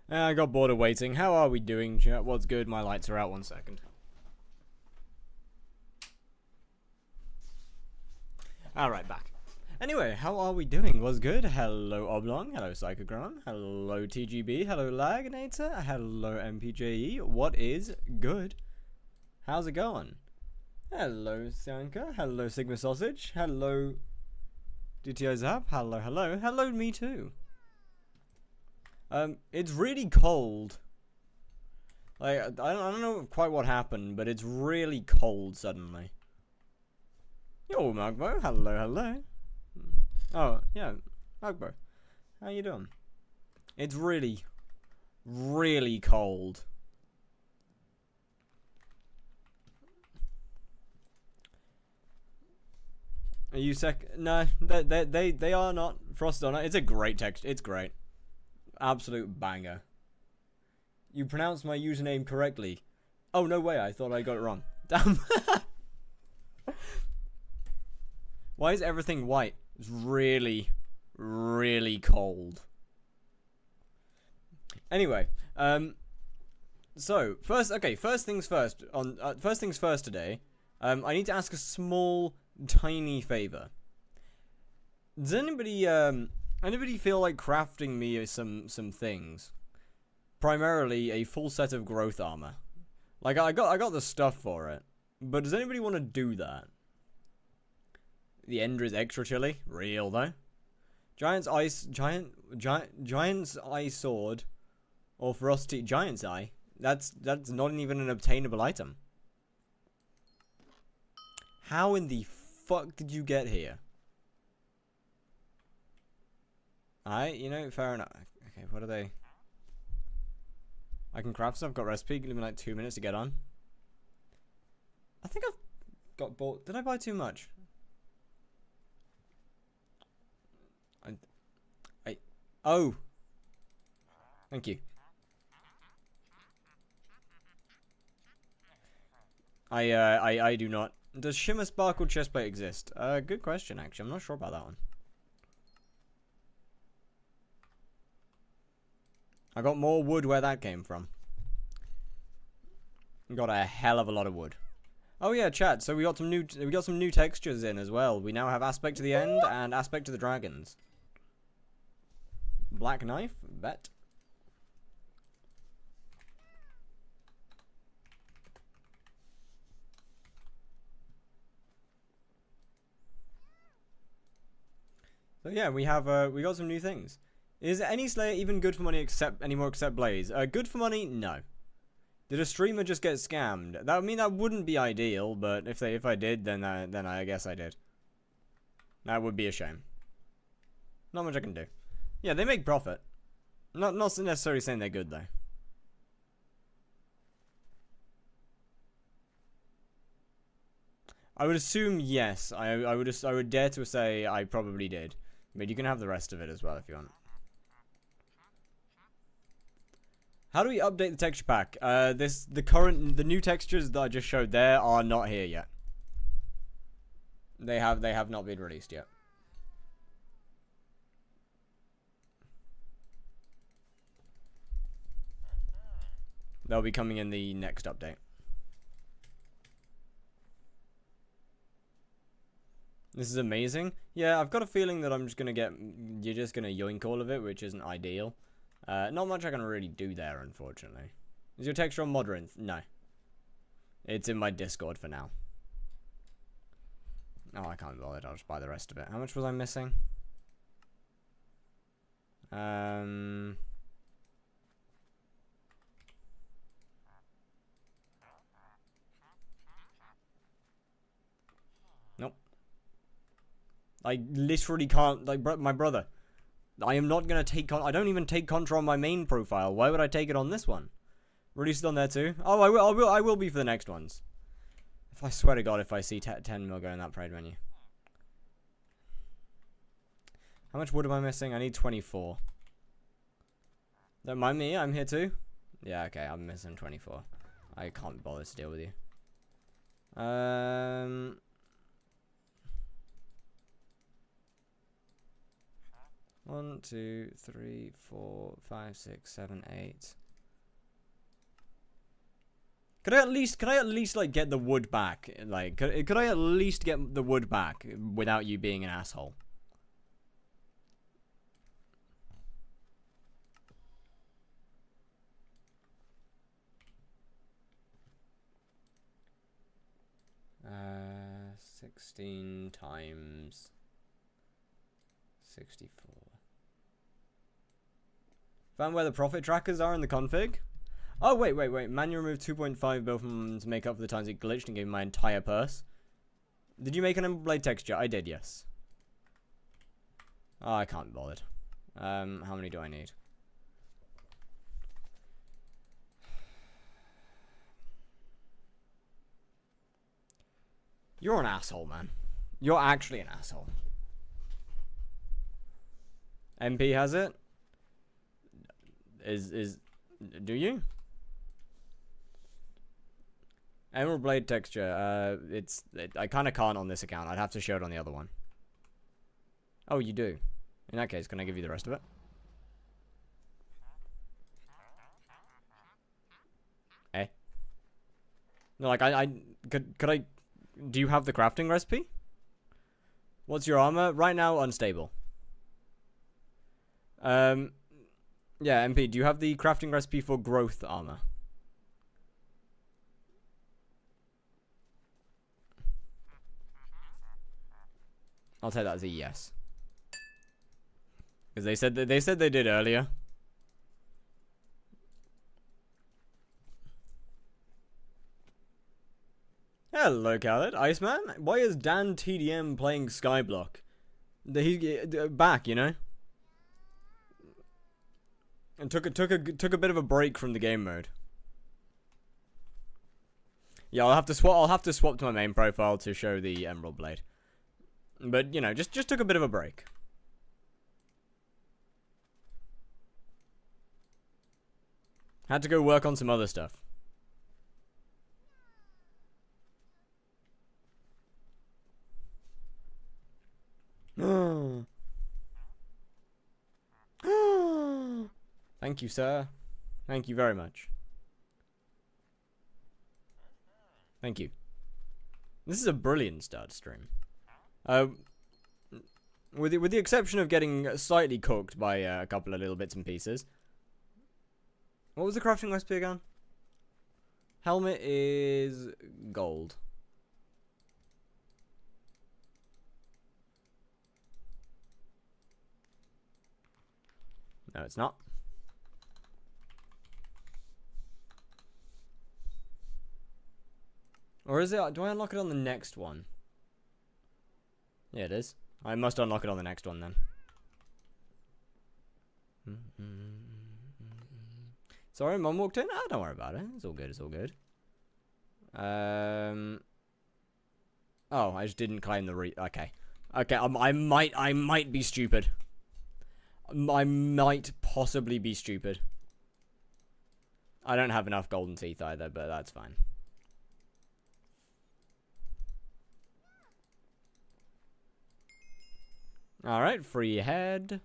I got bored of waiting. How are we doing, chat? What's good? My lights are out. 1 second. Alright, back. Anyway, how are we doing? What's good? Hello, Oblong. Hello, Psychogron. Hello, TGB. Hello, Laginator. Hello, MPJE. What is good? How's it going? Hello, Sanka. Hello, Sigma Sausage. Hello, DTO Zap. Hello, hello. Hello, me too. It's really cold. Like, I don't know quite what happened, but it's really cold suddenly. Yo, Magbo. Hello, hello. Oh, yeah. Magbo. How you doing? It's really, really cold. Are you No, they are not. Frost on it. It's a great texture. It's great. Absolute banger. You pronounced my username correctly. Oh, no way. I thought I got it wrong. Damn. Why is everything white? It's really, really cold. Anyway, so first things first. First things first today. I need to ask a small, tiny favor. Does anybody feel like crafting me some things? Primarily a full set of growth armor. Like I got the stuff for it, but does anybody want to do that? The Ender is extra chilly, real though. Giant's eye sword, or frosty giant's eye. That's not even an obtainable item. How in the fuck did you get here? You know, fair enough. Okay, what are they? I can craft stuff. Got recipe. Give me like 2 minutes to get on. I think I've got bought. Did I buy too much? Oh. Thank you. I do not. Does Shimmer Sparkle chestplate exist? Good question, actually. I'm not sure about that one. I got more wood where that came from. Got a hell of a lot of wood. Oh yeah, chat. So we got some new textures in as well. We now have aspect to the end and aspect to the dragons. Black knife, bet. So yeah, we got some new things. Is any Slayer even good for money anymore except Blaze? Good for money? No. Did a streamer just get scammed? That wouldn't be ideal, but if I did, then I guess I did. That would be a shame. Not much I can do. Yeah, they make profit. Not necessarily saying they're good though. I would assume yes. I would dare to say I probably did. But you can have the rest of it as well if you want. How do we update the texture pack? The new textures that I just showed there are not here yet. They have not been released yet. They'll be coming in the next update. This is amazing. Yeah, I've got a feeling that you're just gonna yoink all of it, which isn't ideal. Not much I can really do there, unfortunately. Is your texture on Modrinth? No. It's in my Discord for now. Oh, I can't bother. I'll just buy the rest of it. How much was I missing? Nope. I literally can't, like, my brother. I am not going to take I don't even take Contra on my main profile. Why would I take it on this one? Release it on there too? Oh, I will be for the next ones. If I swear to God, if I see 10 mil go in that pride menu. How much wood am I missing? I need 24. Don't mind me, I'm here too. Yeah, okay, I'm missing 24. I can't bother to deal with you. 1, 2, 3, 4, 5, 6, 7, 8. Could I at least like get the wood back? Like, could I at least get the wood back without you being an asshole? Uh, 16 times 64. Found where the profit trackers are in the config? Oh, wait. Manual removed 2.5 bill from to make up for the times it glitched and gave me my entire purse. Did you make an Emerald Blade texture? I did, yes. Oh, I can't be bothered. How many do I need? You're an asshole, man. You're actually an asshole. MP has it? Do you? Emerald Blade texture, I kind of can't on this account. I'd have to show it on the other one. Oh, you do? In that case, can I give you the rest of it? Eh? No, like, could I... Do you have the crafting recipe? What's your armor? Right now, unstable. Yeah, MP, do you have the crafting recipe for growth armor? I'll take that as a yes. Because they said they did earlier. Hello, Khaled. Iceman? Why is Dan TDM playing Skyblock? He back, you know? And took a bit of a break from the game mode. Yeah, I'll have to swap to my main profile to show the Emerald Blade. But, you know, just took a bit of a break. Had to go work on some other stuff. Thank you, sir. Thank you very much. Thank you. This is a brilliant start stream. With the exception of getting slightly cooked by a couple of little bits and pieces. What was the crafting recipe again? Helmet is gold. No, it's not. Or is it? Do I unlock it on the next one? Yeah, it is. I must unlock it on the next one then. Sorry, Mum walked in. Oh, don't worry about it. It's all good. It's all good. Oh, I just didn't claim the okay. Okay, I might be stupid. I might possibly be stupid. I don't have enough golden teeth either, but that's fine. Alright, free head.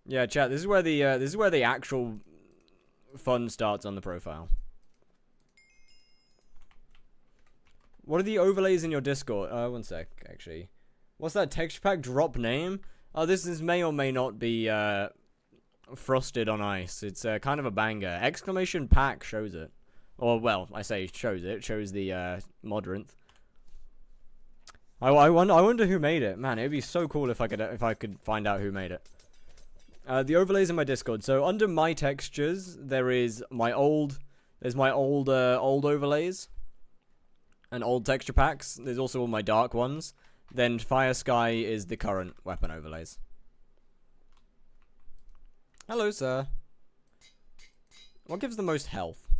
Yeah, chat, this is where the actual fun starts on the profile. What are the overlays in your Discord? One sec, actually. What's that texture pack drop name? Oh, this may or may not be frosted on ice. It's kind of a banger. Exclamation pack shows it. Or, well, I say shows it. It shows the Modrinth. I wonder who made it. Man, it'd be so cool if I could find out who made it. The overlays in my Discord. So under my textures, there's my old overlays and old texture packs. There's also all my dark ones. Then Fire Sky is the current weapon overlays. Hello, sir. What gives the most health?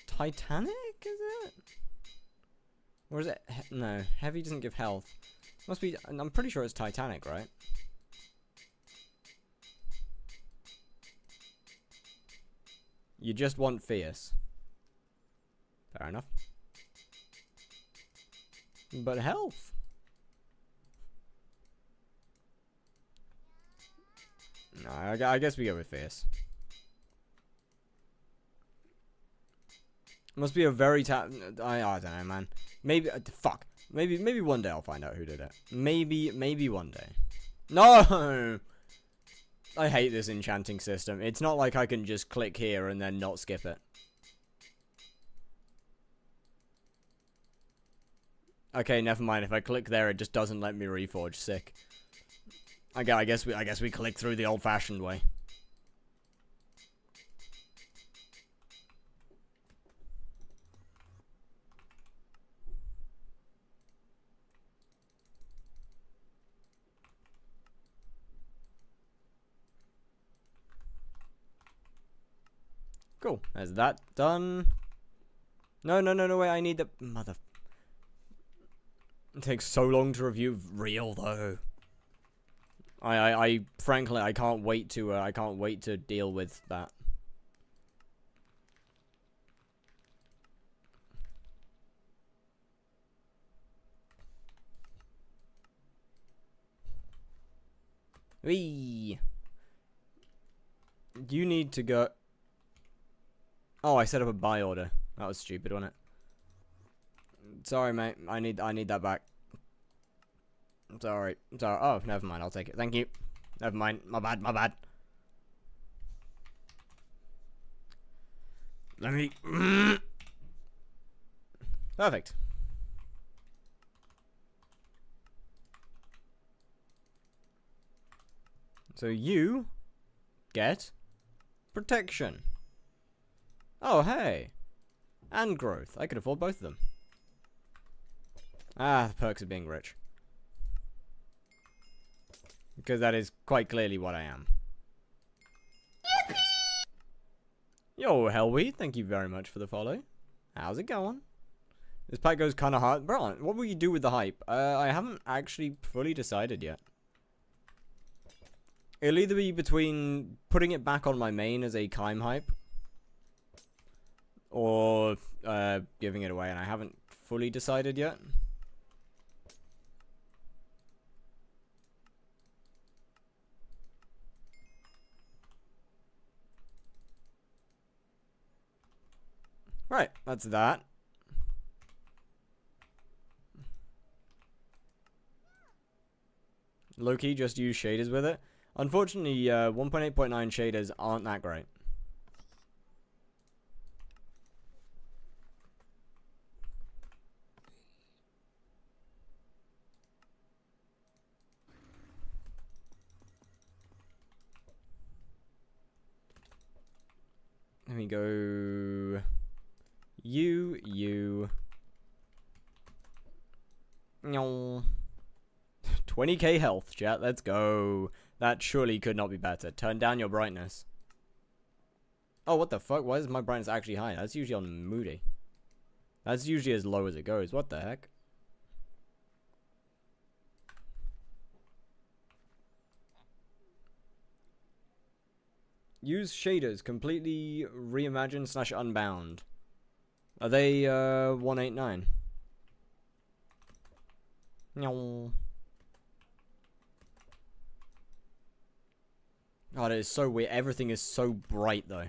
Titanic, is it? Or is it? No, heavy doesn't give health. Must be. I'm pretty sure it's Titanic, right? You just want fierce. Fair enough. But health. No, I guess we go with fierce. Must be a very I don't know, man. Maybe fuck. Maybe one day I'll find out who did it. Maybe one day. No. I hate this enchanting system. It's not like I can just click here and then not skip it. Okay, never mind. If I click there, it just doesn't let me reforge. Sick. I guess we click through the old-fashioned way. Cool. Is that done? No, wait, I need the mother. It takes so long to review real though. I frankly I can't wait to deal with that. Wee. You need to go. Oh, I set up a buy order. That was stupid, wasn't it? Sorry, mate. I need that back. Sorry. Oh, never mind. I'll take it. Thank you. Never mind. My bad. Let me. Perfect. So you get protection. Oh, hey. And growth. I could afford both of them. Ah, the perks of being rich. Because that is quite clearly what I am. Yo, Hellweed, thank you very much for the follow. How's it going? This pack goes kind of hard. Bro, what will you do with the hype? I haven't actually fully decided yet. It'll either be between putting it back on my main as a Kime hype, or giving it away, and I haven't fully decided yet. Right, that's that. Low-key, just use shaders with it. Unfortunately, 1.8.9 shaders aren't that great. Let me go. You. No. 20k health, chat. Let's go. That surely could not be better. Turn down your brightness. Oh, what the fuck? Why is my brightness actually high? That's usually on moody. That's usually as low as it goes. What the heck? Use shaders. Completely reimagined / unbound. Are they 189? No. God, it is so weird. Everything is so bright though.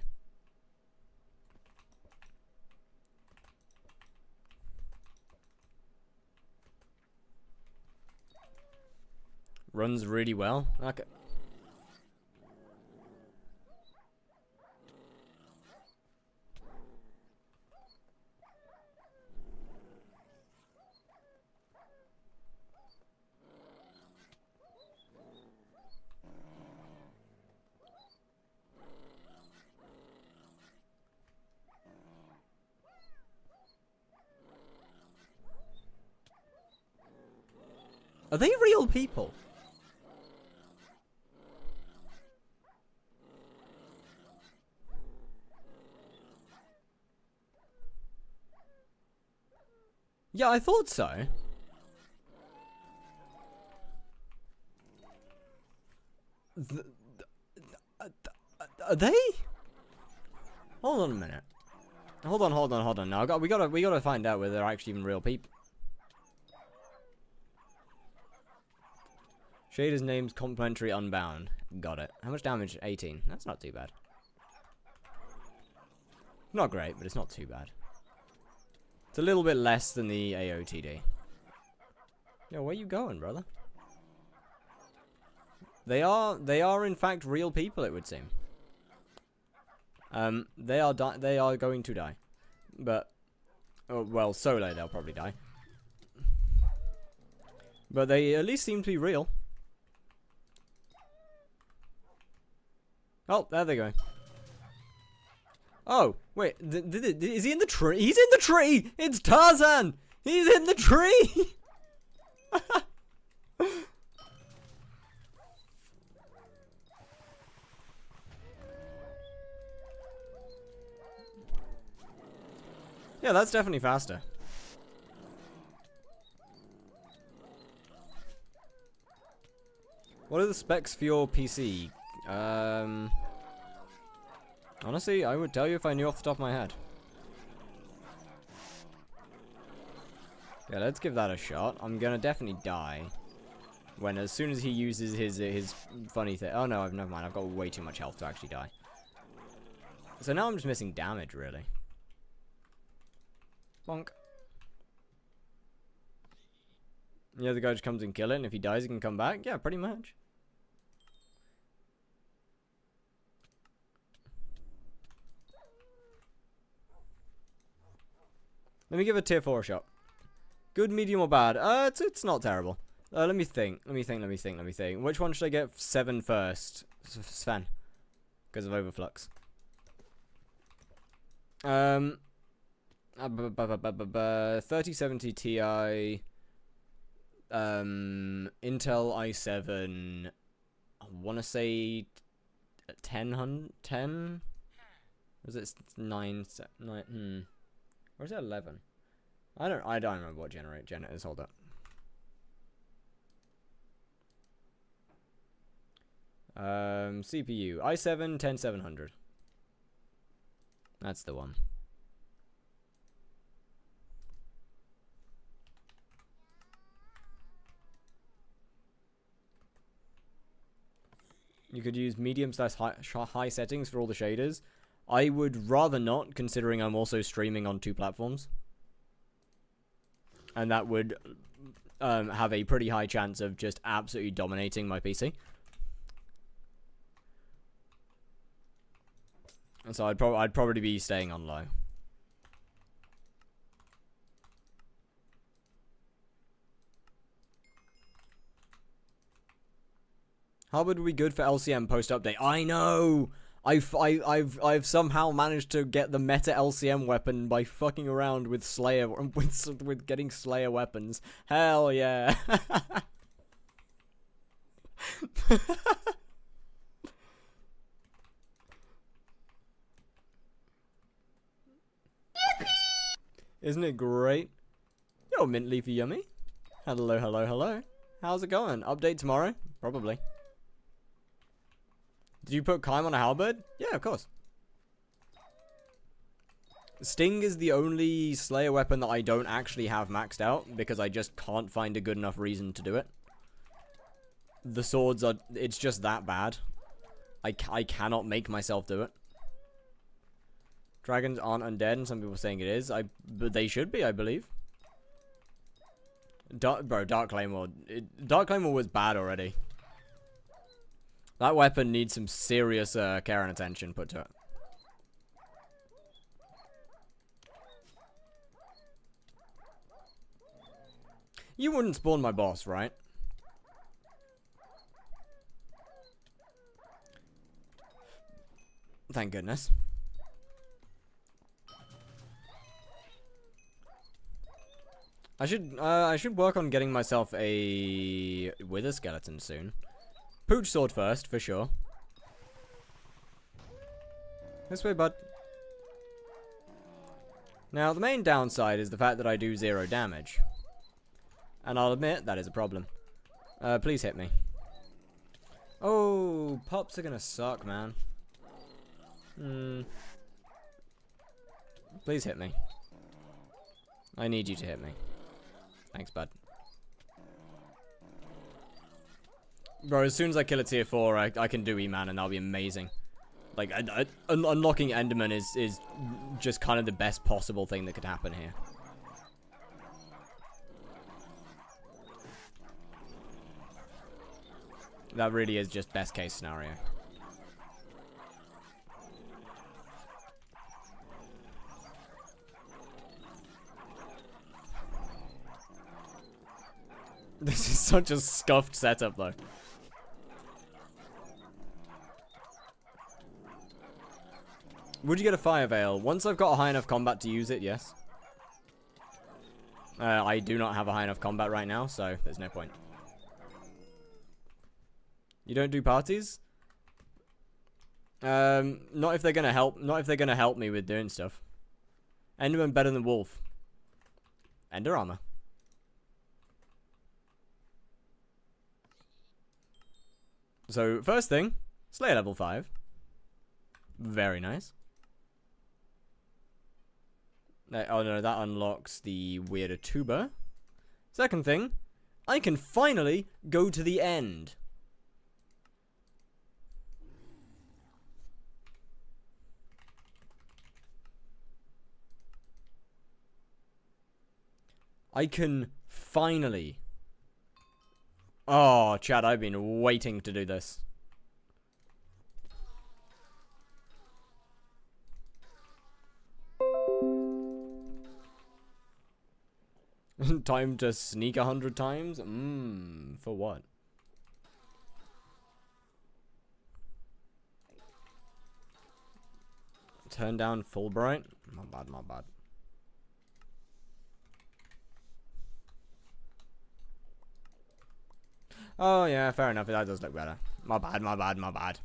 Runs really well. Okay. Are they real people? Yeah, I thought so. Are they? Hold on a minute. Hold on. Now we gotta find out whether they're actually even real people. Shader's name's complimentary unbound. Got it. How much damage? 18. That's not too bad. Not great, but it's not too bad. It's a little bit less than the AOTD. Yo, where you going, brother? They are in fact real people, it would seem. They are going to die. But, oh, well, solo they'll probably die. But they at least seem to be real. Oh, there they go. Oh, wait, is he in the tree? He's in the tree! It's Tarzan! He's in the tree! Yeah, that's definitely faster. What are the specs for your PC? Honestly, I would tell you if I knew off the top of my head. Yeah, let's give that a shot. I'm gonna definitely die when, as soon as he uses his funny thing. Oh no, never mind. I've got way too much health to actually die. So now I'm just missing damage, really. Bonk. Yeah, the guy just comes and kill it, and if he dies, he can come back. Yeah, pretty much. Let me give a tier 4 shot. Good, medium, or bad? It's not terrible. Let me think. Which one should I get 7 first? Sven. Because of overflux. 3070 Ti. Intel i7. I want to say 10? Was it 9? Or is it 11? I don't remember what gen it is. Hold up. CPU i7 10700. That's the one. You could use medium/high settings for all the shaders. I would rather not, considering I'm also streaming on 2 platforms. And that would have a pretty high chance of just absolutely dominating my PC. And so I'd probably be staying on low. How would we good for LCM post update? I know. I've somehow managed to get the meta LCM weapon by fucking around with Slayer with getting Slayer weapons. Hell yeah. Isn't it great? Yo, mint leafy yummy. Hello. How's it going? Update tomorrow? Probably. Did you put Kaim on a halberd? Yeah, of course. Sting is the only Slayer weapon that I don't actually have maxed out because I just can't find a good enough reason to do it. The swords are... It's just that bad. I cannot make myself do it. Dragons aren't undead, and some people are saying it is. But they should be, I believe. Dark Claymore. Dark Claymore was bad already. That weapon needs some serious care and attention put to it. You wouldn't spawn my boss, right? Thank goodness. I should work on getting myself a wither skeleton soon. Pooch sword first, for sure. This way, bud. Now, the main downside is the fact that I do 0 damage. And I'll admit, that is a problem. Please hit me. Oh, pops are gonna suck, man. Please hit me. I need you to hit me. Thanks, bud. Bro, as soon as I kill a tier 4, I can do E-Man, and that'll be amazing. Like, unlocking Enderman is just kind of the best possible thing that could happen here. That really is just best case scenario. This is such a scuffed setup, though. Would you get a fire veil? Once I've got a high enough combat to use it, yes. I do not have a high enough combat right now, so there's no point. You don't do parties? Not if they're gonna help. Not if they're gonna help me with doing stuff. Enderman better than Wolf. Ender armor. So first thing, Slayer level 5. Very nice. Oh no, that unlocks the weirder tuber. Second thing, I can finally go to the end. I can finally... Oh, Chad, I've been waiting to do this. Time to sneak 100 times? For what? Turn down Fulbright? My bad, my bad. Oh, yeah, fair enough. That does look better. My bad, my bad, my bad.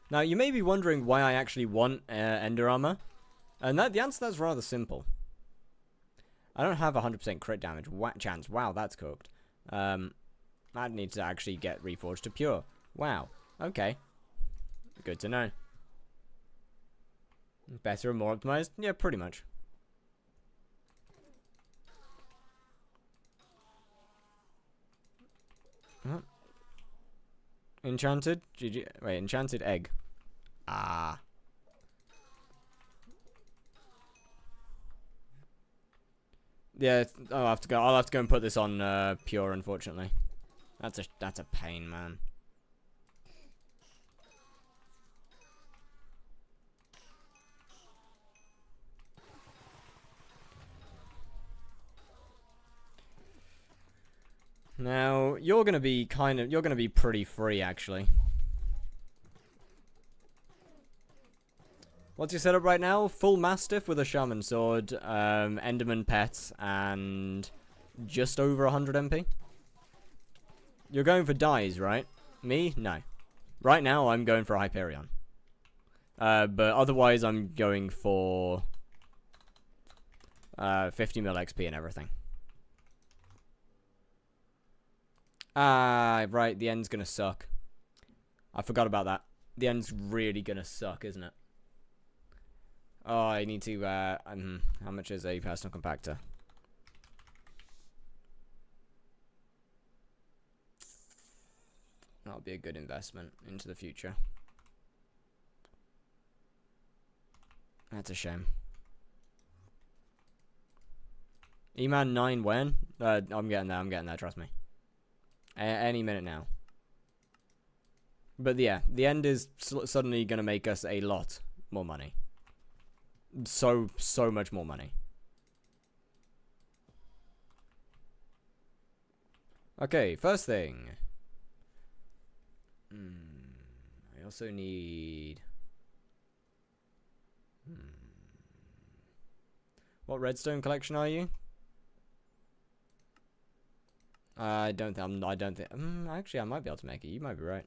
Now, you may be wondering why I actually want Ender Armor. And the answer to that's rather simple. I don't have 100% crit damage chance. Wow, that's cooked. I need to actually get Reforged to Pure. Wow. Okay. Good to know. Better and more optimized? Yeah, pretty much. Huh? Enchanted? Wait, enchanted egg. Ah. Yeah, I'll have to go and put this on pure, unfortunately. That's a pain, man. Now, you're gonna be pretty free, actually. What's your setup right now? Full Mastiff with a Shaman Sword, Enderman Pet, and just over 100 MP? You're going for dyes, right? Me? No. Right now, I'm going for a Hyperion. But otherwise, I'm going for 50 mil XP and everything. Ah, right, the end's gonna suck. I forgot about that. The end's really gonna suck, isn't it? Oh, I need to, how much is a personal compactor? That'll be a good investment into the future. That's a shame. E-Man 9 when? I'm getting there, trust me. Any minute now. But yeah, the end is suddenly going to make us a lot more money. So much more money. Okay, first thing. I also need... What redstone collection are you? I don't think. Actually, I might be able to make it. You might be right.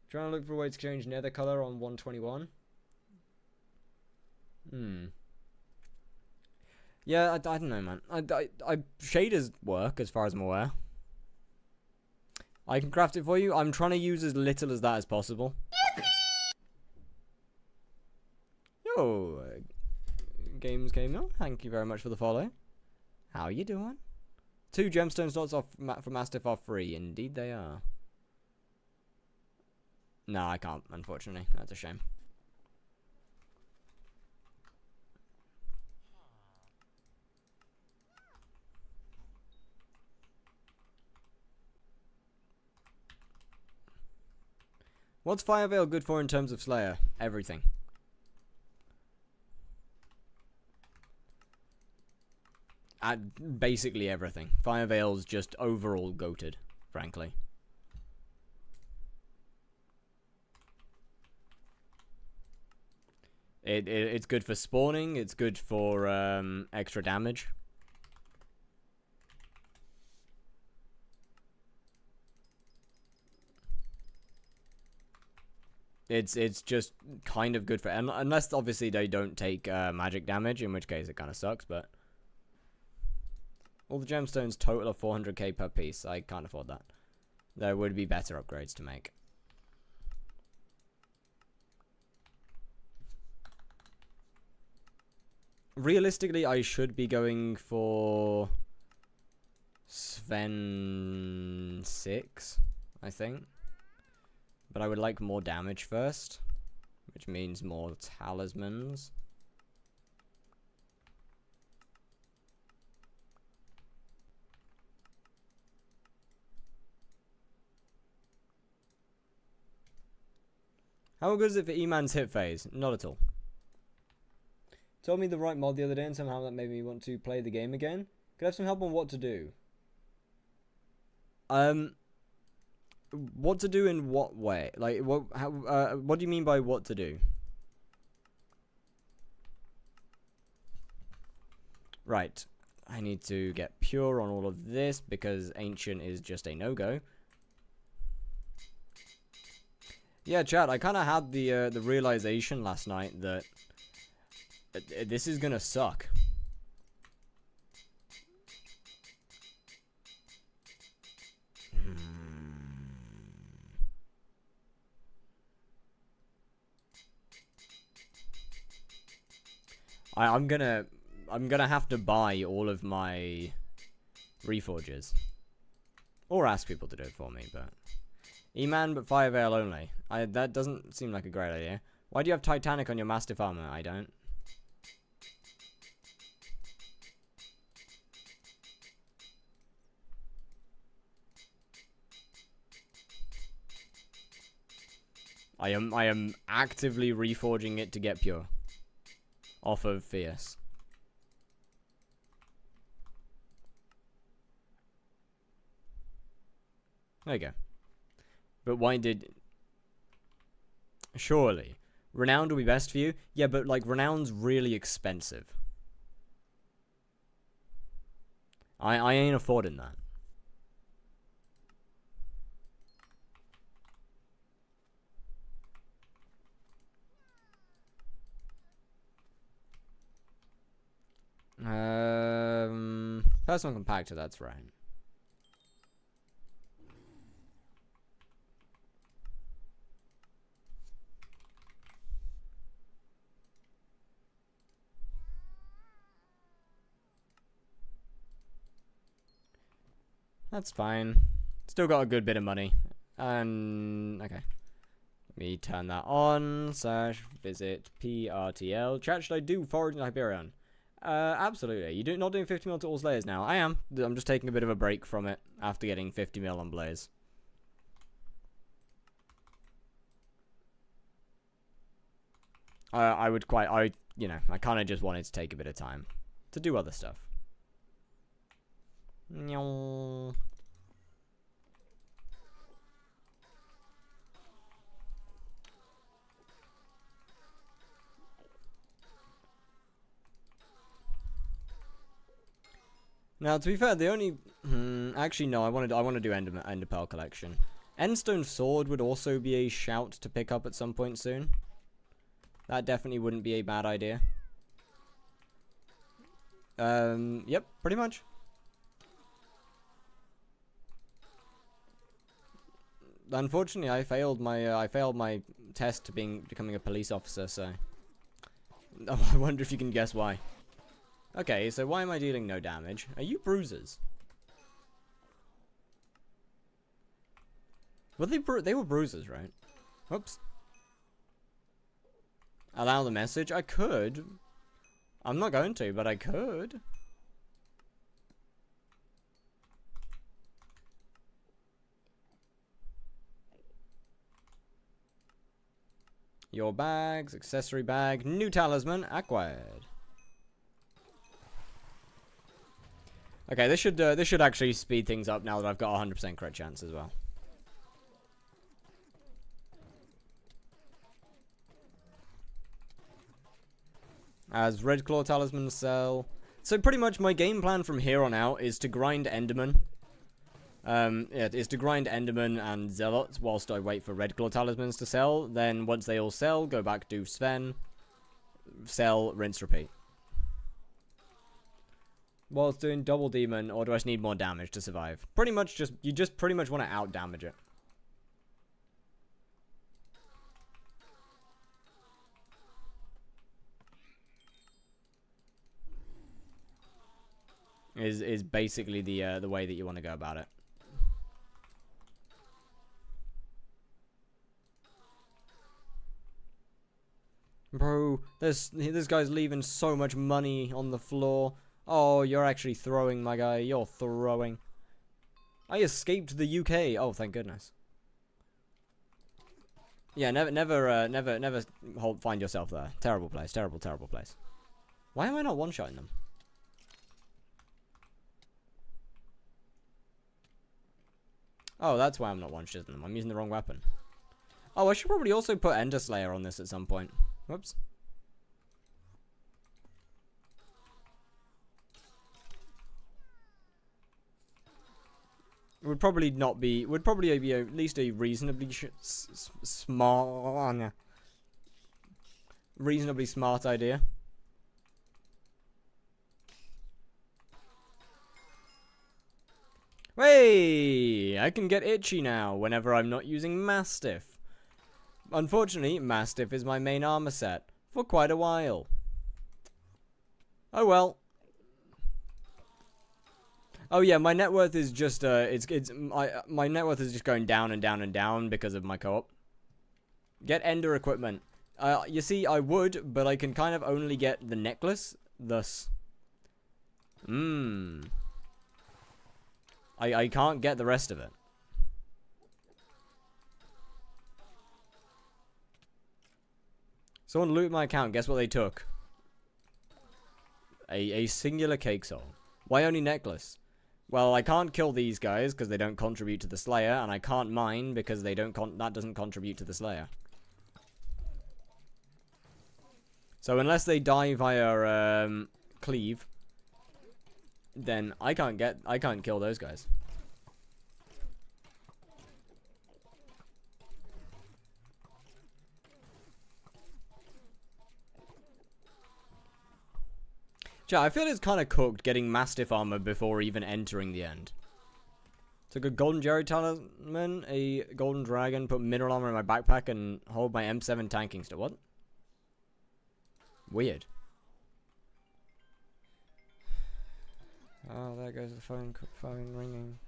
Trying to look for a way to change nether color on 121. Yeah, I don't know, man. Shaders work as far as I'm aware. I can craft it for you. I'm trying to use as little as that as possible. Yo, Games came on. Thank you very much for the follow. How you doing? 2 gemstone slots off for Mastiff are free. Indeed they are. No, I can't, unfortunately. That's a shame. What's Fire Veil good for in terms of Slayer? Everything. Basically everything. Fire Veil's just overall goated, frankly. It's good for spawning. It's good for extra damage. It's just kind of good for, unless obviously they don't take magic damage, in which case it kind of sucks. But all the gemstones total of 400k per piece. I can't afford that. There would be better upgrades to make. Realistically, I should be going for Sven 6, I think. But I would like more damage first, which means more talismans. How good is it for E-Man's hit phase? Not at all. Told me the right mod the other day and somehow that made me want to play the game again. Could I have some help on what to do? What to do in what way? Like, what do you mean by what to do? Right. I need to get pure on all of this because ancient is just a no-go. Yeah, chat, I kind of had the realization last night that this is gonna suck. I'm gonna have to buy all of my reforges, or ask people to do it for me. But E-Man, but Fire Veil only. That doesn't seem like a great idea. Why do you have Titanic on your Mastiff armor? I don't. I am actively reforging it to get pure. Off of Fierce. There you go. But why did... Surely. Renowned will be best for you? Yeah, but like Renowned's really expensive. I ain't affording that. Personal compactor, that's right. That's fine. Still got a good bit of money. And okay. Let me turn that on. / visit PRTL. Chat, should I do Forage in Hyperion? Absolutely. You're not doing 50 mil to all Slayers now. I am. I'm just taking a bit of a break from it after getting 50 mil on Blaze. I kind of just wanted to take a bit of time to do other stuff. Now, to be fair, the only actually no, I want to do Ender Pearl collection. Endstone Sword would also be a shout to pick up at some point soon. That definitely wouldn't be a bad idea. Yep, pretty much. Unfortunately, I failed my test to becoming a police officer, so I wonder if you can guess why. Okay, so why am I dealing no damage? Are you bruisers? Were they were bruisers, right? Oops. Allow the message? I could. I'm not going to, but I could. Your bags, accessory bag, new talisman acquired. Okay, this should actually speed things up now that I've got a 100% crit chance as well. As Red Claw talismans sell. So pretty much my game plan from here on out is to grind Enderman. Yeah, is to grind Enderman and Zealots whilst I wait for Red Claw talismans to sell. Then once they all sell, go back, do Sven. Sell, rinse, repeat. Whilst doing double demon, or do I just need more damage to survive? Pretty much you just pretty much want to out damage it. Is basically the way that you want to go about it. Bro, this guy's leaving so much money on the floor. Oh, you're actually throwing, my guy. You're throwing. I escaped the UK. Oh, thank goodness. Yeah, never find yourself there. Terrible place. Terrible, terrible place. Why am I not one-shotting them? Oh, that's why I'm not one-shotting them. I'm using the wrong weapon. Oh, I should probably also put Ender Slayer on this at some point. Whoops. Would probably be at least a reasonably smart idea. Hey, I can get itchy now whenever I'm not using Mastiff. Unfortunately, Mastiff is my main armor set for quite a while. Oh well. Oh yeah, my net worth is just my net worth is just going down and down and down because of my co-op. Get Ender equipment. You see, I would, but I can kind of only get the necklace. Thus, I can't get the rest of it. Someone looted my account. Guess what they took? A singular cake soul. Why only necklace? Well, I can't kill these guys because they don't contribute to the Slayer, and I can't mine because they don't that doesn't contribute to the Slayer. So unless they die via cleave, then I can't kill those guys. Yeah, I feel it's kind of cooked getting Mastiff armor before even entering the end. Took a golden Jerry talisman, a golden dragon, put mineral armor in my backpack, and hold my M7 tanking still. What? Weird. Oh, there goes the phone ringing.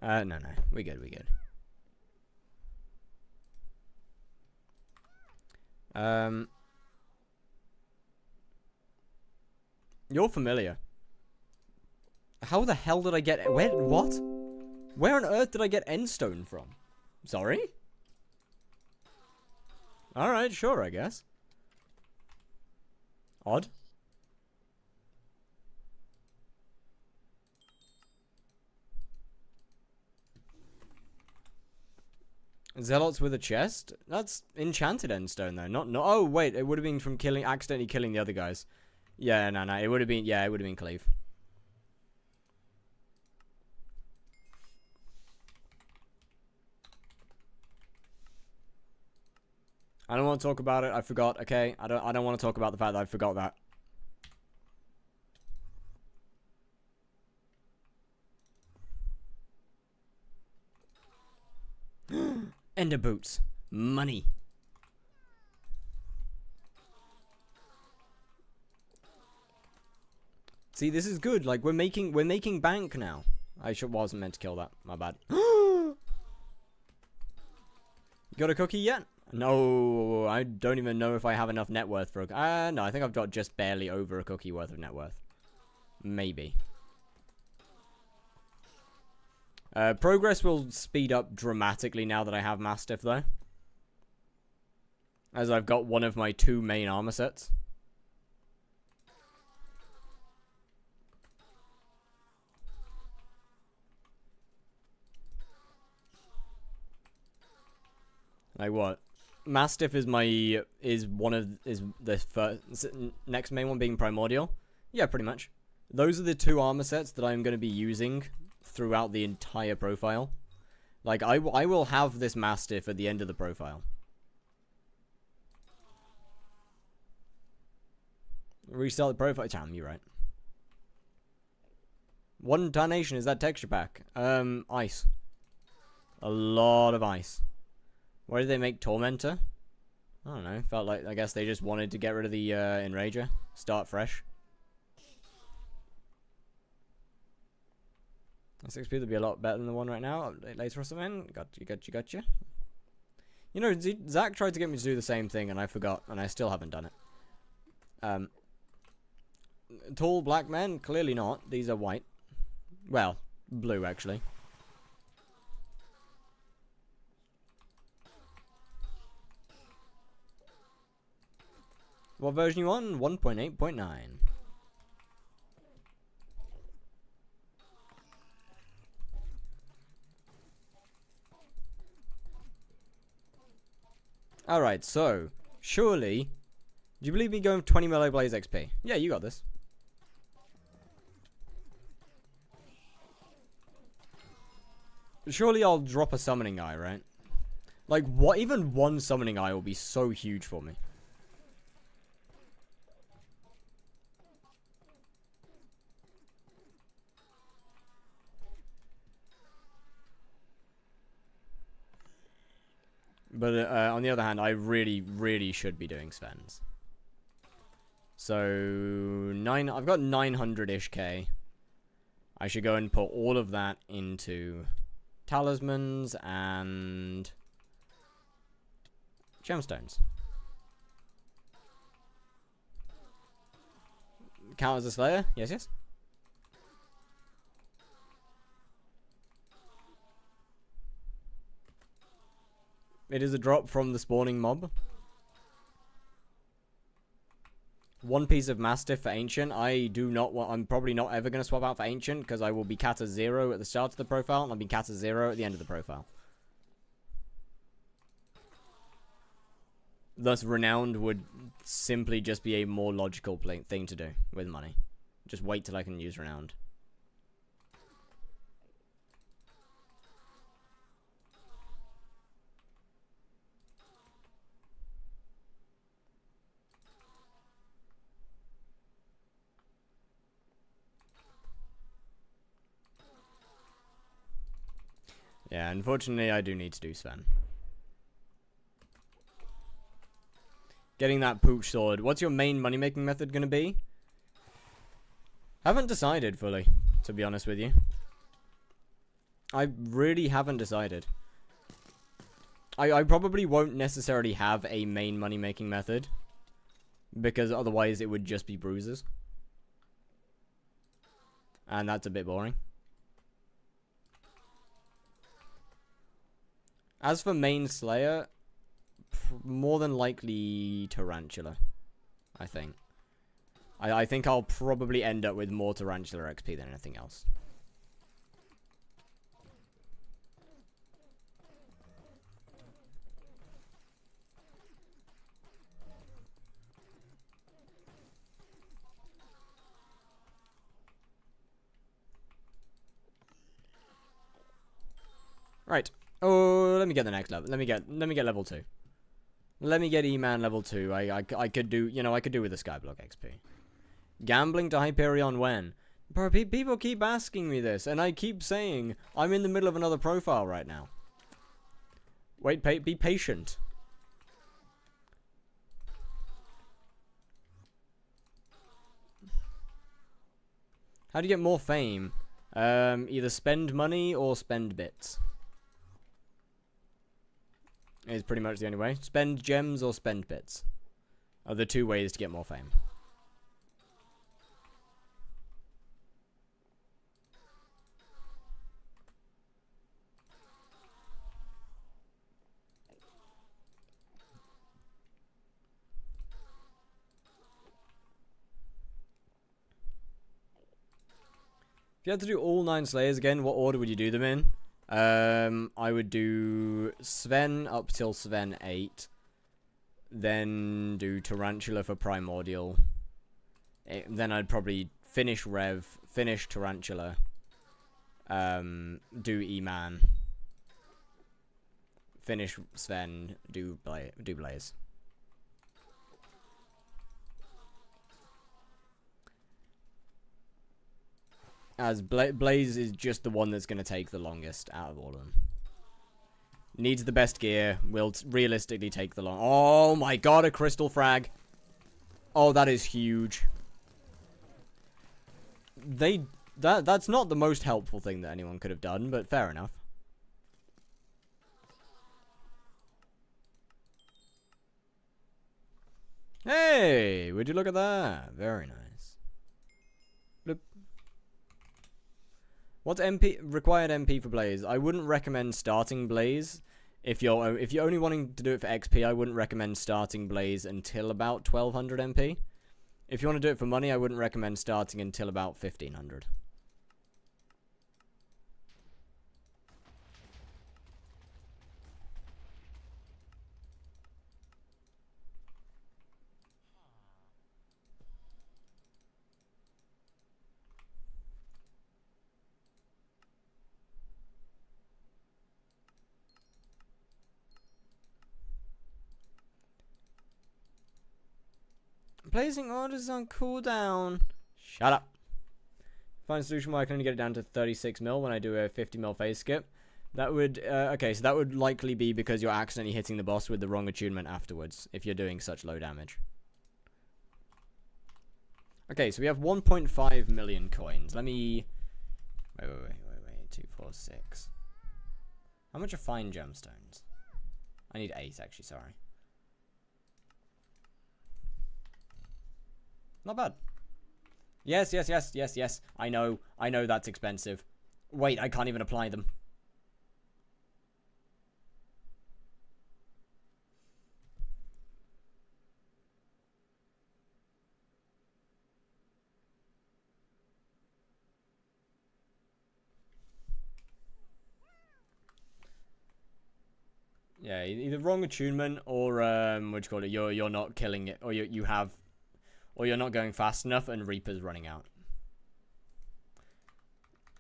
No, we good. You're familiar. How the hell did I get it? Where? What? Where on earth did I get endstone from? Sorry? Alright, sure, I guess. Odd. Zealots with a chest? That's enchanted endstone, though. Not. Oh, wait. It would have been from accidentally killing the other guys. Yeah, no. It would have been. Yeah, it would have been cleave. I don't want to talk about it. I forgot. Okay. I don't want to talk about the fact that I forgot that. Ender boots. Money. See, this is good. Like we're making bank now. I wasn't meant to kill that. My bad. Got a cookie yet? No, I don't even know if I have enough net worth for a... no, I think I've got just barely over a cookie worth of net worth. Maybe. Progress will speed up dramatically now that I have Mastiff, though. As I've got one of my 2 main armor sets. Like what? Mastiff is the first next main one being Primordial. Yeah, pretty much. Those are the 2 armor sets that I'm going to be using throughout the entire profile. Like I will have this Mastiff at the end of the profile. Restart the profile. Damn, you're right. 1 Tarnation is that texture pack. Ice. A lot of ice. Why did they make Tormentor? I don't know. Felt like, I guess they just wanted to get rid of the Enrager. Start fresh. This XP would be a lot better than the one right now. Later or something. Gotcha. You know, Zach tried to get me to do the same thing and I forgot. And I still haven't done it. Tall black men? Clearly not. These are white. Well, blue actually. What version you on? 1.8.9. Alright, so, surely, do you believe me going for 20 melee blaze XP? Yeah, you got this. Surely I'll drop a summoning eye, right? Like, what? Even 1 summoning eye will be so huge for me. But on the other hand, I really should be doing Sven's. So, I've got 900-ish K. I should go and put all of that into talismans and gemstones. Count as a slayer? Yes. It is a drop from the spawning mob. 1 piece of Mastiff for Ancient. I'm probably not ever going to swap out for Ancient because I will be Kata 0 at the start of the profile and I'll be Kata 0 at the end of the profile. Thus, Renowned would simply just be a more logical thing to do with money. Just wait till I can use Renowned. Yeah, unfortunately, I do need to do Sven. Getting that pooch sword. What's your main money-making method going to be? Haven't decided fully, to be honest with you. I really haven't decided. I probably won't necessarily have a main money-making method. Because otherwise it would just be bruises. And that's a bit boring. As for main Slayer, more than likely Tarantula, I think. I think I'll probably end up with more Tarantula XP than anything else. Right. Oh, let me get the next level. Let me get level 2. Let me get E-Man level 2. I could do, you know, I could do with the skyblock XP. Gambling to Hyperion when? Bro, people keep asking me this, and I keep saying I'm in the middle of another profile right now. Wait, be patient. How do you get more fame? Either spend money or spend bits. Is pretty much the only way. Spend gems or spend bits are the two ways to get more fame. If you had to do all 9 Slayers again, what order would you do them in? I would do Sven up till Sven 8. Then do Tarantula for Primordial. Then I'd probably finish Rev, finish Tarantula. Do E-Man. Finish Sven, do Blaze. As Blaze is just the one that's going to take the longest out of all of them. Needs the best gear. Will realistically take the long... Oh my god, a crystal frag. Oh, that is huge. That's not the most helpful thing that anyone could have done, but fair enough. Hey, would you look at that? Very nice. What's required MP for Blaze? I wouldn't recommend starting Blaze. If you're only wanting to do it for XP, I wouldn't recommend starting Blaze until about 1200 MP. If you want to do it for money, I wouldn't recommend starting until about 1500. Placing orders on cooldown. Shut up. Find a solution where I can only get it down to 36 mil when I do a 50 mil phase skip. That would, okay, so that would likely be because you're accidentally hitting the boss with the wrong attunement afterwards, if you're doing such low damage. Okay, so we have 1.5 million coins. Let me... Wait. 2, 4, 6. How much are fine gemstones? I need 8, actually, sorry. Not bad. Yes. I know that's expensive. Wait, I can't even apply them. Yeah, either wrong attunement or what do you call it? You're not killing it, or or you're not going fast enough and Reaper's running out.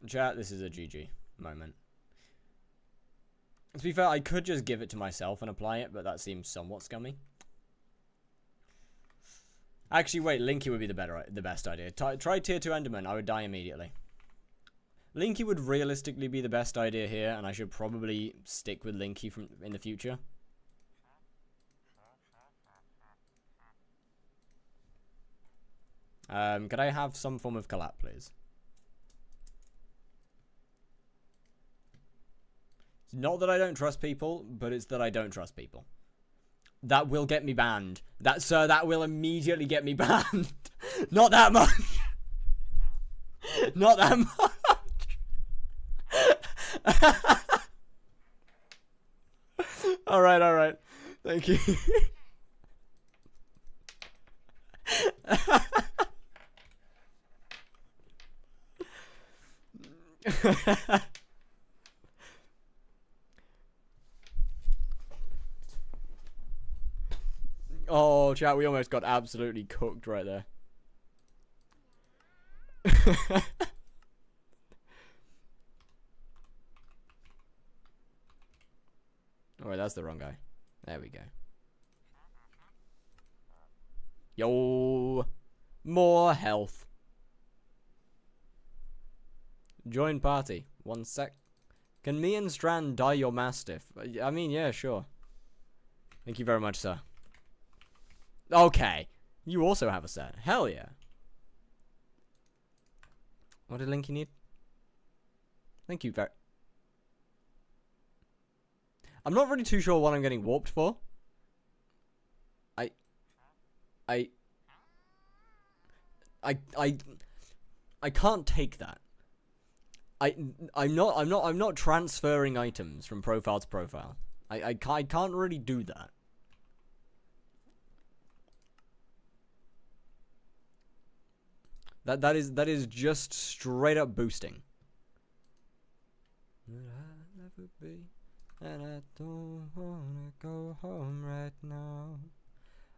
Chat, this is a GG moment. To be fair, I could just give it to myself and apply it, but that seems somewhat scummy. Actually, wait, Linky would be the best idea. Try tier 2 Enderman, I would die immediately. Linky would realistically be the best idea here, and I should probably stick with Linky in the future. Could I have some form of collab, please? It's not that I don't trust people, but it's that I don't trust people. That will get me banned. That will immediately get me banned. Not that much. Not that much. Thank you. Oh, chat, we almost got absolutely cooked right there. Alright, that's the wrong guy. There we go. Yo! More health. Join party. 1 sec. Can me and Strand dye your mastiff? I mean, yeah, sure. Thank you very much, sir. Okay. You also have a set. Hell yeah. What did Linky need? Thank you very... I'm not really too sure what I'm getting warped for. I can't take that. I'm not transferring items from profile to profile. I can't really do that. That is just straight up boosting. And I don't wanna go home right now.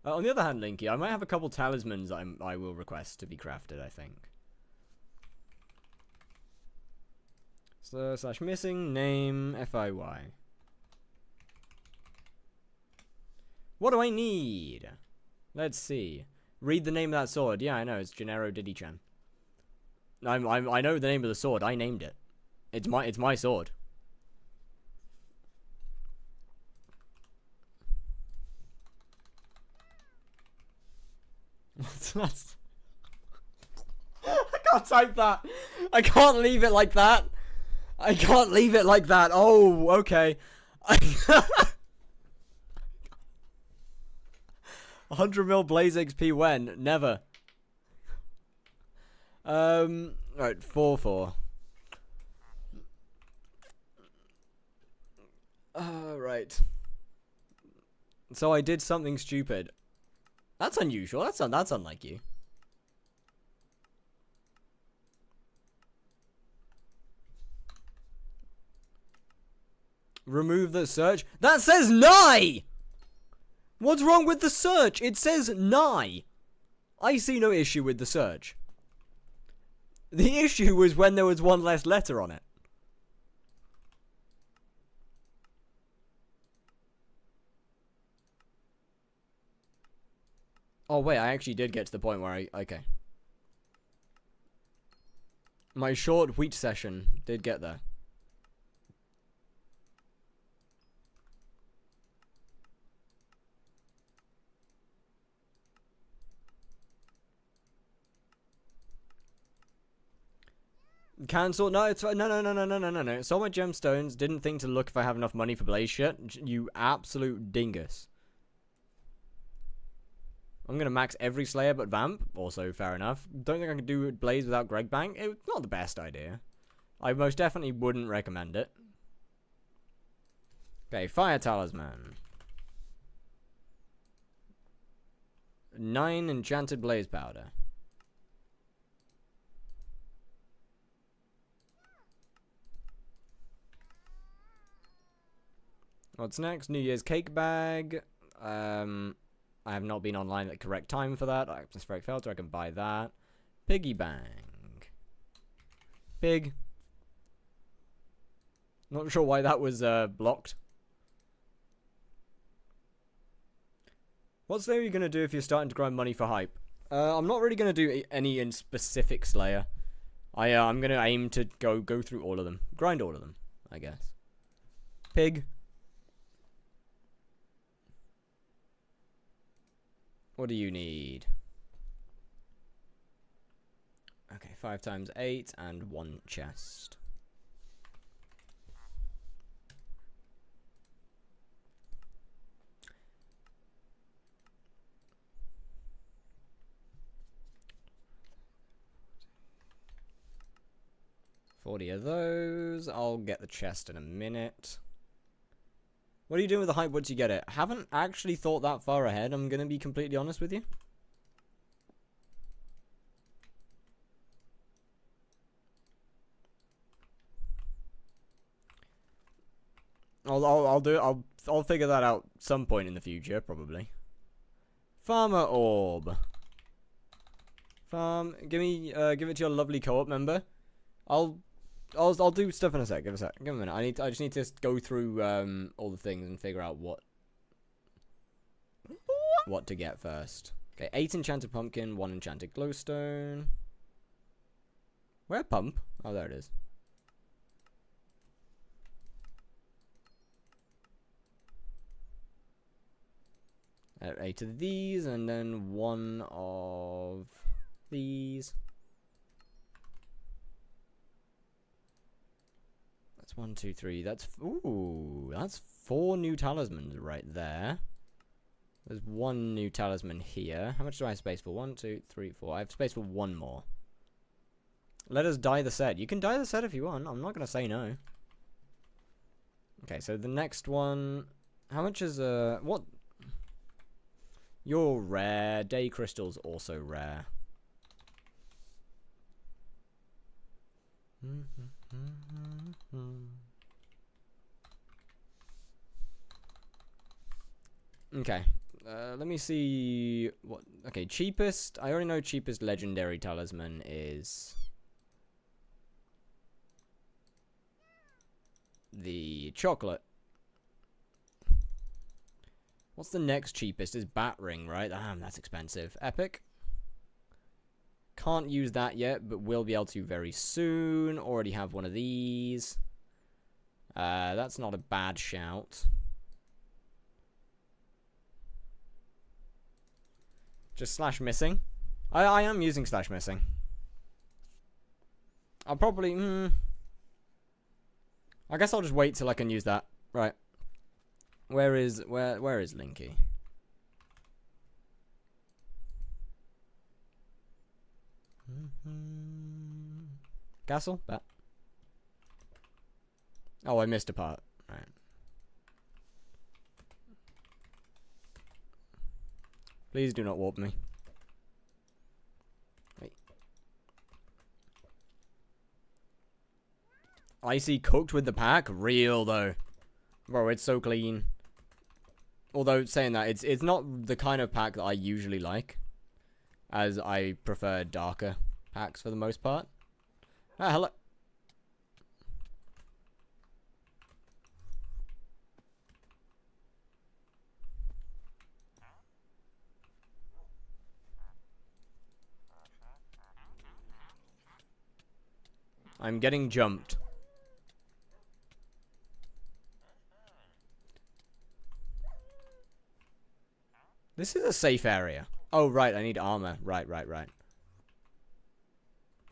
On the other hand, Linky, I might have a couple talismans I will request to be crafted, I think. So, / missing name FIY. What do I need? Let's see. Read the name of that sword. Yeah, I know, it's Gennaro Diddy-chan. I know the name of the sword. I named it. It's my sword. That's... I can't type that. I can't leave it like that. I can't leave it like that. Oh, okay. 100 mil Blaze XP when? Never. Right, 4-4. Right. So I did something stupid. That's unusual. That's unlike you. Remove the search. That says nigh! What's wrong with the search? It says nigh. I see no issue with the search. The issue was when there was one less letter on it. Oh wait, I actually did get to the point where okay. My short wheat session did get there. Cancel? No, it's no. Sold my gemstones. Didn't think to look if I have enough money for blaze shit. You absolute dingus. I'm gonna max every Slayer but Vamp. Also fair enough. Don't think I can do blaze without Greg Bang. It's not the best idea. I most definitely wouldn't recommend it. Okay, fire talisman. 9 enchanted blaze powder. What's next? New Year's cake bag. I have not been online at the correct time for that. Atmospheric filter, I can buy that. Piggy bank. Pig. Not sure why that was blocked. What Slayer are you going to do if you're starting to grind money for hype? I'm not really going to do any in specific Slayer. I'm going to aim to go through all of them. Grind all of them, I guess. Pig. What do you need? Okay, 5 times 8 and 1 chest. $40 of those. I'll get the chest in a minute. What are you doing with the hype once you get it? Haven't actually thought that far ahead, I'm gonna be completely honest with you. I'll figure that out some point in the future, probably. Farmer orb. Give it to your lovely co-op member. I'll do stuff in a sec. Give me a minute. I just need to go through all the things and figure out what to get first. Okay, 8 enchanted pumpkin, 1 enchanted glowstone. Where pump? Oh, there it is. Eight of these, and then 1 of these. That's 1, 2, 3. That's 4 new talismans right there. There's 1 new talisman here. How much do I have space for? 1, 2, 3, 4. I have space for 1 more. Let us dye the set. You can dye the set if you want. I'm not gonna say no. Okay, so the next one. How much is what? You're rare. Day crystal's also rare. Okay. Let me see what. Okay, cheapest. I already know cheapest legendary talisman is the chocolate. What's the next cheapest? Is bat ring, right? Damn, that's expensive. Epic. Can't use that yet, but will be able to very soon. Already have one of these. That's not a bad shout. Just slash missing. I am using slash missing. I'll probably. I guess I'll just wait till I can use that. Right. Where is Linky? Castle? Bat. Oh, I missed a part. Right. Please do not warp me. Wait. Icy cooked with the pack? Real though. Bro, it's so clean. Although saying that, it's not the kind of pack that I usually like, as I prefer darker packs for the most part. Ah, hello. I'm getting jumped. This is a safe area. Oh, right, I need armor. Right.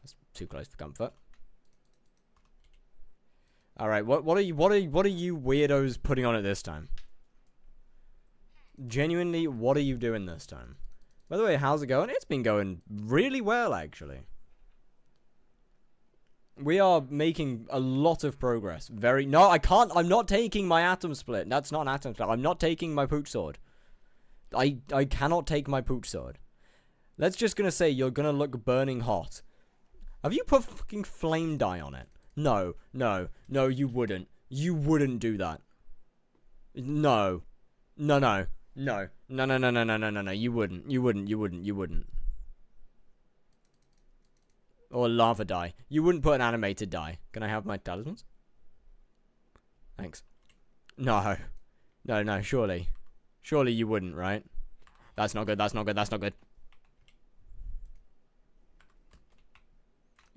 That's too close for comfort. Alright, what are you weirdos putting on it this time? Genuinely, what are you doing this time? By the way, how's it going? It's been going really well, actually. We are making a lot of progress. No, I can't. I'm not taking my atom split. That's not an atom split. I'm not taking my pooch sword. I cannot take my pooch sword. Let's just gonna say you're gonna look burning hot. Have you put fucking flame dye on it? No, you wouldn't. You wouldn't do that. No. No. You wouldn't. Or lava dye. You wouldn't put an animated dye. Can I have my talismans? Thanks. No, surely. Surely you wouldn't, right? That's not good.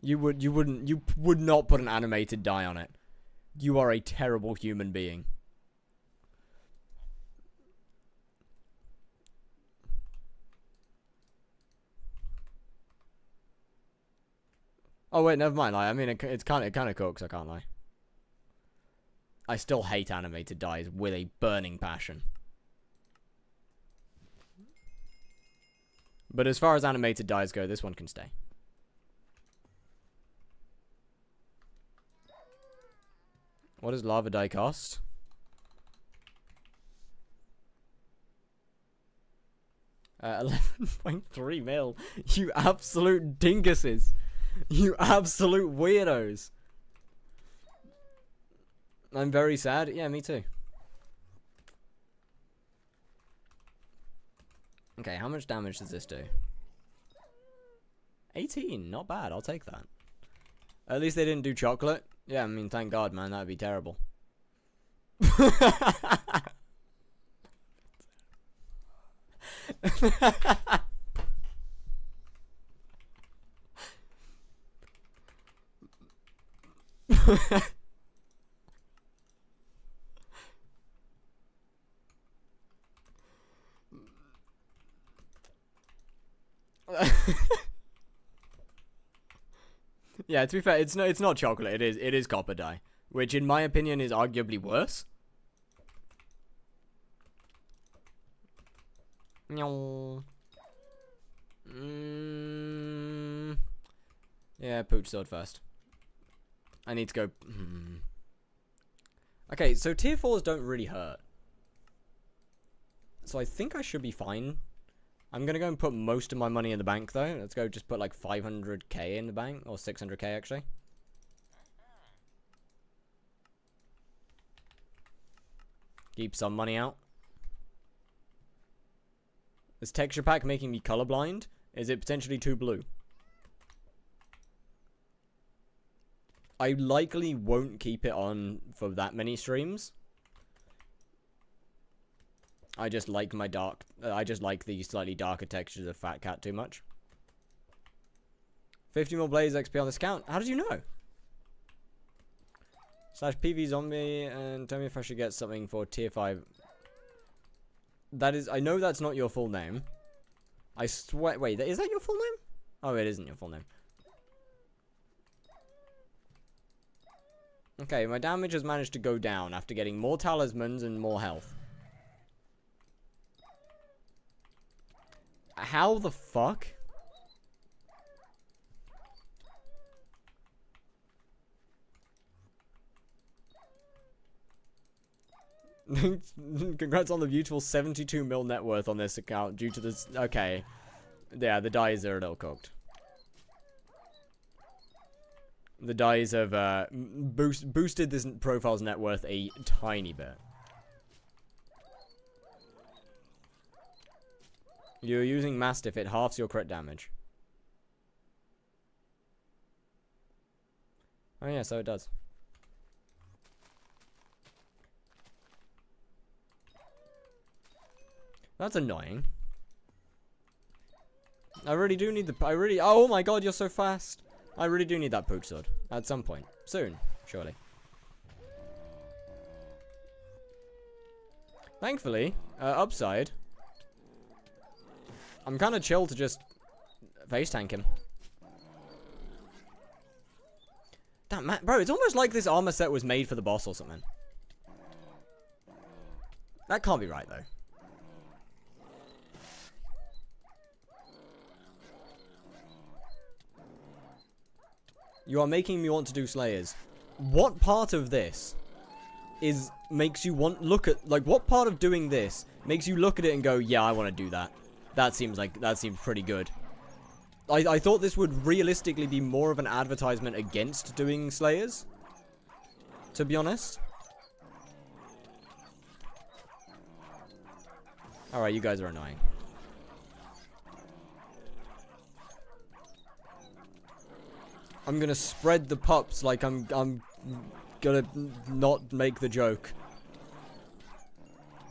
You would not put an animated dye on it. You are a terrible human being. Oh wait, never mind. I mean, it kind of cooks. I can't lie. I still hate animated dyes with a burning passion. But as far as animated dyes go, this one can stay. What does lava dye cost? 11.3 mil. You absolute dinguses. You absolute weirdos. I'm very sad. Yeah, me too. Okay, how much damage does this do? 18. Not bad. I'll take that. At least they didn't do chocolate. Yeah, I mean, thank God, man. That would be terrible. Yeah, to be fair, it's not chocolate. It is copper dye, which in my opinion is arguably worse. Yeah, pooch sword first. I need to go. Okay, so tier 4s don't really hurt. So I think I should be fine. I'm gonna go and put most of my money in the bank though. Let's go just put like 500k in the bank, or 600k actually. Keep some money out. Is texture pack making me colorblind? Is it potentially too blue? I likely won't keep it on for that many streams. I just like my dark. I just like the slightly darker textures of Fat Cat too much. 50 more Blaze XP on this account. How did you know? Slash PV zombie and tell me if I should get something for tier 5. That is. I know that's not your full name. I swear. Wait, is that your full name? Oh, it isn't your full name. Okay, my damage has managed to go down after getting more talismans and more health. How the fuck? Congrats on the beautiful 72 mil net worth on this account due to this. Okay. Yeah, the dies are a little cooked. The dies have boosted this profile's net worth a tiny bit. You're using Mastiff, it halves your crit damage. Oh yeah, so it does. That's annoying. I really do need the... Oh my god, you're so fast. I really do need that poke sword. At some point. Soon, surely. Thankfully, upside... I'm kind of chill to just face tank him. Damn, man, bro, it's almost like this armor set was made for the boss or something. That can't be right, though. You are making me want to do Slayers. What part of this makes you want what part of doing this makes you look at it and go, yeah, I want to do that. That seems pretty good. I thought this would realistically be more of an advertisement against doing Slayers, to be honest. Alright, you guys are annoying. I'm gonna spread the pups like I'm gonna not make the joke.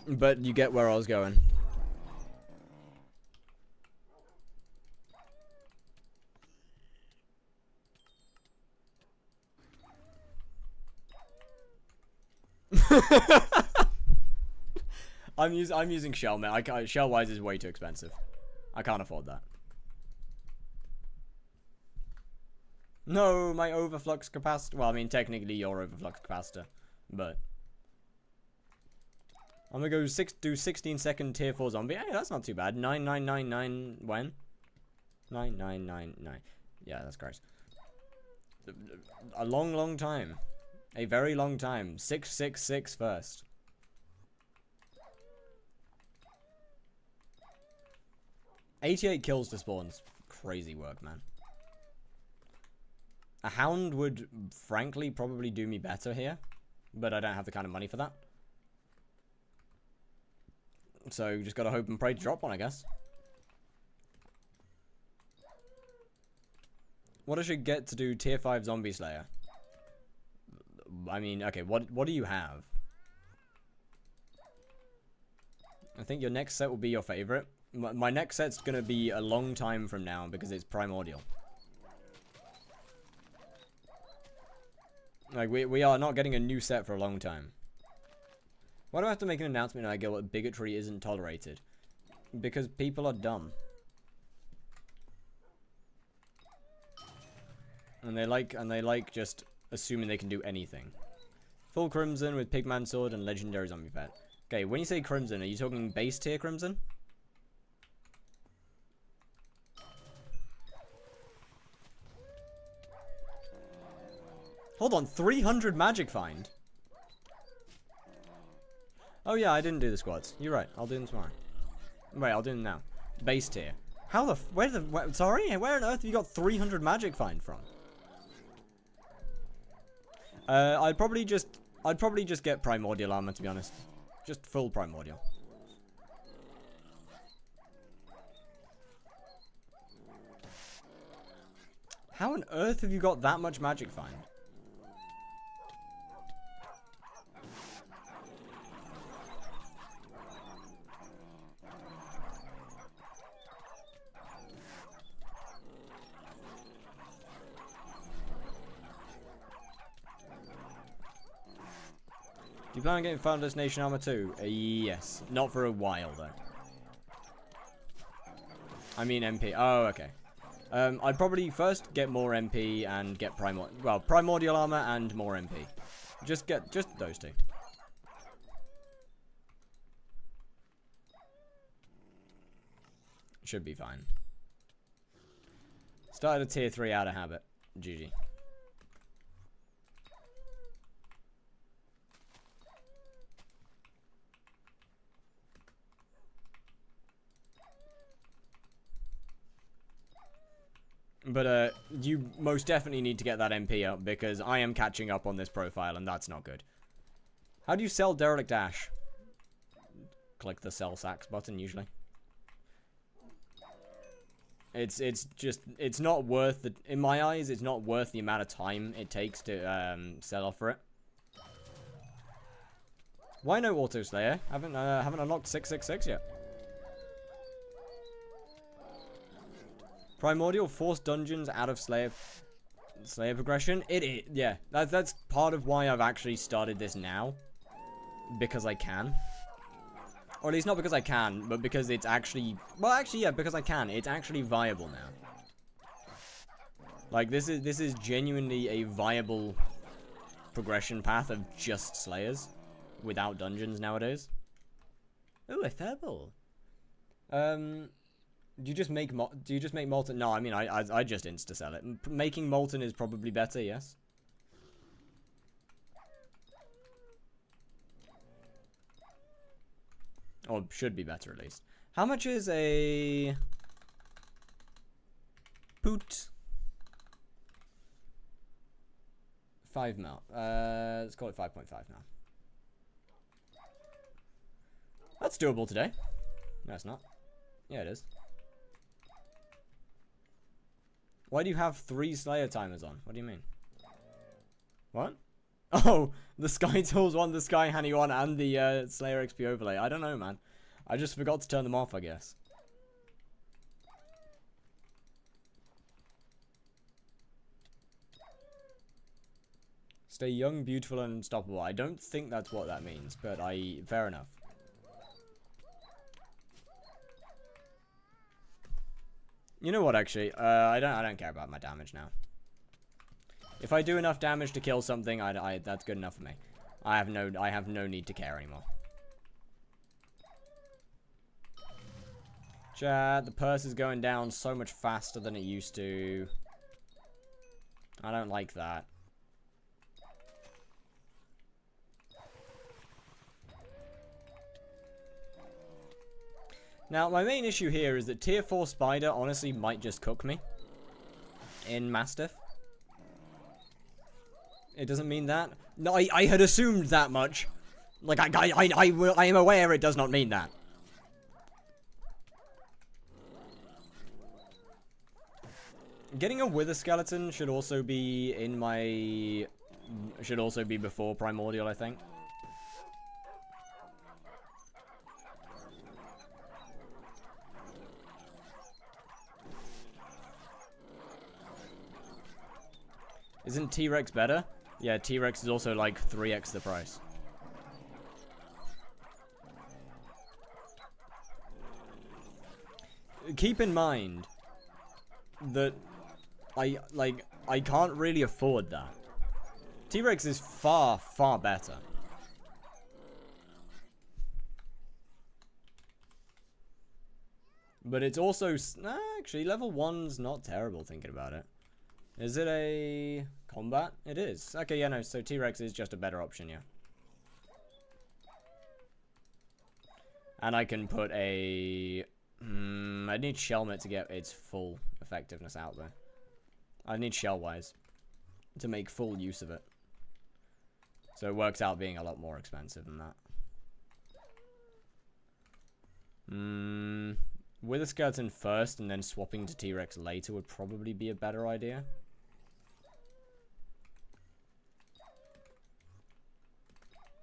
But you get where I was going. I'm using shell, man. Shellwise is way too expensive. I can't afford that. No, my overflux capacitor. Well, I mean, technically your overflux capacitor, but I'm gonna go do 16-second tier 4 zombie. Hey, that's not too bad. 9999 when? 9999. Yeah, that's gross. A long time. A very long time. 666 first. 88 kills to spawns. Crazy work, man. A hound would, frankly, probably do me better here. But I don't have the kind of money for that. So, just gotta hope and pray to drop one, I guess. What I should get to do tier 5 zombie slayer? I mean, okay, what do you have? I think your next set will be your favorite. My next set's gonna be a long time from now because it's primordial. Like, we are not getting a new set for a long time. Why do I have to make an announcement in our guild that bigotry isn't tolerated? Because people are dumb. And they like just assuming they can do anything. Full Crimson with Pigman Sword and Legendary Zombie Pet. Okay, when you say Crimson, are you talking base tier Crimson? Hold on, 300 magic find? Oh yeah, I didn't do the squads. You're right, I'll do them tomorrow. Wait, I'll do them now. Base tier. How the sorry? Where on earth have you got 300 magic find from? I'd probably just get primordial armor, to be honest. Just full primordial. How on earth have you got that much magic find? Do you plan on getting Final Destination Armor too? Yes. Not for a while, though. I mean MP. Oh, okay. I'd probably first get more MP and get Primordial Armor and more MP. Just those two. Should be fine. Started a tier 3 out of habit. GG. But, you most definitely need to get that MP up, because I am catching up on this profile, and that's not good. How do you sell Derelict Ash? Click the sell sacks button, usually. It's not worth the, in my eyes, it's not worth the amount of time it takes to, sell off for it. Why no Auto Slayer? Haven't unlocked 666 yet. Primordial force dungeons out of Slayer progression. Yeah, that's part of why I've actually started this now, because I can, or at least not because I can, but because it's actually, well, actually, yeah, because I can. It's actually viable now. Like this is genuinely a viable progression path of just Slayers without dungeons nowadays. Ooh, a Fairball. Do you just make molten? No, I mean I just insta sell it. Making molten is probably better, yes. Or should be better at least. How much is a boot? 5 mil. Let's call it 5.5 now. That's doable today. No, it's not. Yeah, it is. Why do you have 3 Slayer timers on? What do you mean? What? Oh, the Sky Tools one, the Sky Honey one, and the Slayer XP overlay. I don't know, man. I just forgot to turn them off, I guess. Stay young, beautiful, and unstoppable. I don't think that's what that means, but fair enough. You know what, actually? I don't care about my damage now. If I do enough damage to kill something, that's good enough for me. I have no need to care anymore. Chat, the purse is going down so much faster than it used to. I don't like that. Now, my main issue here is that tier 4 spider honestly might just cook me in Mastiff. It doesn't mean that. No, I had assumed that much. Like, I am aware it does not mean that. Getting a wither skeleton should also be in my... should also be before Primordial, I think. Isn't T-Rex better? Yeah, T-Rex is also like 3x the price. Keep in mind that I can't really afford that. T-Rex is far, far better. But it's also... actually, level 1's not terrible, thinking about it. Is it a combat? It is. Okay, yeah, no, so T-Rex is just a better option, yeah. And I can put a... I need Shellmit to get its full effectiveness out there. I need Shellwise to make full use of it. So it works out being a lot more expensive than that. With a skeleton first and then swapping to T-Rex later would probably be a better idea.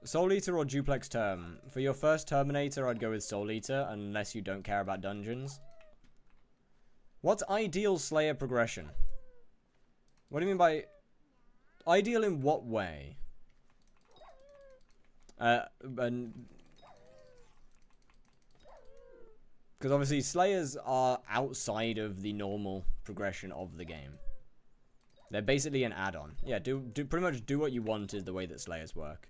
Soul Eater or Duplex Term? For your first Terminator, I'd go with Soul Eater, unless you don't care about dungeons. What's ideal Slayer progression? What do you mean by... ideal in what way? Because obviously Slayers are outside of the normal progression of the game. They're basically an add-on. Yeah, pretty much do what you want is the way that Slayers work.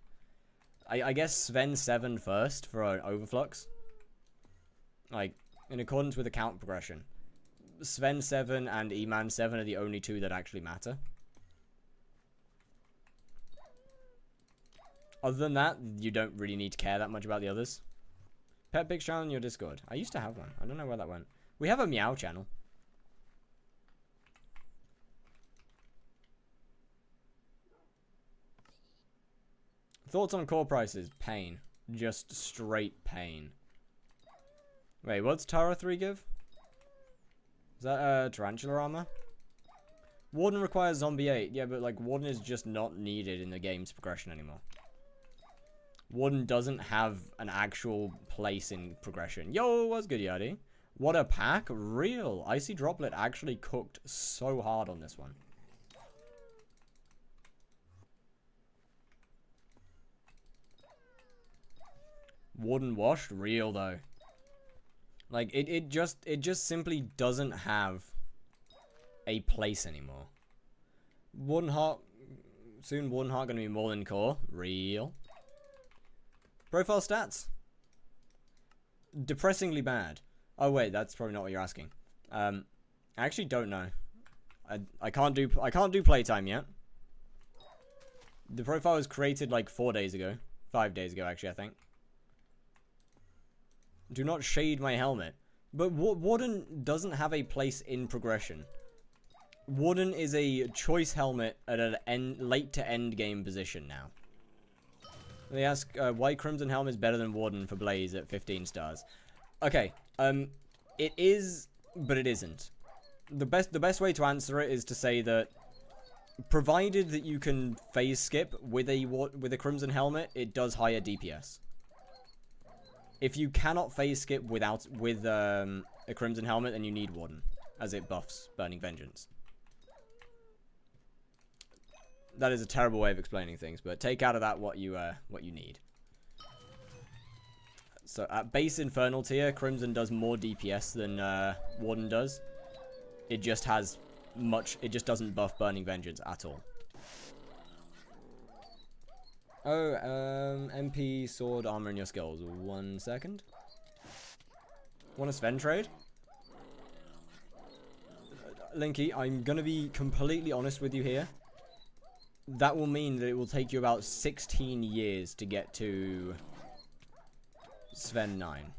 I guess Sven 7 first for an Overflux. Like, in accordance with the count progression. Sven 7 and E-Man 7 are the only two that actually matter. Other than that, you don't really need to care that much about the others. Pet Pig channel in your Discord. I used to have one. I don't know where that went. We have a Meow channel. Thoughts on core prices? Pain. Just straight pain. Wait, what's Tara 3 give? Is that Tarantula armor? Warden requires Zombie 8. Yeah, but like Warden is just not needed in the game's progression anymore. Warden doesn't have an actual place in progression. Yo, what's good, Yadi? What a pack? Real. Icy Droplet actually cooked so hard on this one. Warden washed? Real, though. Like, it just simply doesn't have a place anymore. Warden Heart... soon Warden Heart gonna be more than core? Real. Profile stats? Depressingly bad. Oh wait, that's probably not what you're asking. I actually don't know. I can't do playtime yet. The profile was created like 4 days ago. 5 days ago, actually, I think. Do not shade my helmet. But Warden doesn't have a place in progression. Warden is a choice helmet at an late to end game position now. They ask why Crimson Helm is better than Warden for Blaze at 15 stars. Okay, it is, but it isn't. The best way to answer it is to say that provided that you can phase skip with a Crimson Helmet, it does higher DPS. If you cannot phase skip with a Crimson Helmet, then you need Warden, as it buffs Burning Vengeance. That is a terrible way of explaining things, but take out of that what you need. So at base Infernal tier, Crimson does more DPS than Warden does. It just doesn't buff Burning Vengeance at all. Oh, MP, sword, armor, and your skills. 1 second. Want a Sven trade? Linky, I'm gonna be completely honest with you here. That will mean that it will take you about 16 years to get to Sven 9.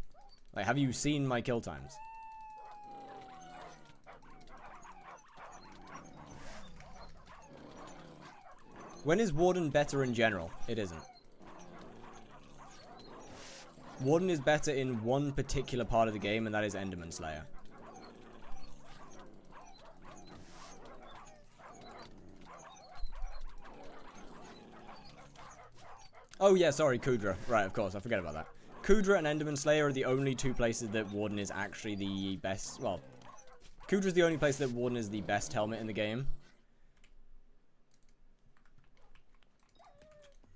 Like, have you seen my kill times? When is Warden better in general? It isn't. Warden is better in one particular part of the game, and that is Enderman Slayer. Oh yeah, sorry, Kudra. Right, of course, I forget about that. Kudra and Enderman Slayer are the only two places that Warden is actually the best. Well, Kudra's the only place that Warden is the best helmet in the game.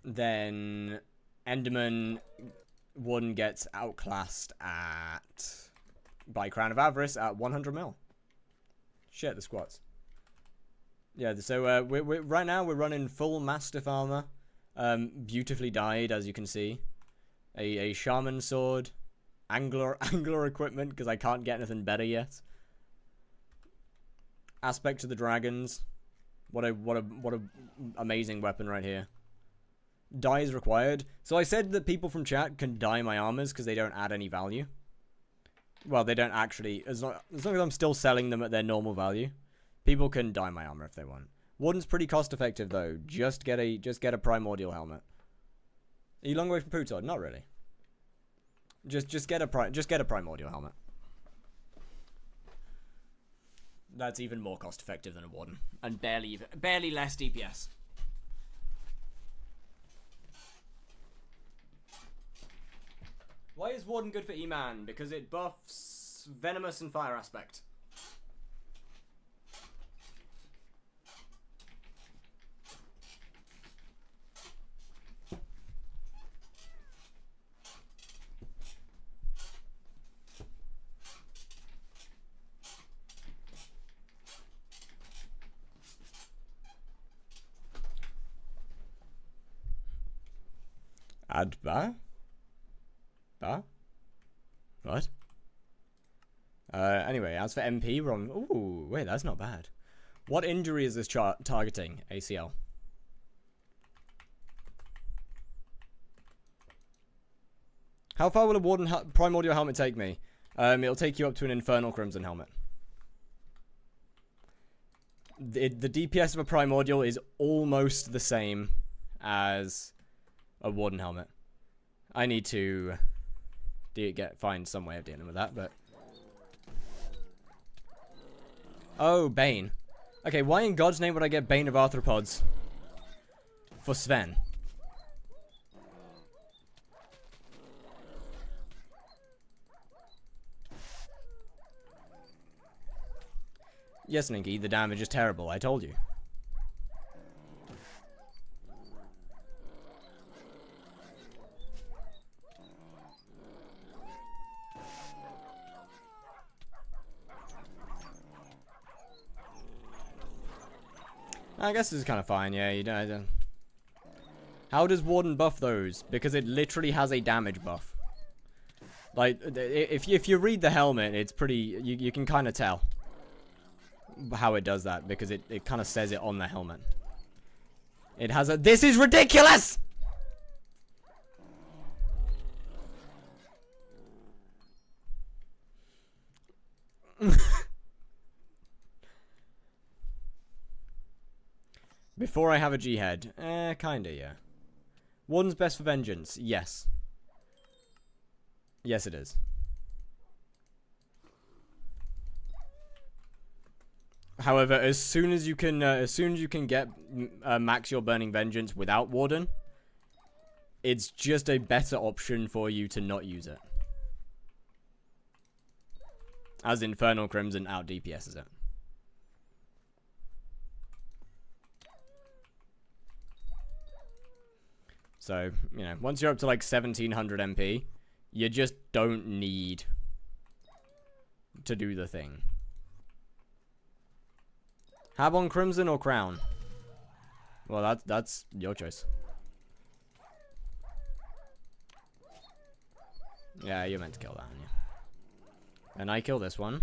Then Enderman, Warden gets outclassed by Crown of Avarice at 100 mil. Shit, the squats. Yeah, so right now we're running full Mastiff armor. Beautifully dyed, as you can see. A shaman sword, angler equipment because I can't get anything better yet. Aspect to the dragons. What a amazing weapon right here. Dye is required. So I said that people from chat can dye my armors because they don't add any value. Well, they don't actually. As long as I'm still selling them at their normal value, people can dye my armor if they want. Warden's pretty cost effective though. Just get a primordial helmet. Are you long way from Puto? Not really. Just get a primordial helmet. That's even more cost effective than a Warden, and barely less DPS. Why is Warden good for E-Man? Because it buffs Venomous and Fire Aspect. Adba? What? Anyway, as for MP, we're on... Ooh, wait, that's not bad. What injury is this targeting? ACL. How far will a Warden Primordial helmet take me? It'll take you up to an Infernal Crimson helmet. The DPS of a Primordial is almost the same as a Warden helmet. I need to find some way of dealing with that, but... Oh, Bane. Okay, why in God's name would I get Bane of Arthropods for Sven? Yes, Ninky, the damage is terrible, I told you. I guess this is kind of fine, yeah, you don't... How does Warden buff those? Because it literally has a damage buff. Like, if you read the helmet, it's pretty... You can kind of tell how it does that, because it kind of says it on the helmet. It has a... This is ridiculous! Before I have a G-head. Kinda, yeah. Warden's best for vengeance. Yes. Yes, it is. However, as soon as you can get max your burning vengeance without Warden, it's just a better option for you to not use it. As Infernal Crimson out DPSs it. So, you know, once you're up to like 1700 MP, you just don't need to do the thing. Habon Crimson or Crown? Well, that's your choice. Yeah, you're meant to kill that, aren't you? And I kill this one.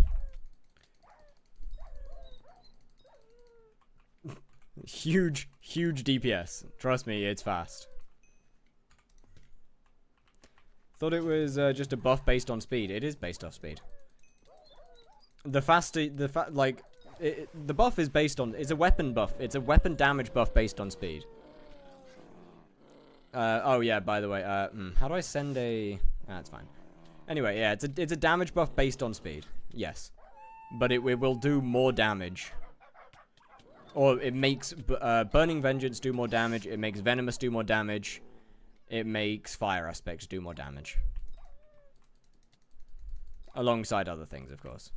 Huge DPS. Trust me, it's fast. Thought it was just a buff based on speed. It is based off speed. The faster, the buff is based on, it's a weapon buff. It's a weapon damage buff based on speed. Oh yeah, by the way, how do I send a, that's fine. Anyway, yeah, it's a damage buff based on speed. Yes. But it will do more damage. Or it makes Burning Vengeance do more damage, it makes Venomous do more damage, it makes Fire Aspect do more damage. Alongside other things, of course.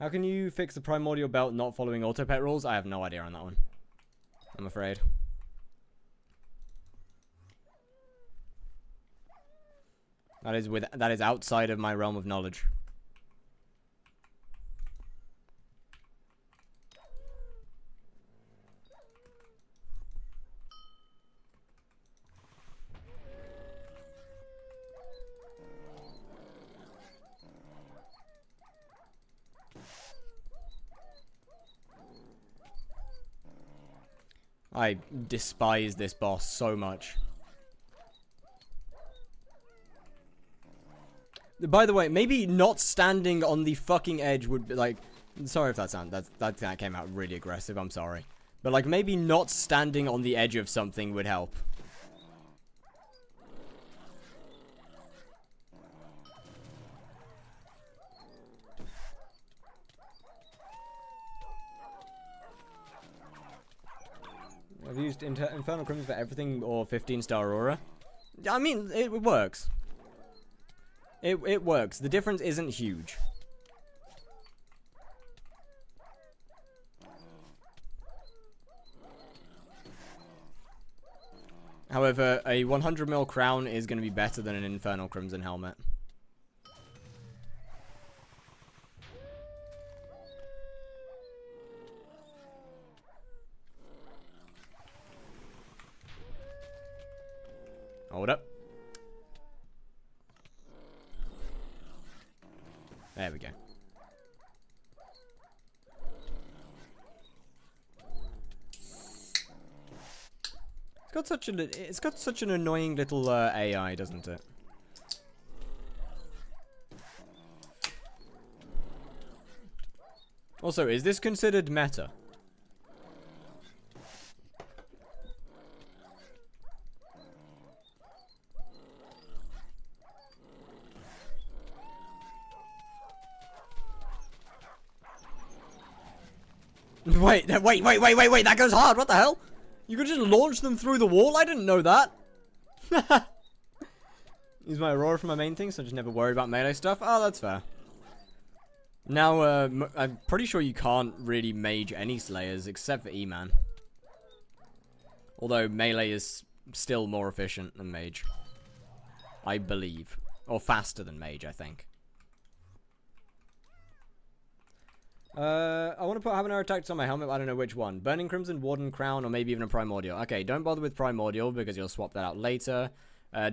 How can you fix the Primordial Belt not following auto pet rules? I have no idea on that one. I'm afraid. That is outside of my realm of knowledge. I despise this boss so much. By the way, maybe not standing on the fucking edge would be like... Sorry if that came out really aggressive, I'm sorry. But like, maybe not standing on the edge of something would help. I've used Infernal Crimson for everything or 15-star Aurora. I mean, it works. It works. The difference isn't huge. However, a 100 mil crown is going to be better than an Infernal Crimson helmet. Hold up. There we go. It's got such an annoying little AI, doesn't it? Also, is this considered meta? Wait, that goes hard, what the hell? You could just launch them through the wall? I didn't know that. Use my Aurora for my main thing, so I just never worry about melee stuff. Oh, that's fair. Now, I'm pretty sure you can't really mage any Slayers except for E-Man. Although melee is still more efficient than mage. I believe. Or faster than mage, I think. I want to put habanero tactics on my helmet, but I don't know which one. Burning Crimson, Warden Crown, or maybe even a Primordial. Okay, don't bother with Primordial, because you'll swap that out later.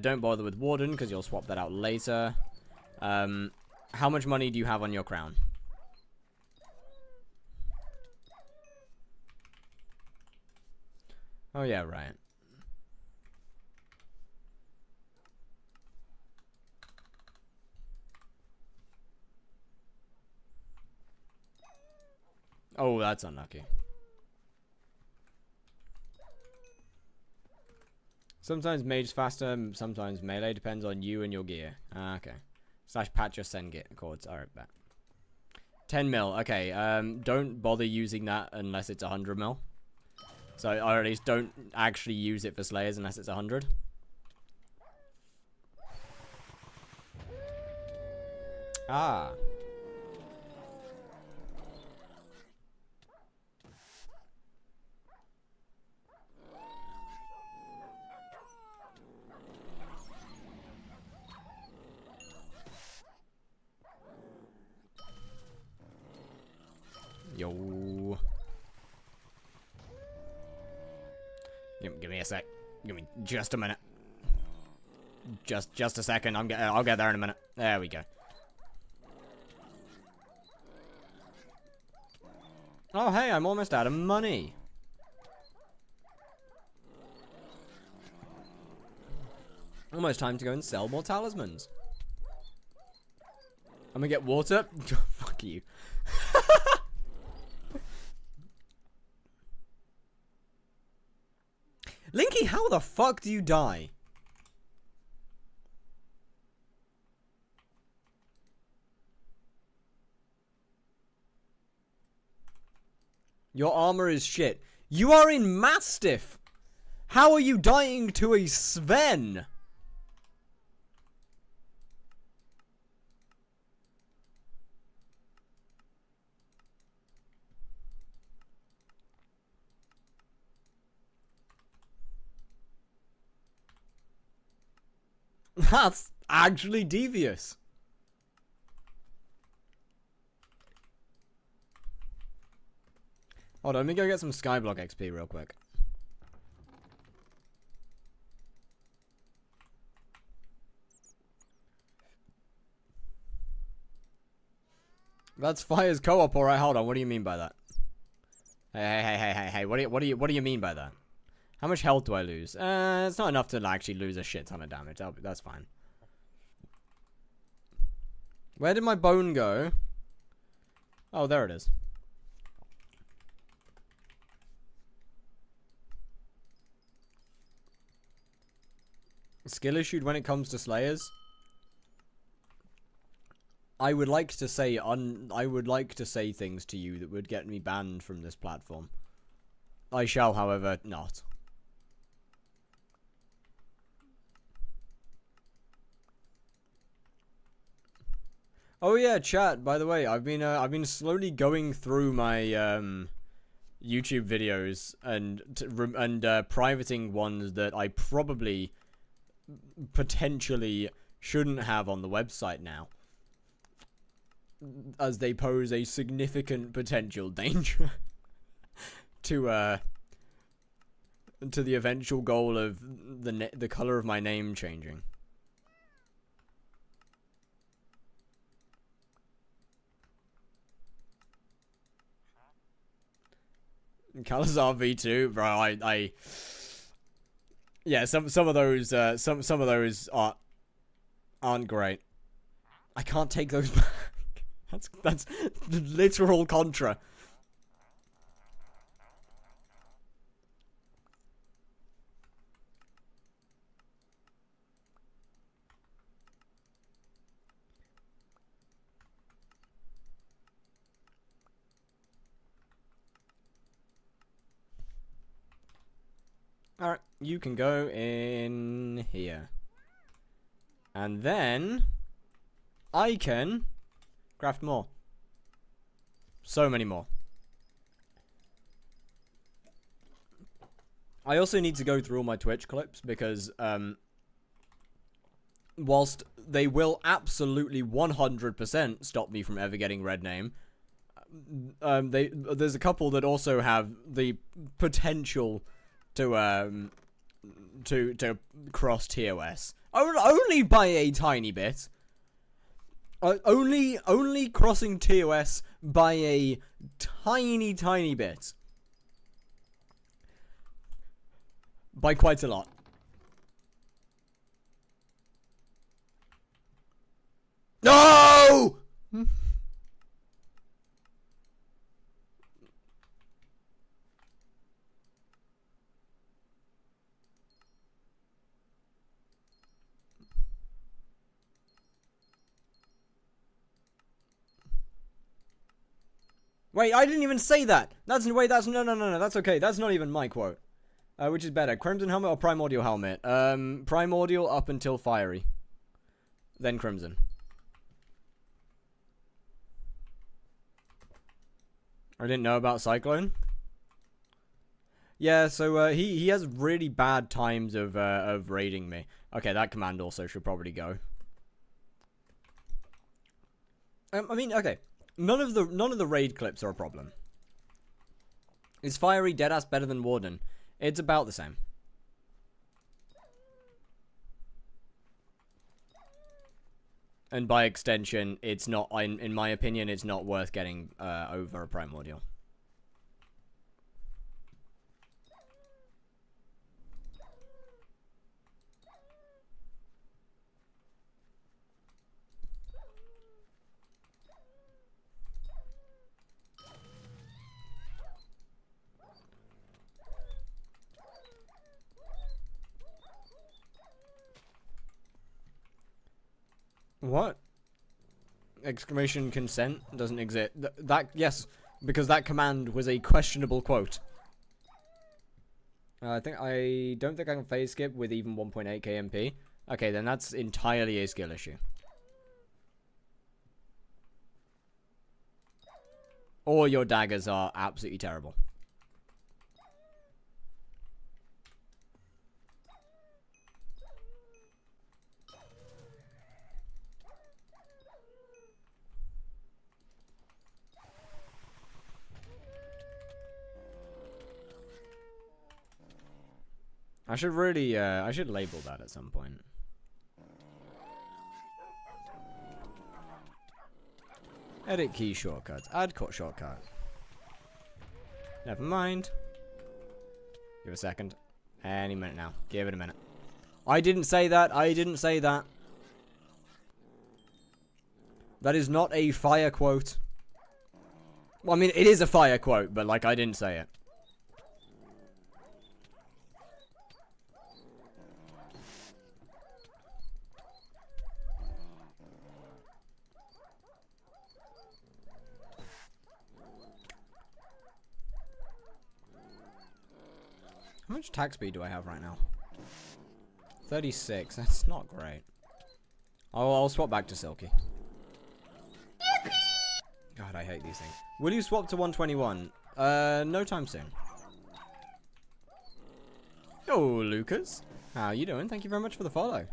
Don't bother with Warden, because you'll swap that out later. How much money do you have on your crown? Oh yeah, right. Oh, that's unlucky. Sometimes mage's faster, sometimes melee. Depends on you and your gear. Okay. / patch your send git chords. Alright, bet. 10 mil. Okay, don't bother using that unless it's 100 mil. So, or at least don't actually use it for Slayers unless it's 100. Ah. Yo. Give me a sec. Give me just a minute. Just a second. I'll get there in a minute. There we go. Oh, hey, I'm almost out of money. Almost time to go and sell more talismans. I'm gonna get water. Fuck you. Linky, how the fuck do you die? Your armor is shit. You are in Mastiff. How are you dying to a Sven? That's actually devious. Hold on, let me go get some skyblock XP real quick. That's Fire's co-op, alright, hold on, what do you mean by that? Hey, what do you mean by that? How much health do I lose? It's not enough to actually lose a shit ton of damage. That's fine. Where did my bone go? Oh, there it is. Skill issued when it comes to Slayers? I would like to say things to you that would get me banned from this platform. I shall, however, not. Oh yeah, chat. By the way, I've been slowly going through my YouTube videos and privating ones that I probably potentially shouldn't have on the website now, as they pose a significant potential danger to the eventual goal of the color of my name changing. Calazar V2, bro. Yeah, some of those aren't great. I can't take those back. That's literal contra. Alright, you can go in here. And then I can craft more. So many more. I also need to go through all my Twitch clips because whilst they will absolutely 100% stop me from ever getting red name, there's a couple that also have the potential to cross TOS. Only by a tiny bit. Only crossing TOS by a tiny bit. By quite a lot. No! Wait, I didn't even say that. No, that's okay. That's not even my quote. Which is better, Crimson Helmet or Primordial Helmet? Primordial up until Fiery. Then Crimson. I didn't know about Cyclone. Yeah, so he has really bad times of raiding me. Okay, that command also should probably go. I mean, okay. None of the raid clips are a problem. Is Fiery Deadass better than Warden? It's about the same. And by extension, it's not, in my opinion, it's not worth getting over a Primordial. What? Exclamation consent doesn't exist. Yes, because that command was a questionable quote. I don't think I can phase skip with even 1.8 KMP. Okay, then that's entirely a skill issue. Or your daggers are absolutely terrible. I should really, I should label that at some point. Edit key shortcuts. Add cut shortcut. Never mind. Give it a second. Any minute now. Give it a minute. I didn't say that. I didn't say that. That is not a fire quote. Well, I mean, it is a fire quote, but, like, I didn't say it. How much attack speed do I have right now? 36. That's not great. Oh, I'll swap back to Silky. God, I hate these things. Will you swap to 121? No time soon. Oh, Lucas. How you doing? Thank you very much for the follow.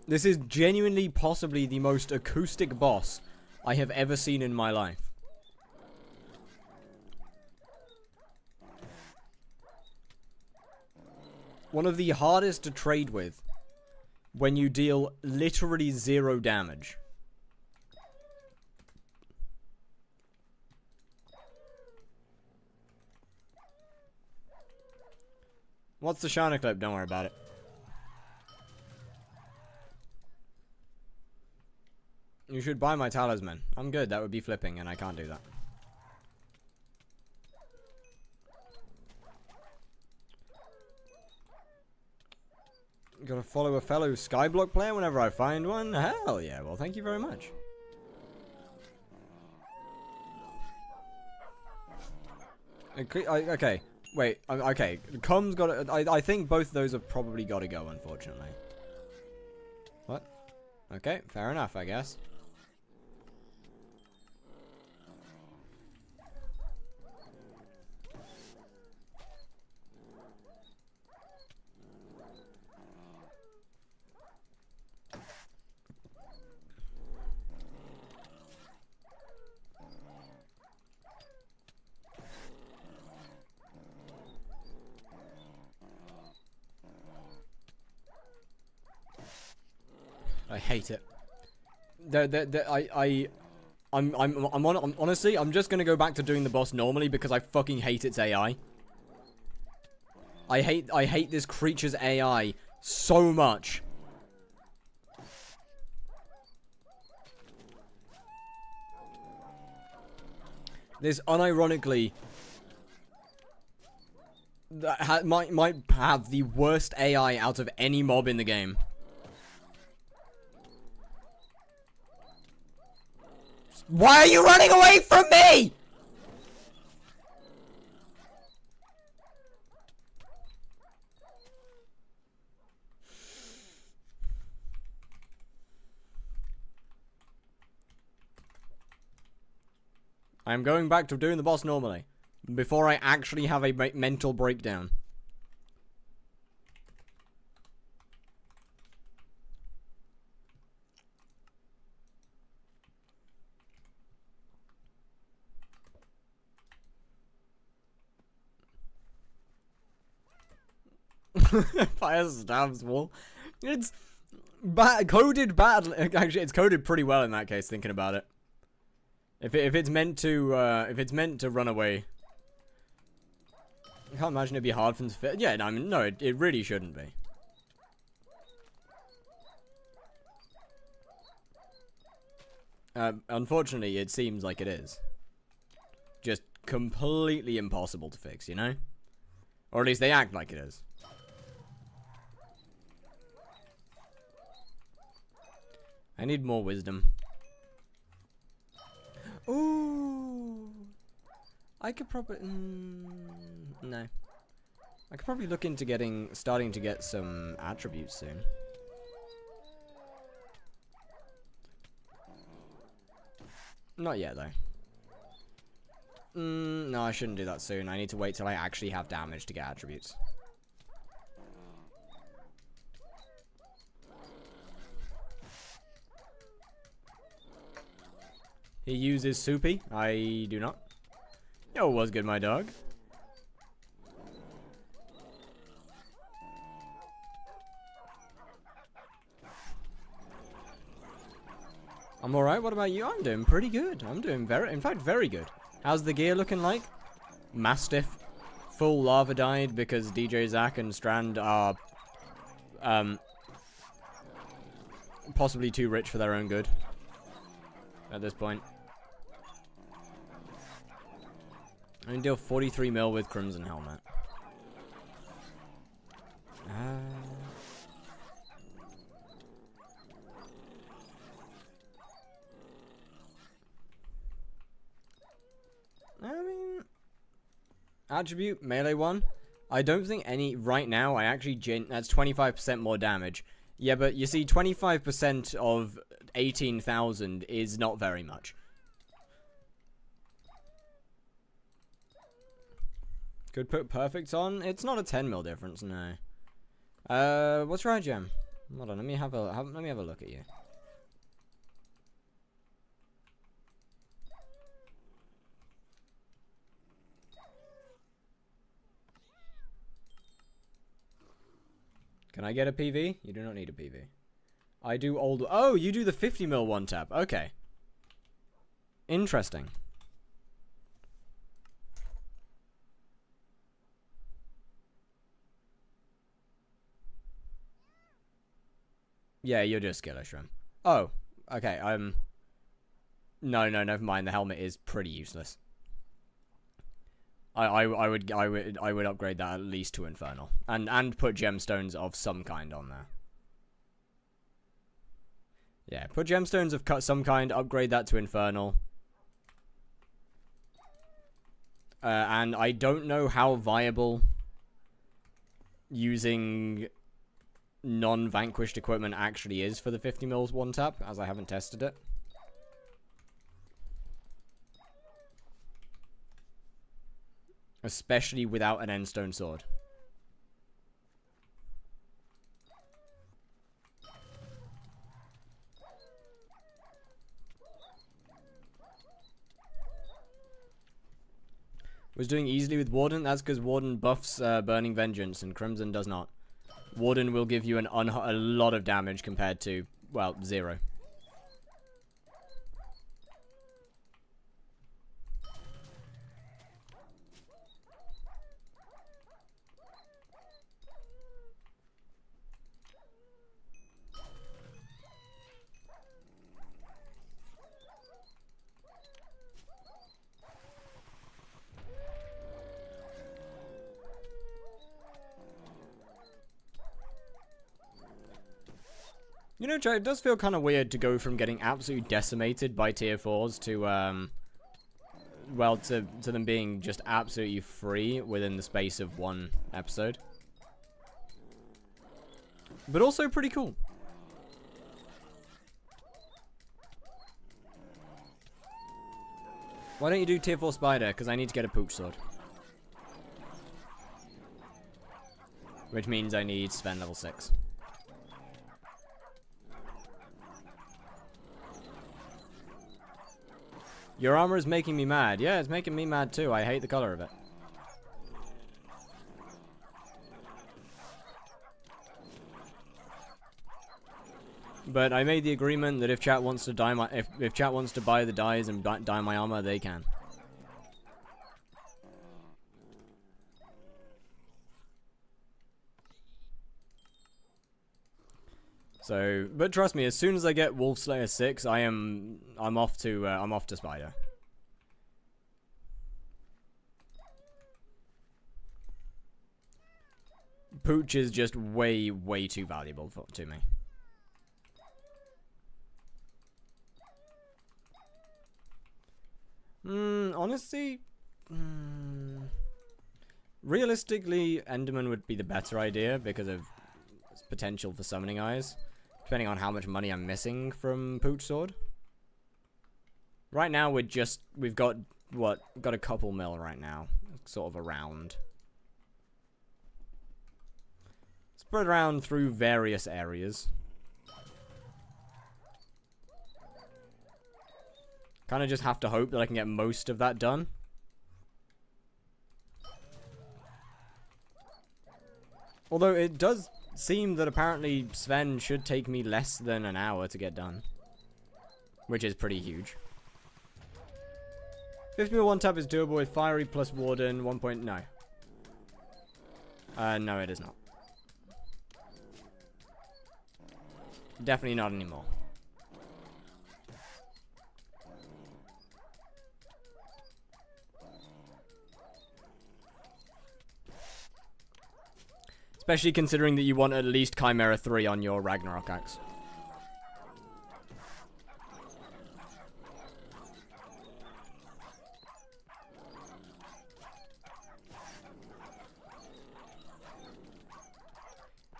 This is genuinely possibly the most acoustic boss I have ever seen in my life. One of the hardest to trade with when you deal literally 0 damage. What's the Shiner clip? Don't worry about it. You should buy my talisman. I'm good. That would be flipping, and I can't do that. Gotta follow a fellow skyblock player whenever I find one? Hell yeah. Well, thank you very much. Okay. Wait. Okay. Com's got. I think both of those have probably got to go, unfortunately. What? Okay. Fair enough, I guess. I hate it. Honestly, I'm just gonna go back to doing the boss normally because I fucking hate its AI. I hate this creature's AI so much. This unironically might have the worst AI out of any mob in the game. Why are you running away from me? I'm going back to doing the boss normally. Before I actually have a mental breakdown. Fire stabs wall. It's Coded badly. Actually, it's coded pretty well in that case, thinking about it. If it's meant to run away. I can't imagine it'd be hard for them to fit. Yeah, I mean, no, it really shouldn't be. Unfortunately, it seems like it is. Just completely impossible to fix, you know? Or at least they act like it is. I need more wisdom. Ooh. I could probably... no. I could probably look into starting to get some attributes soon. Not yet, though. No, I shouldn't do that soon. I need to wait till I actually have damage to get attributes. He uses soupy. I do not. Yo, was good, my dog. I'm alright, what about you? I'm doing pretty good. I'm doing in fact, very good. How's the gear looking like? Mastiff. Full lava died because DJ Zach and Strand are, possibly too rich for their own good. At this point. I can deal 43 mil with Crimson Helmet. I mean, attribute melee 1. I don't think any right now. I actually that's 25% more damage. Yeah, but you see, 25% of 18,000 is not very much. Could put perfect on. It's not a 10 mil difference, no. What's right, Gem? Hold on, let me have a look at you. Can I get a PV? You do not need a PV. I do old... Oh, you do the 50 mil one tap. Okay. Interesting. Yeah, you're just Skiller Shrimp. Oh, okay. No, never mind. The helmet is pretty useless. I would upgrade that at least to Infernal and put gemstones of some kind on there. Yeah, put gemstones of some kind, upgrade that to Infernal. And I don't know how viable using non-vanquished equipment actually is for the 50 mils one tap, as I haven't tested it. Especially without an endstone sword. Was doing easily with Warden. That's because Warden buffs Burning Vengeance and Crimson does not. Warden will give you a lot of damage compared to, well, 0. You know, Jay, it does feel kind of weird to go from getting absolutely decimated by tier 4s to, well, to them being just absolutely free within the space of one episode. But also pretty cool. Why don't you do tier 4 Spider? Because I need to get a Pooch Sword. Which means I need Sven level 6. Your armor is making me mad. Yeah, it's making me mad too. I hate the color of it. But I made the agreement that if chat wants to dye my if chat wants to buy the dyes and dye my armor, they can. So, but trust me, as soon as I get Wolf Slayer 6, I'm off to Spider. Pooch is just way too valuable to me. Honestly, realistically, Enderman would be the better idea because of its potential for summoning eyes, depending on how much money I'm missing from Pooch Sword. Right now, we've got a couple mil right now, sort of around. Spread around through various areas. Kind of just have to hope that I can get most of that done. Although it does seem that apparently Sven should take me less than an hour to get done. Which is pretty huge. 50 mil one tap is doable with Fiery plus Warden 1 point... No. No, it is not. Definitely not anymore. Especially considering that you want at least Chimera 3 on your Ragnarok axe.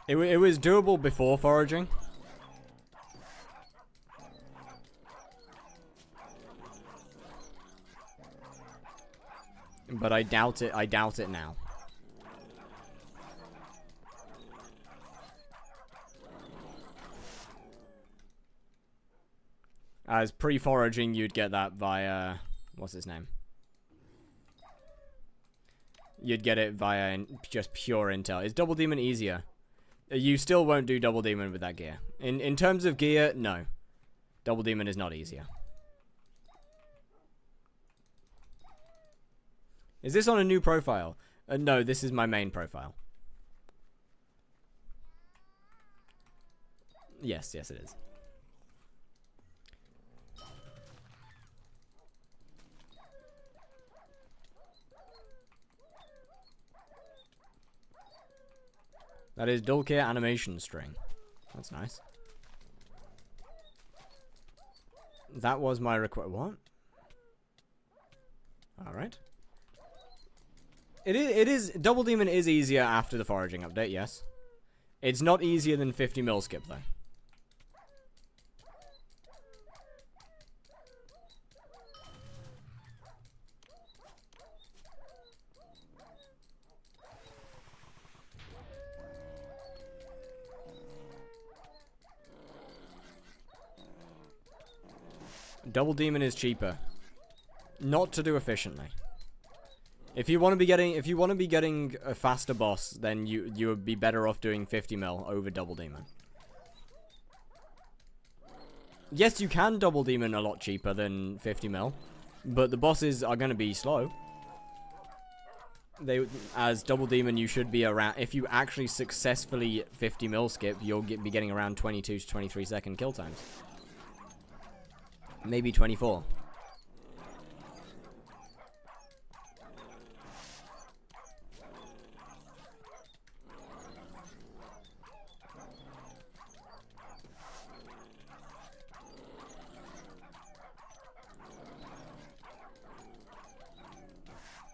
It was doable before foraging. But I doubt it now. As pre-foraging, you'd get that via... What's his name? You'd get it via just pure intel. Is Double Demon easier? You still won't do Double Demon with that gear. In terms of gear, no. Double Demon is not easier. Is this on a new profile? No, this is my main profile. Yes, it is. That is Dulcare animation string. That's nice. That was my request. What? Alright. It is Double Demon is easier after the foraging update, yes. It's not easier than 50 mil skip though. Double Demon is cheaper. Not to do efficiently. If you want to be getting a faster boss, then you would be better off doing 50 mil over Double Demon. Yes, you can Double Demon a lot cheaper than 50 mil, but the bosses are going to be slow. As Double Demon, you should be around, if you actually successfully 50 mil skip, you'll be getting around 22 to 23 second kill times. Maybe 24.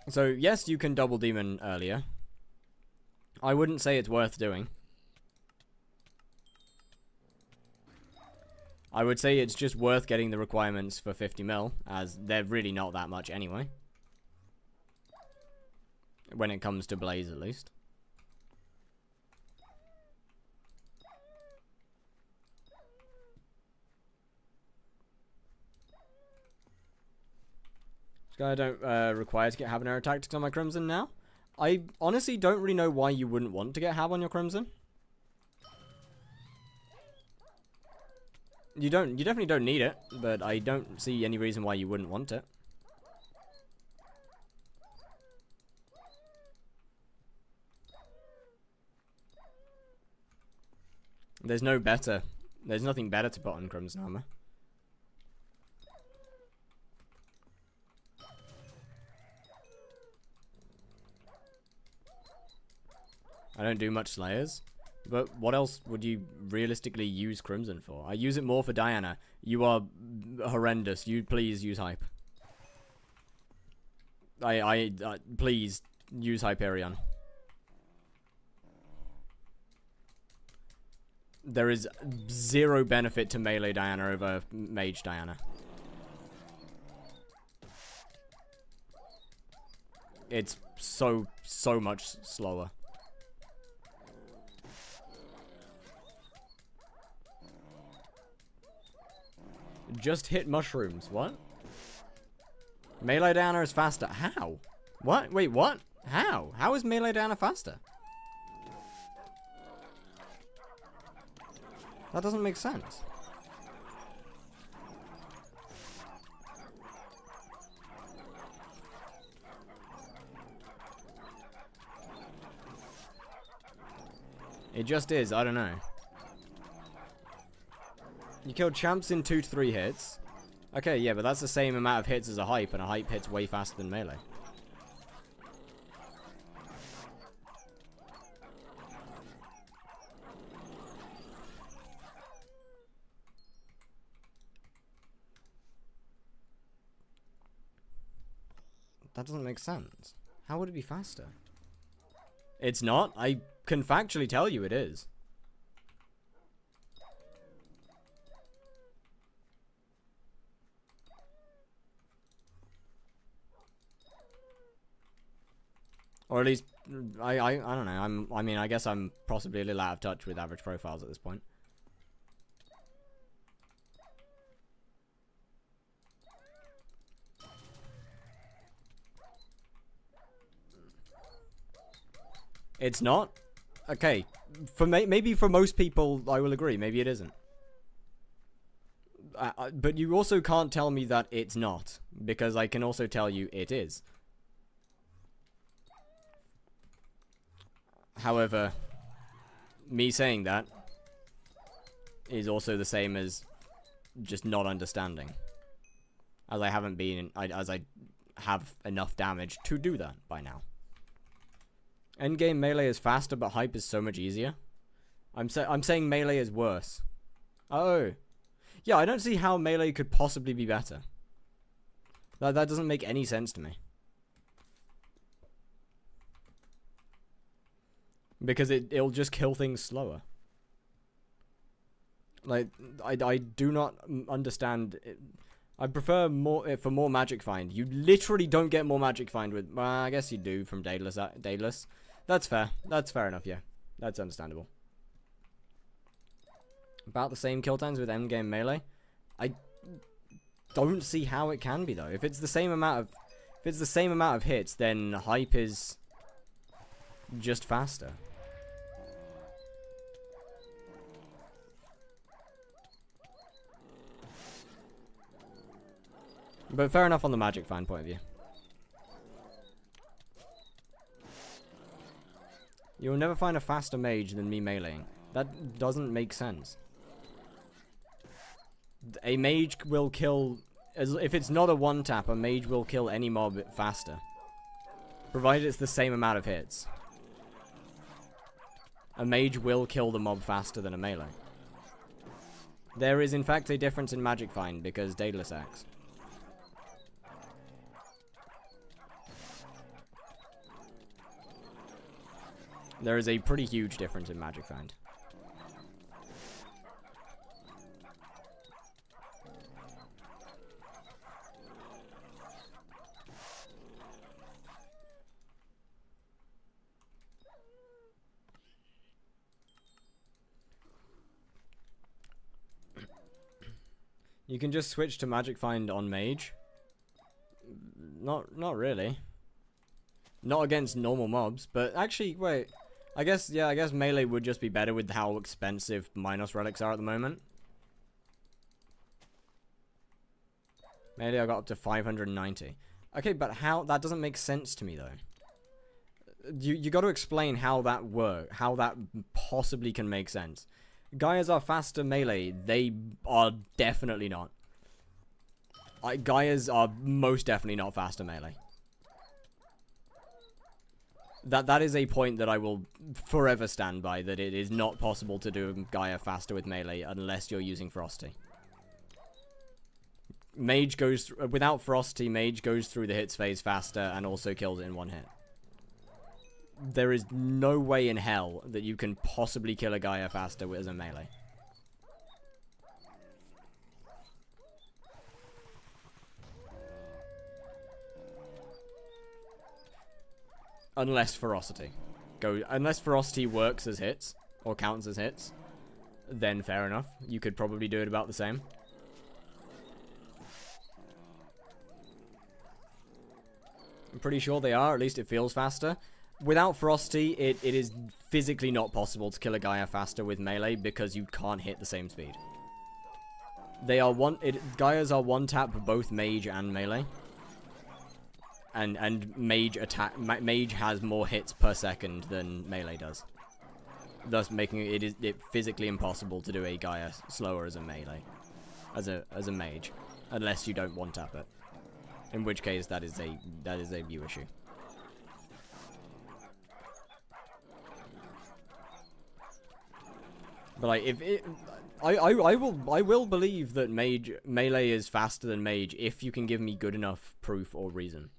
So, yes, you can Double Demon earlier. I wouldn't say it's worth doing. I would say it's just worth getting the requirements for 50 mil, as they're really not that much anyway. When it comes to Blaze, at least. I don't require to get Habanero Tactics on my Crimson now. I honestly don't really know why you wouldn't want to get Hab on your Crimson. You definitely don't need it, but I don't see any reason why you wouldn't want it. There's nothing better to put on Crimson Armor. I don't do much Slayers. But what else would you realistically use Crimson for? I use it more for Diana. You are horrendous. You please use Hype. Please use Hyperion. There is zero benefit to melee Diana over mage Diana. It's so much slower. Just hit mushrooms. What? Melee Diana is faster. How? What? Wait, what? How? How is Melee Diana faster? That doesn't make sense. It just is. I don't know. You killed champs in 2 to 3 hits. Okay, yeah, but that's the same amount of hits as a hype, and a hype hits way faster than melee. That doesn't make sense. How would it be faster? It's not. I can factually tell you it is. Or at least, I don't know. I mean, I guess I'm possibly a little out of touch with average profiles at this point. It's not? Okay. Maybe for most people, I will agree. Maybe it isn't. But you also can't tell me that it's not. Because I can also tell you it is. However, me saying that is also the same as just not understanding. As I haven't been, as I have enough damage to do that by now. Endgame melee is faster, but hype is so much easier. I'm saying melee is worse. Oh. Yeah, I don't see how melee could possibly be better. That doesn't make any sense to me. Because it'll just kill things slower. Like, I do not understand. I prefer for more magic find. You literally don't get more magic find with. Well, I guess you do from Daedalus. That's fair. That's fair enough. Yeah, that's understandable. About the same kill times with endgame melee. I don't see how it can be though. If it's the same amount of hits, then hype is just faster. But fair enough on the magic find point of view. You'll never find a faster mage than me meleeing. That doesn't make sense. A mage will kill... if it's not a one-tap, a mage will kill any mob faster. Provided it's the same amount of hits. A mage will kill the mob faster than a melee. There is in fact a difference in magic find because Daedalus acts. There is a pretty huge difference in magic find. You can just switch to magic find on mage. Not really. Not against normal mobs, but actually, wait. I guess melee would just be better with how expensive Minos relics are at the moment. Melee I got up to 590. Okay, but how? That doesn't make sense to me, though. You got to explain how that how that possibly can make sense. Gaias are faster melee. They are definitely not. Gaias are most definitely not faster melee. That is a point that I will forever stand by, that it is not possible to do Gaia faster with melee unless you're using Ferocity. Mage goes without Ferocity, Mage goes through the hits phase faster and also kills it in one hit. There is no way in hell that you can possibly kill a Gaia faster with a melee. Unless Ferocity. Unless Ferocity works as hits, or counts as hits, then fair enough. You could probably do it about the same. I'm pretty sure they are, at least it feels faster. Without Ferocity, it is physically not possible to kill a Gaia faster with melee because you can't hit the same speed. Gaias are one tap both mage and melee. And mage has more hits per second than melee does, thus making it physically impossible to do a Gaia slower as a melee, as a mage, unless you don't one tap it, in which case that is a view issue. But like I will believe that melee is faster than mage if you can give me good enough proof or reason.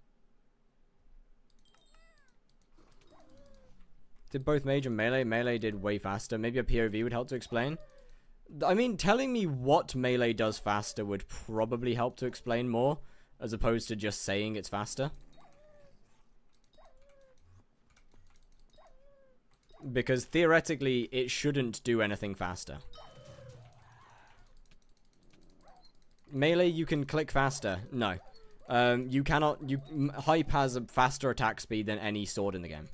Did both mage and melee? Melee did way faster. Maybe a POV would help to explain. I mean, telling me what melee does faster would probably help to explain more, as opposed to just saying it's faster. Because theoretically, it shouldn't do anything faster. Melee, you can click faster. No. You cannot... Hype has a faster attack speed than any sword in the game.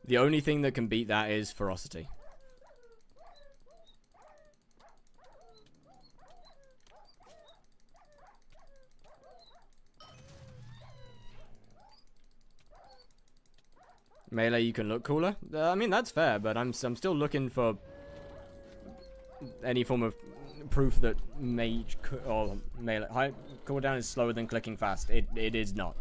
The only thing that can beat that is Ferocity. Melee, you can look cooler. I mean, that's fair, but I'm still looking for any form of proof that mage or melee high cooldown is slower than clicking fast. It is not.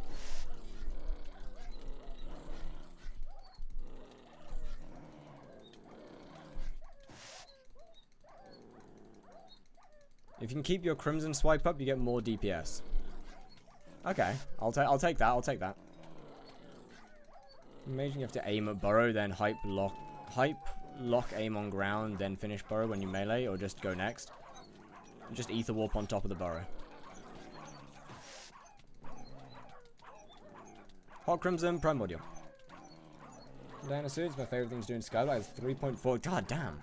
If you can keep your Crimson swipe up, you get more DPS. Okay, I'll take that. I'll take that. Imagine you have to aim at burrow, then hype lock, aim on ground, then finish burrow when you melee, or just go next. Just ether warp on top of the burrow. Hot Crimson Primordial. Diana Suits, my favorite thing to do in skyblock is 3.4. God damn.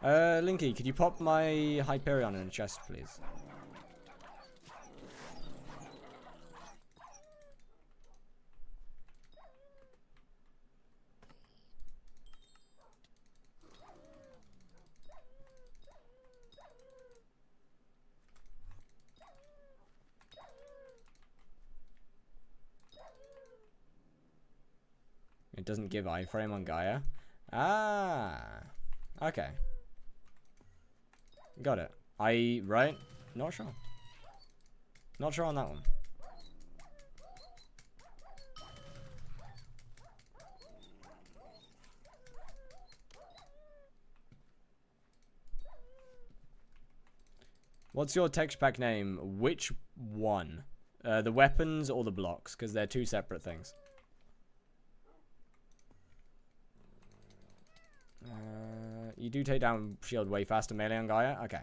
Linky, could you pop my Hyperion in a chest, please? It doesn't give iframe on Gaia. Ah, okay. Got it. Right? Not sure. Not sure on that one. What's your texture pack name? Which one? The weapons or the blocks? Because they're two separate things. You do take down shield way faster melee on Gaia? Okay.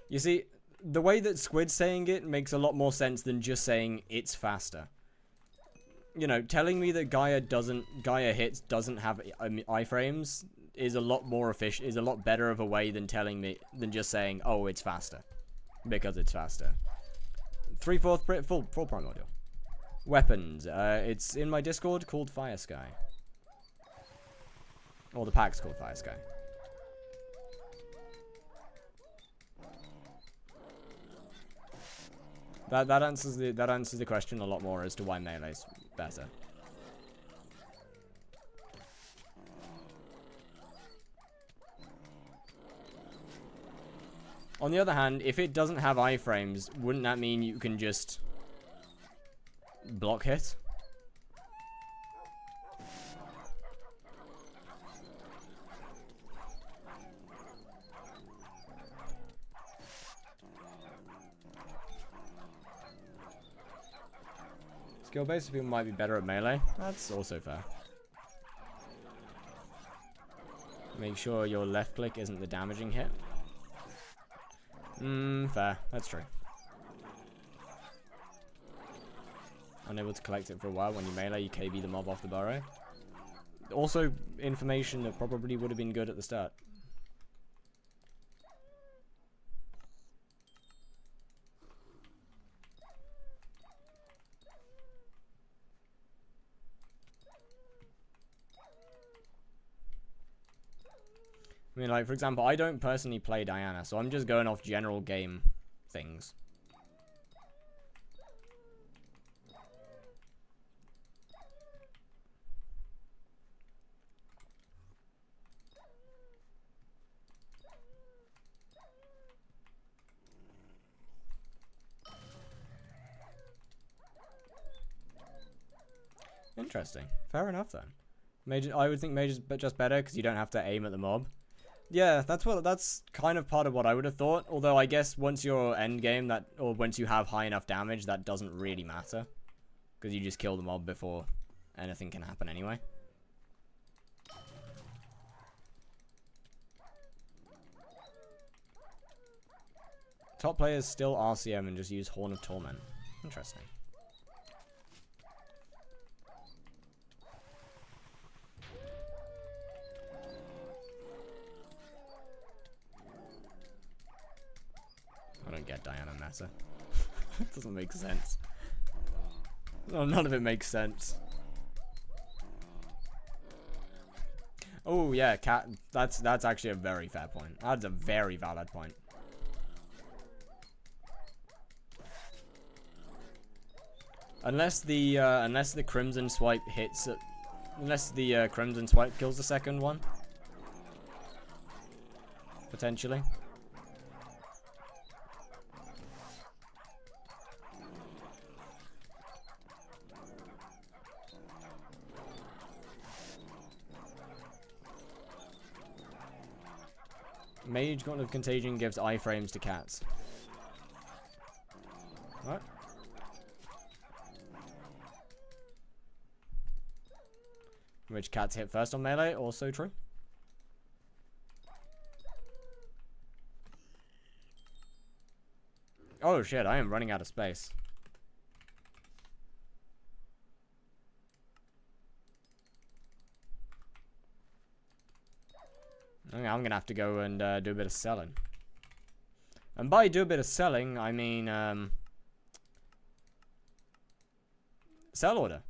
You see, the way that Squid's saying it makes a lot more sense than just saying it's faster. You know, telling me that Gaia hits doesn't have iframes is a lot more efficient, is a lot better of a way than telling me, than just saying, oh, it's faster. Because it's faster. 3/4 full primordial. Weapons. It's in my Discord called Fire Sky. Or the pack's called Fire Sky. That answers the question a lot more as to why melee's better. On the other hand, if it doesn't have iframes, wouldn't that mean you can just block hit? Skill-based people might be better at melee. That's also fair. Make sure your left click isn't the damaging hit. Fair. That's true. Unable to collect it for a while. When you melee, you KB the mob off the burrow. Also, information that probably would have been good at the start. I mean, like, for example, I don't personally play Diana, so I'm just going off general game things. Interesting. Fair enough, then. Mage, I would think mage is just better because you don't have to aim at the mob. Yeah, that's kind of part of what I would have thought. Although I guess once you're end game, or once you have high enough damage, that doesn't really matter, because you just kill the mob before anything can happen anyway. Top players still RCM and just use Horn of Torment. Interesting. I don't get Diana meta. It doesn't make sense. No, none of it makes sense. Oh yeah, cat. That's actually a very fair point. That's a very valid point. Unless the crimson swipe hits, unless the crimson swipe kills the second one, potentially. Mage Gauntlet of Contagion gives iframes to cats. What? Which cats hit first on melee, also true. Oh shit, I am running out of space. I'm gonna have to go and do a bit of selling. And by do a bit of selling, I mean sell order.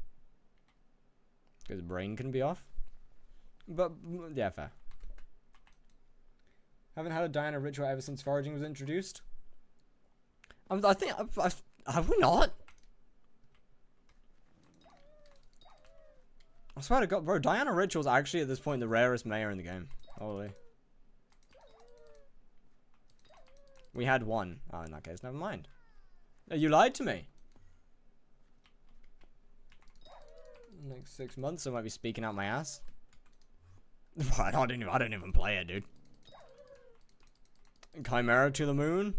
Because brain can be off. But yeah, fair. Haven't had a Diana ritual ever since foraging was introduced. I think have we not? I swear to God, bro, Diana ritual's actually at this point the rarest mayor in the game. Holy. We had one. Oh, in that case, never mind. You lied to me. Next 6 months, I might be speaking out my ass. I don't even play it, dude. Chimera to the moon?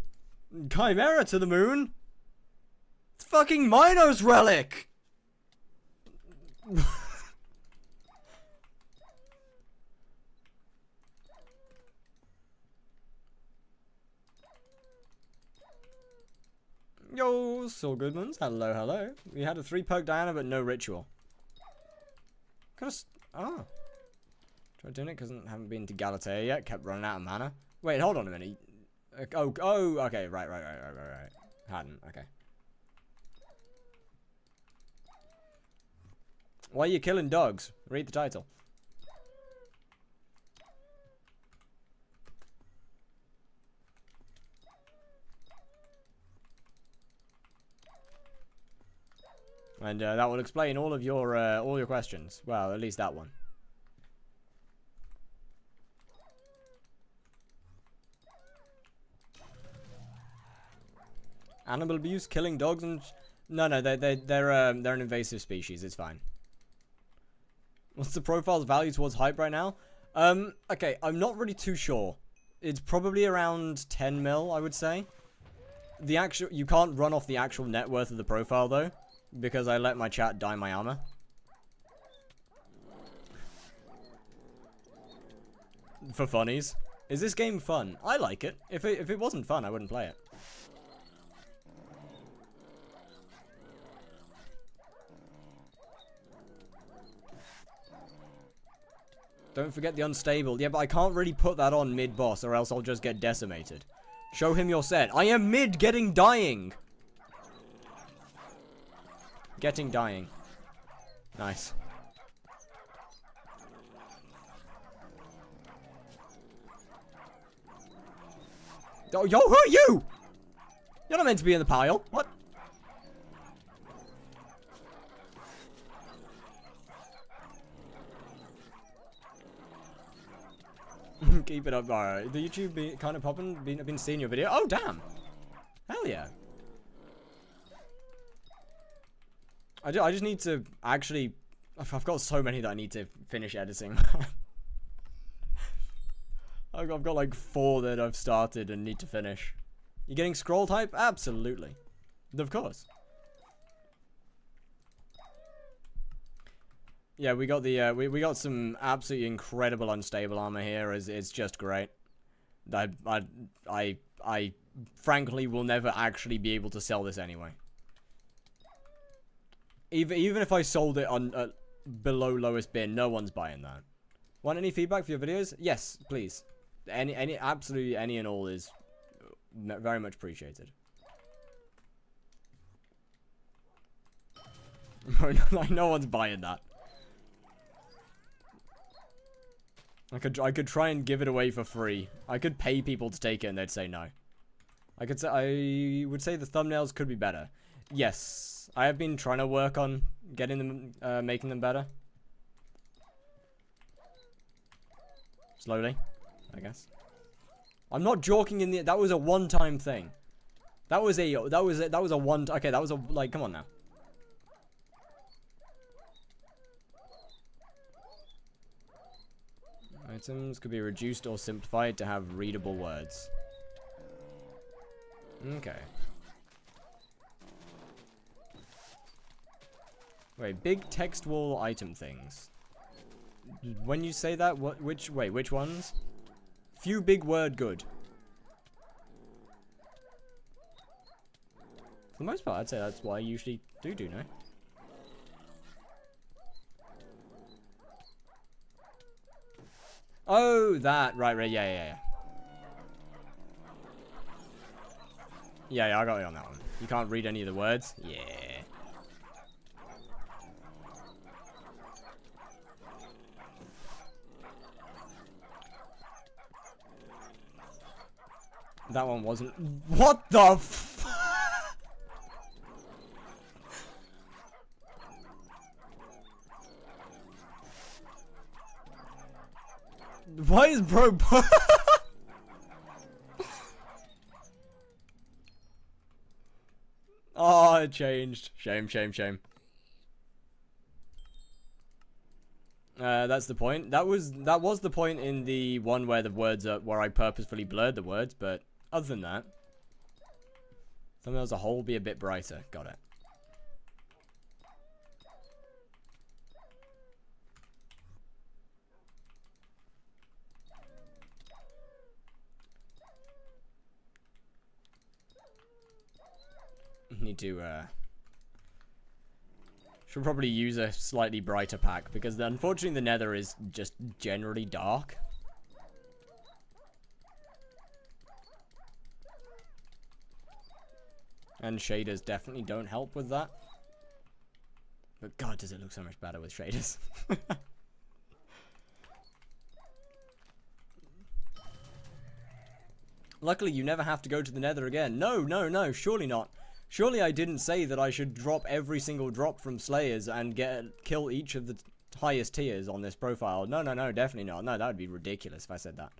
Chimera to the moon? It's fucking Minos relic! Yo, Saul Goodmans. Hello, hello. We had a 3-perk Diana, but no ritual. Oh. Tried doing it because I haven't been to Galatea yet. Kept running out of mana. Wait, hold on a minute. Oh, okay. Right. Hadn't. Okay. Why are you killing dogs? Read the title. And that will explain all your questions. Well, at least that one. Animal abuse, killing dogs, and no, they're an invasive species. It's fine. What's the profile's value towards hype right now? Okay, I'm not really too sure. It's probably around 10 mil, I would say. You can't run off the actual net worth of the profile though, because I let my chat dye my armor. For funnies. Is this game fun? I like it. If it wasn't fun, I wouldn't play it. Don't forget the unstable. Yeah, but I can't really put that on mid-boss or else I'll just get decimated. Show him your set. I am mid getting dying. Getting dying. Nice. Oh, yo, who are you? You're not meant to be in the pile. What? Keep it up, alright. The YouTube be kind of popping. I've been seeing your video. Oh, damn. Hell yeah. I just need to actually... I've got so many that I need to finish editing. I've got like 4 that I've started and need to finish. You getting scroll type? Absolutely. Of course. Yeah, we got the we got some absolutely incredible unstable armor here. It's just great. I frankly will never actually be able to sell this anyway. Even if I sold it on below lowest bin, no one's buying that. Want any feedback for your videos? Yes, please. Absolutely any and all is very much appreciated. No one's buying that. I could try and give it away for free. I could pay people to take it and they'd say no. I would say the thumbnails could be better. Yes, I have been trying to work on getting them, making them better. Slowly, I guess. I'm not joking in the. That was a one-time thing. That was a one. Okay, that was a like. Come on now. Items could be reduced or simplified to have readable words. Okay. Wait, big text wall item things. When you say that, which ones? Few big word good. For the most part, I'd say that's what I usually do, no? Oh, that. Right, yeah. Yeah, I got it on that one. You can't read any of the words? Yeah. That one wasn't. What the f- Why is bro? Oh, it changed. Shame. That's the point. That was the point in the one where the words are where I purposefully blurred the words, but other than that, thumbnail as a whole be a bit brighter. Got it. Need to should probably use a slightly brighter pack because unfortunately the nether is just generally dark. And shaders definitely don't help with that. But God, does it look so much better with shaders. Luckily, you never have to go to the nether again. No, no, no, surely not. Surely I didn't say that I should drop every single drop from Slayers and kill each of the highest tiers on this profile. No, no, no, definitely not. No, that would be ridiculous if I said that.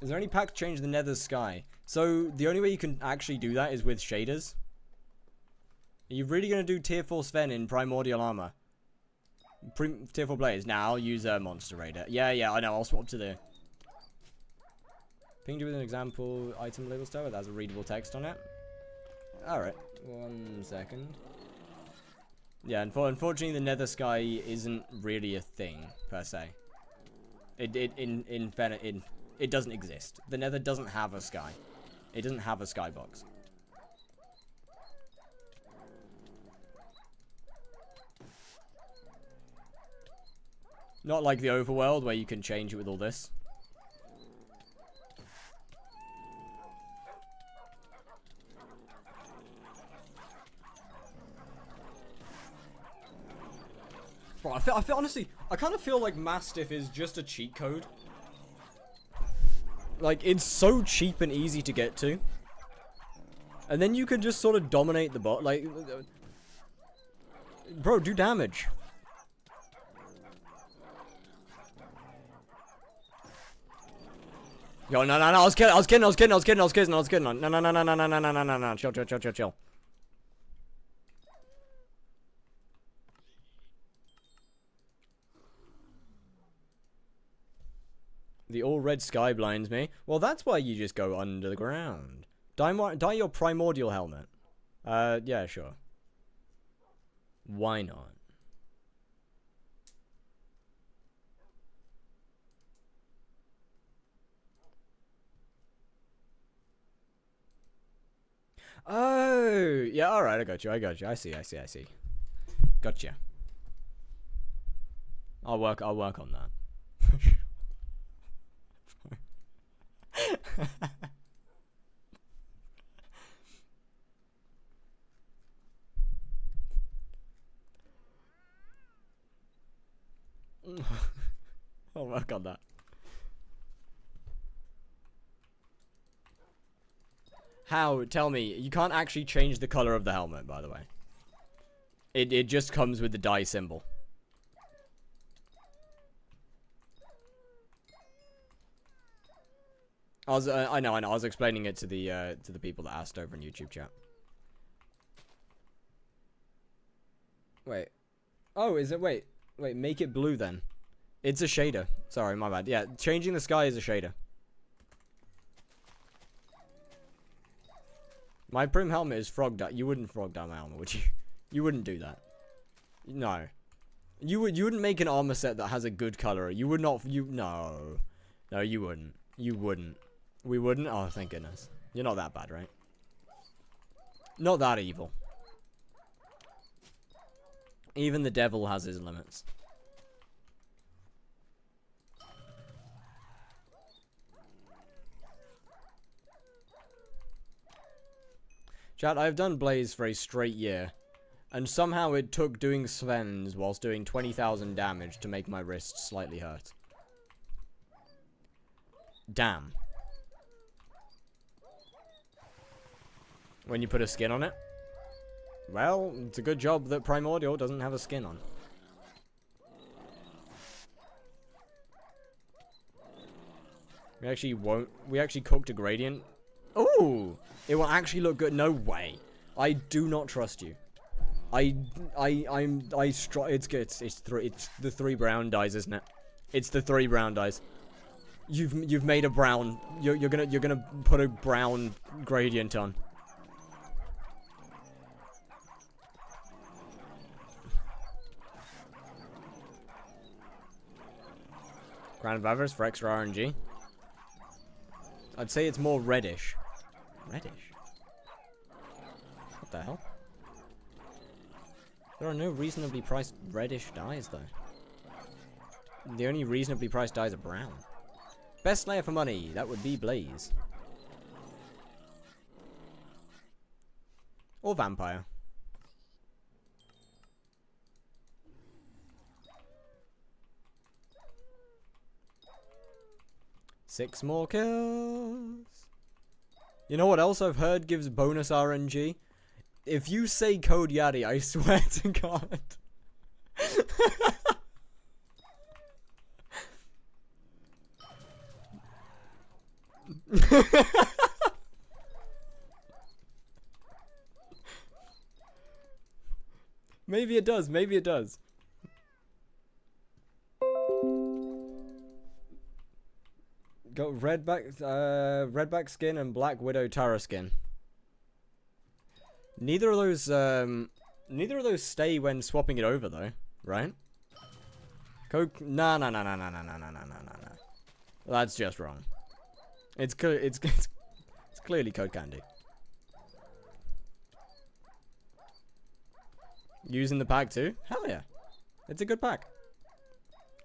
Is there any pack to change the nether sky? So, the only way you can actually do that is with shaders. Are you really going to do tier 4 Sven in primordial armor? Tier 4 Blaze. Now I'll use a Monster Raider. Yeah, yeah, I know. I'll swap to the... Pinged you with an example item label star that has a readable text on it. Alright. 1 second. Yeah, unfortunately the nether sky isn't really a thing, per se. It doesn't exist. The nether doesn't have a sky. It doesn't have a skybox. Not like the overworld where you can change it with all this. Bro, I feel honestly, I kind of feel like Mastiff is just a cheat code. Like, it's so cheap and easy to get to. And then you can just sort of dominate the bot. Like, bro, do damage. Yo, no, no, no, I was kidding. No, chill. The all red sky blinds me. Well, that's why you just go under the ground. Dye your primordial helmet. Yeah, sure. Why not? Oh, yeah, alright, I got you. I see. Gotcha. I'll work on that. I'll work on that. How? Tell me. You can't actually change the color of the helmet, by the way. It just comes with the dye symbol. I know. I was explaining it to the people that asked over in YouTube chat. Wait. Oh, is it? Wait, make it blue then. It's a shader. Sorry, my bad. Yeah, changing the sky is a shader. My prim helmet is frog dye. You wouldn't frog dye my helmet, would you? You wouldn't do that. No. You wouldn't make an armor set that has a good color. You would not. No, you wouldn't. You wouldn't. We wouldn't. Oh, thank goodness. You're not that bad, right? Not that evil. Even the devil has his limits. Chat, I've done Blaze for a straight year, and somehow it took doing Sven's whilst doing 20,000 damage to make my wrist slightly hurt. Damn. When you put a skin on it? Well, it's a good job that Primordial doesn't have a skin on. We actually cooked a gradient. Ooh! It will actually look good. No way. I do not trust you. It's the 3 brown dyes, isn't it? It's the 3 brown dyes. You've made a brown. You're gonna put a brown gradient on. Crown of Avarice for extra RNG. I'd say it's more reddish. Reddish? What the hell? There are no reasonably priced reddish dyes, though. The only reasonably priced dyes are brown. Best Slayer for money. That would be Blaze. Or Vampire. Six more kills. You know what else I've heard gives bonus RNG? If you say code Yaddy, I swear to God. Maybe it does, maybe it does. Got redback skin and Black Widow Tara skin. Neither of those stay when swapping it over though, right? Nah. That's just wrong. It's clearly code candy. Using the pack too? Hell yeah. It's a good pack.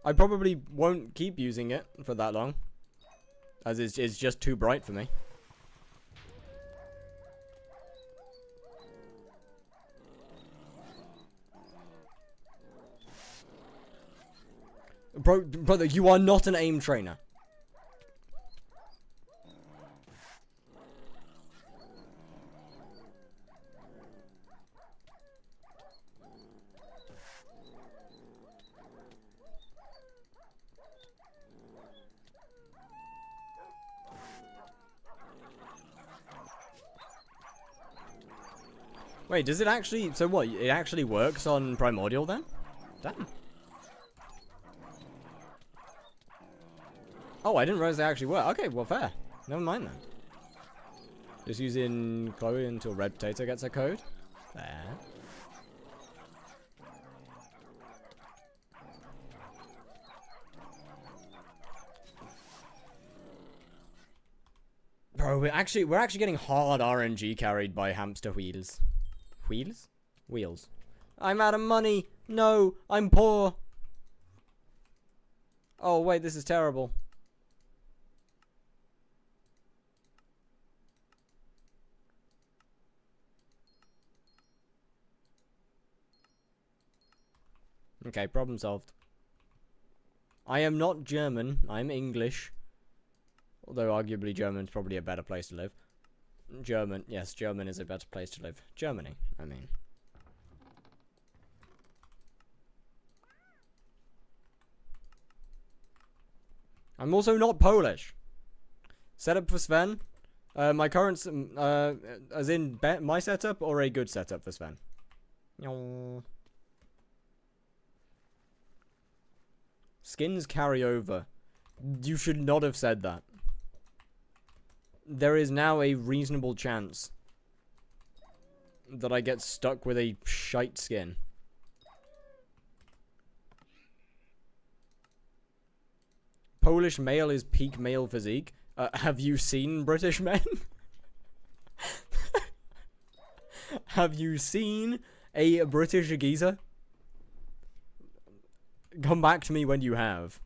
I probably won't keep using it for that long, as it's just too bright for me. Brother, you are not an aim trainer. Wait, does it actually... So what, it actually works on Primordial then? Damn. Oh, I didn't realize they actually work. Okay, well, fair. Never mind then. Just using Chloe until Red Potato gets a code. Fair. Bro, we're actually getting hard RNG carried by hamster wheels. Wheels? Wheels. I'm out of money. No, I'm poor. Oh, wait, this is terrible. Okay, problem solved. I am not German. I'm English. Although, arguably, German's probably a better place to live. German. Yes, German is a better place to live. Germany, I mean. I'm also not Polish. Setup for Sven. My current... as in, my setup or a good setup for Sven? Skins carry over. You should not have said that. There is now a reasonable chance that I get stuck with a shite skin. Polish male is peak male physique. Have you seen British men? Have you seen a British geezer? Come back to me when you have.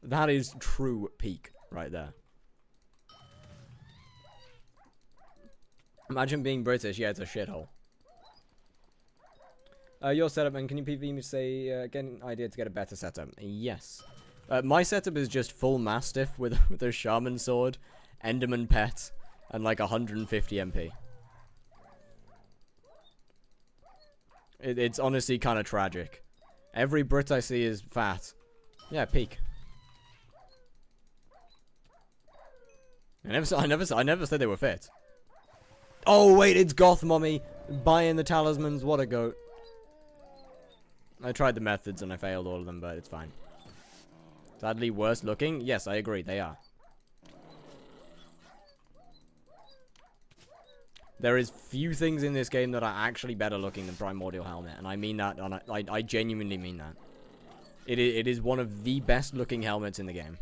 That is true peak right there. Imagine being British. Yeah, it's a shithole. Your setup, and can you PV me say, get an idea to get a better setup? Yes. My setup is just full Mastiff with a Shaman Sword, Enderman Pet, and like 150 MP. It's honestly kind of tragic. Every Brit I see is fat. Yeah, peak. I never said they were fit. Oh wait, it's Goth Mommy buying the talismans. What a goat. I tried the methods and I failed all of them, but it's fine. Sadly, worse looking. Yes, I agree. They are. There is few things in this game that are actually better looking than Primordial Helmet, and I mean that. I genuinely mean that. It is one of the best looking helmets in the game.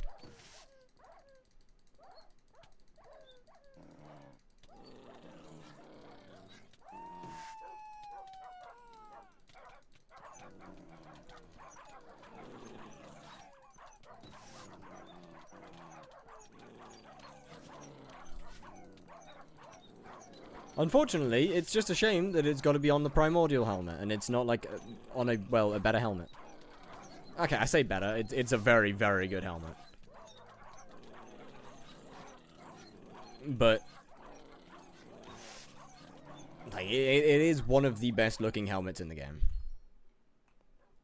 Unfortunately, it's just a shame that it's got to be on the Primordial helmet, and it's not like on a, well, a better helmet. Okay, I say better. It's a very, very good helmet. But like, it is one of the best looking helmets in the game.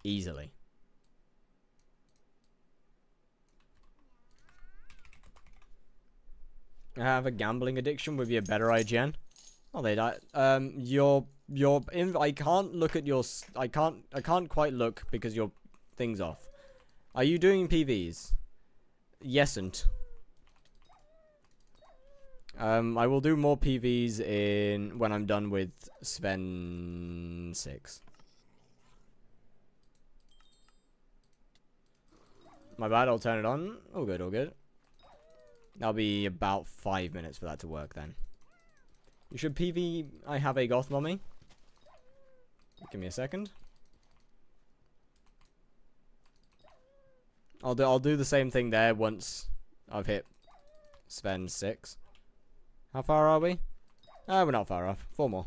Easily. I have a gambling addiction with your better IGN. Oh, they die. I can't look at your. I can't quite look because your thing's off. Are you doing PVs? Yesn't. I will do more PVs when I'm done with Sven 6. My bad, I'll turn it on. All good, all good. That'll be about 5 minutes for that to work then. You should PV. I have a goth mommy. Give me a second. I'll do the same thing there once I've hit Sven 6. How far are we? We're not far off. 4 more.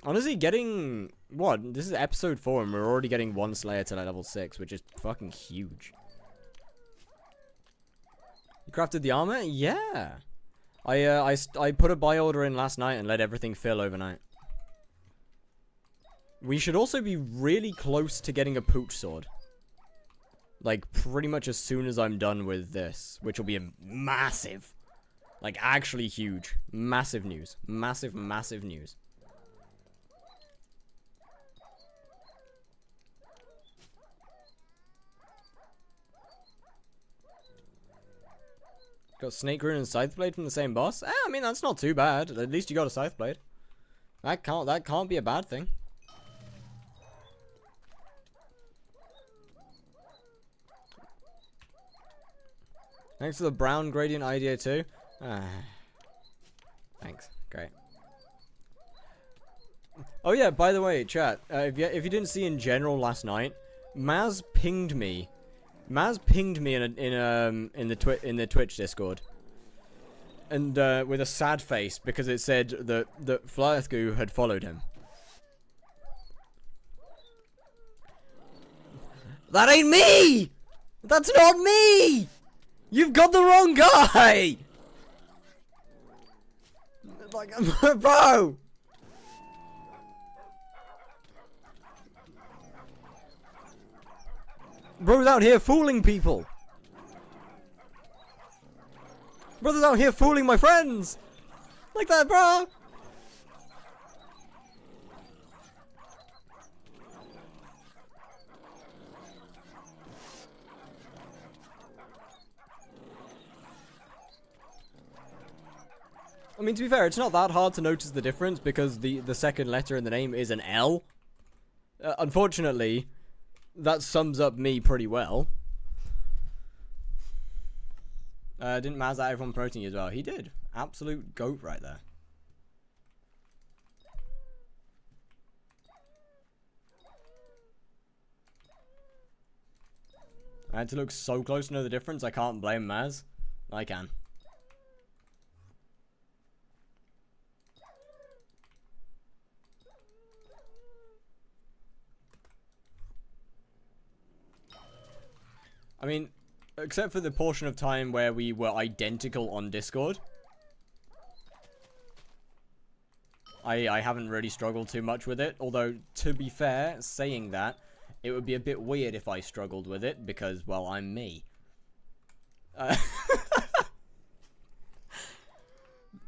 Honestly, getting... What? This is episode 4 and we're already getting 1 Slayer to level 6, which is fucking huge. You crafted the armor? Yeah. I put a buy order in last night and let everything fill overnight. We should also be really close to getting a pooch sword. Like, pretty much as soon as I'm done with this, which will be a massive. Like, actually huge. Massive news. Massive, massive news. Got Snake Rune and Scythe Blade from the same boss? I mean, that's not too bad. At least you got a Scythe Blade. That can't be a bad thing. Thanks for the brown gradient idea too. Thanks. Great. Oh yeah, by the way, chat. If you didn't see in general last night, Maz pinged me. Maz pinged me in the Twitch Discord, and with a sad face because it said that Flyethgoo had followed him. That ain't me. That's not me. You've got the wrong guy. Like, bro. Bro's out here fooling people. Brother's out here fooling my friends. Like that, bro. I mean, to be fair, it's not that hard to notice the difference because the second letter in the name is an L. Unfortunately, that sums up me pretty well. Didn't Maz out everyone promoting you as well? He did. Absolute goat right there. I had to look so close to know the difference. I can't blame Maz. I can. I mean, except for the portion of time where we were identical on Discord, I haven't really struggled too much with it. Although, to be fair, saying that, it would be a bit weird if I struggled with it because, well, I'm me.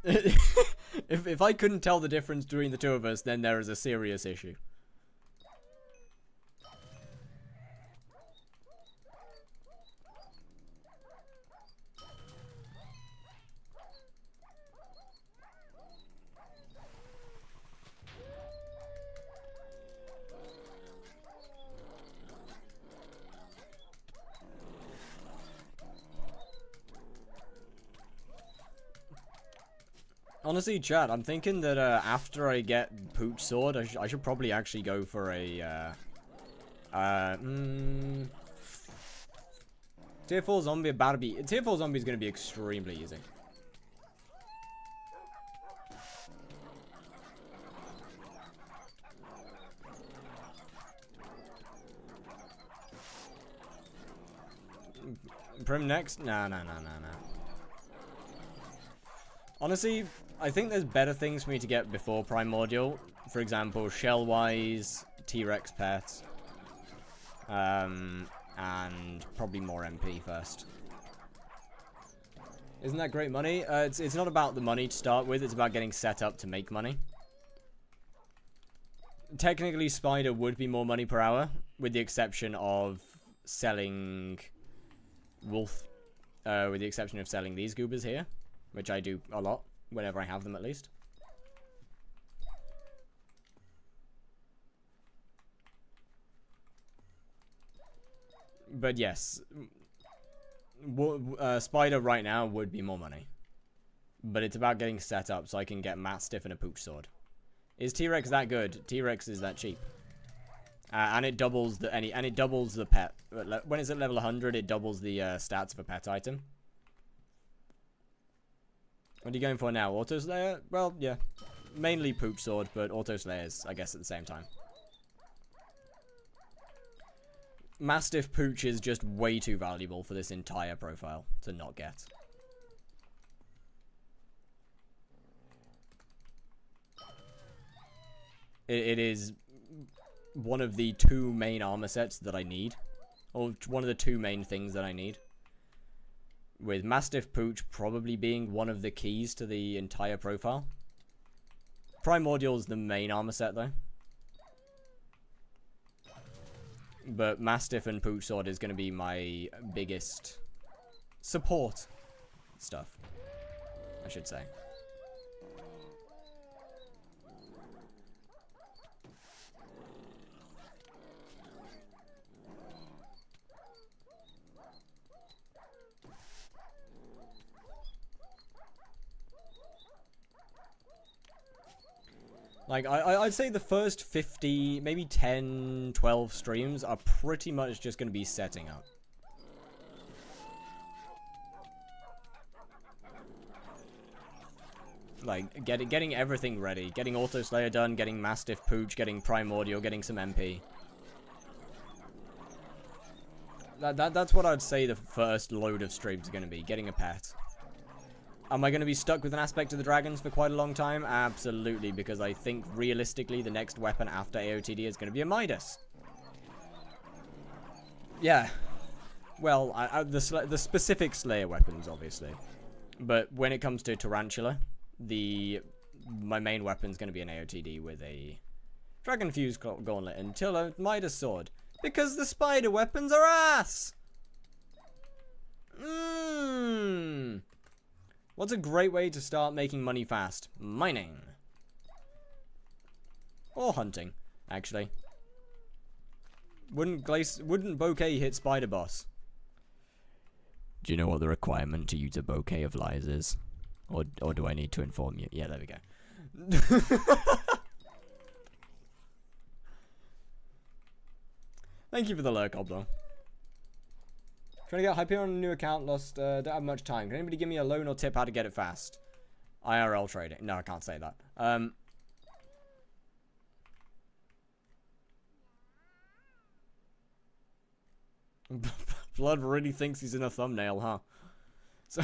If I couldn't tell the difference between the two of us, then there is a serious issue. Honestly, chat, I'm thinking that after I get Pooch Sword, I should probably actually go for a... To Tier 4 zombie about to be... Tier 4 zombie is going to be extremely easy. Prim next? Nah. Honestly, I think there's better things for me to get before Primordial. For example, Shellwise, T-Rex pet, and probably more MP first. Isn't that great money? It's not about the money to start with, it's about getting set up to make money. Technically, Spider would be more money per hour, with the exception of selling Wolf, with the exception of selling these goobers here, which I do a lot, whenever I have them at least. But yes, Spider right now would be more money. But it's about getting set up so I can get Mastiff and a Pooch Sword. Is T-Rex that good? T-Rex is that cheap. And it doubles the pet. When it's at level 100, it doubles the stats of a pet item. What are you going for now? Auto Slayer? Well, yeah. Mainly Pooch Sword, but Auto Slayers, I guess, at the same time. Mastiff Pooch is just way too valuable for this entire profile to not get. It is one of the two main armor sets that I need. Or one of the two main things that I need. With Mastiff Pooch probably being one of the keys to the entire profile. Primordial is the main armor set though. But Mastiff and Pooch Sword is going to be my biggest support stuff, I should say. Like, I'd say the first 50, maybe 10, 12 streams are pretty much just going to be setting up. Like, getting everything ready. Getting Auto Slayer done, getting Mastiff Pooch, getting Primordial, getting some MP. That's what I'd say the first load of streams are going to be. Getting a pet. Am I going to be stuck with an aspect of the dragons for quite a long time? Absolutely, because I think realistically the next weapon after AOTD is going to be a Midas. Yeah. Well, the specific Slayer weapons, obviously. But when it comes to Tarantula, my main weapon is going to be an AOTD with a Dragon Fuse Gauntlet until a Midas Sword. Because the spider weapons are ass! What's a great way to start making money fast? Mining. Or hunting, actually. Wouldn't bouquet hit spider boss? Do you know what the requirement to use a bouquet of lies is? Or do I need to inform you? Yeah, there we go. Thank you for the lurk, Oblong. Trying to get Hyperion on a new account, lost, don't have much time. Can anybody give me a loan or tip how to get it fast? IRL trading. No, I can't say that. Blood really thinks he's in a thumbnail, huh? So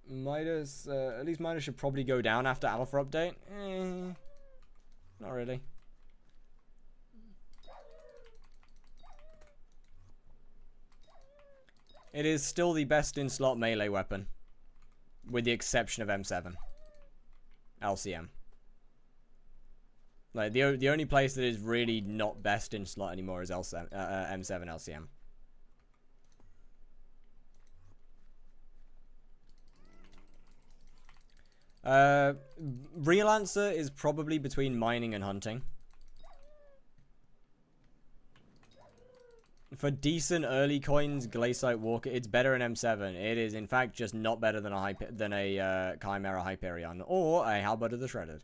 Midas, at least Midas should probably go down after Alpha update. Not really. It is still the best in slot melee weapon, with the exception of M7 LCM. Like the only place that is really not best in slot anymore is M7 LCM. Relancer is probably between mining and hunting. For decent early coins, Glaciite Walker, it's better in M7. It is, in fact, just not better than a Chimera Hyperion or a Halberd of the Shredded.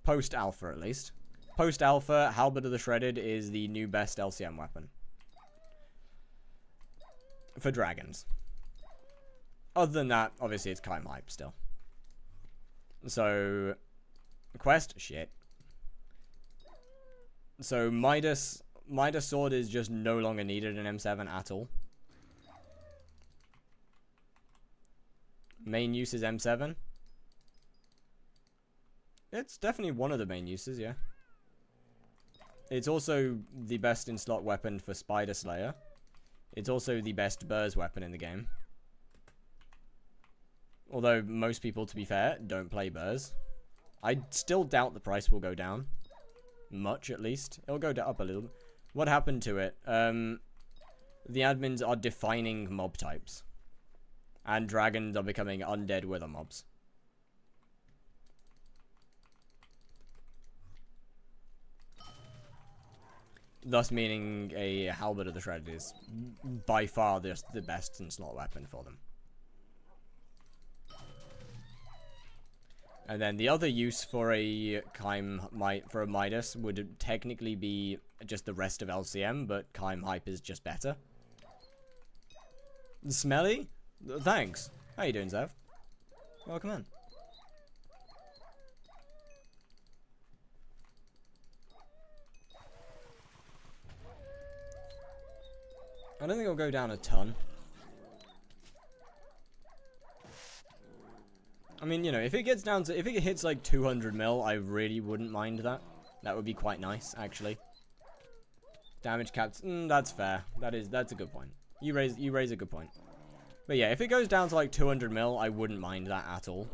Post-alpha, at least. Post-alpha, Halberd of the Shredded is the new best LCM weapon. For dragons. Other than that, obviously it's Kime Hype still. So, quest? Shit. So, Midas Sword is just no longer needed in M7 at all. Main use is M7. It's definitely one of the main uses, yeah. It's also the best in-slot weapon for Spider Slayer. It's also the best Burrs weapon in the game. Although most people, to be fair, don't play Burrs. I still doubt the price will go down. Much, at least. It'll go up a little. What happened to it? The admins are defining mob types. And dragons are becoming undead wither mobs. Thus meaning a Halberd of the Shredded is by far the best in-slot weapon for them. And then the other use for a Midas would technically be just the rest of LCM, but Kime Hype is just better. Smelly? Thanks. How you doing, Zev? Welcome in. I don't think it'll go down a ton. I mean, you know, if it gets down to, if it hits like 200 mil, I really wouldn't mind that. That would be quite nice, actually. Damage caps, that's fair. That's a good point. You raise a good point. But yeah, if it goes down to like 200 mil, I wouldn't mind that at all.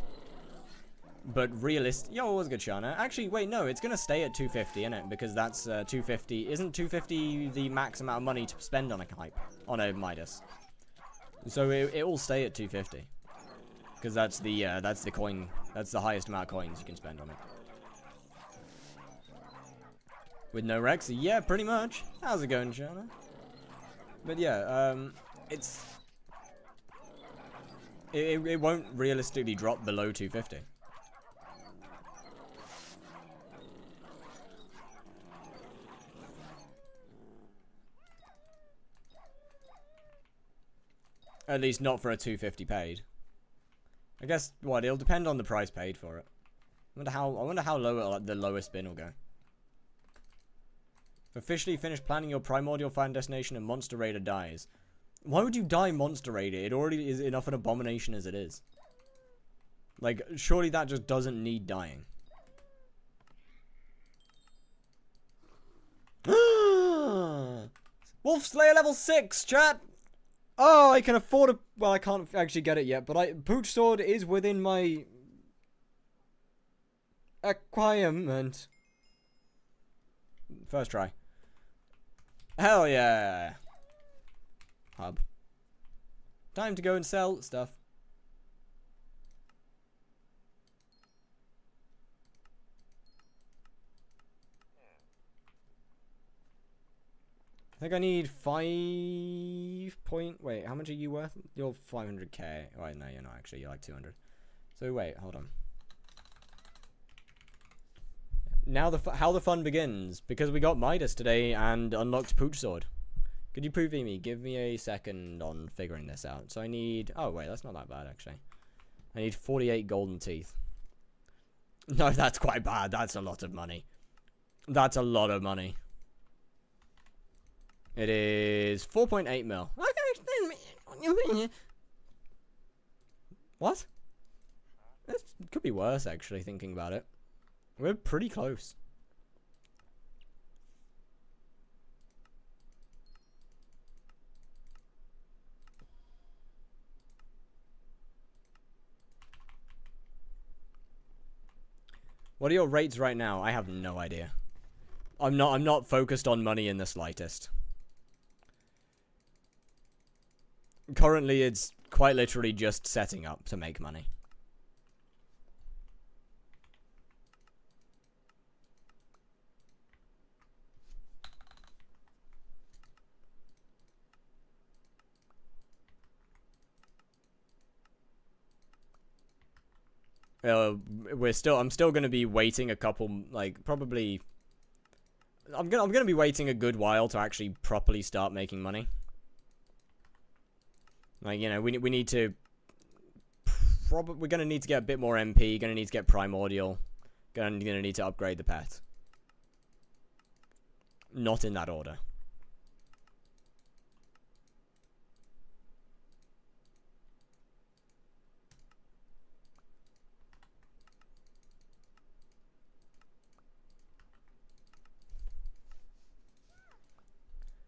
But realistic, yo, it was good, Shana. Actually, wait, no, it's gonna stay at 250, isn't it? Because that's 250. Isn't 250 the max amount of money to spend on a hype, on a Midas? So it will stay at 250. Because that's the coin. That's the highest amount of coins you can spend on it. With no Rex? Yeah, pretty much. How's it going, Shana? But yeah, it won't realistically drop below 250. At least not for a 250 paid. I guess what, it'll depend on the price paid for it. I wonder how low the lowest bin will go. Officially finished planning your primordial final destination and Monster Raider dies. Why would you die Monster Raider? It already is enough an abomination as it is. Like, surely that just doesn't need dying. Wolf Slayer level 6, chat! Oh, I can afford a... Well, I can't actually get it yet, but Pooch Sword is within my... acquirement. First try. Hell yeah! Hub. Time to go and sell stuff. I think I need 5 point... Wait, how much are you worth? You're 500k. Wait, no, you're not actually. You're like 200. So wait, hold on. Now how the fun begins. Because we got Midas today and unlocked Pooch Sword. Could you prove me? Give me a second on figuring this out. So I need... Oh, wait, that's not that bad, actually. I need 48 golden teeth. No, that's quite bad. That's a lot of money. That's a lot of money. It is 4.8 mil. What? This could be worse, actually, thinking about it. We're pretty close. What are your rates right now? I have no idea. I'm not focused on money in the slightest. Currently, it's quite literally just setting up to make money. I'm still gonna be waiting a couple, like, probably. I'm gonna be waiting a good while to actually properly start making money. Like, you know, we need to. We're gonna need to get a bit more MP. Gonna need to get primordial. Gonna need to upgrade the pet. Not in that order.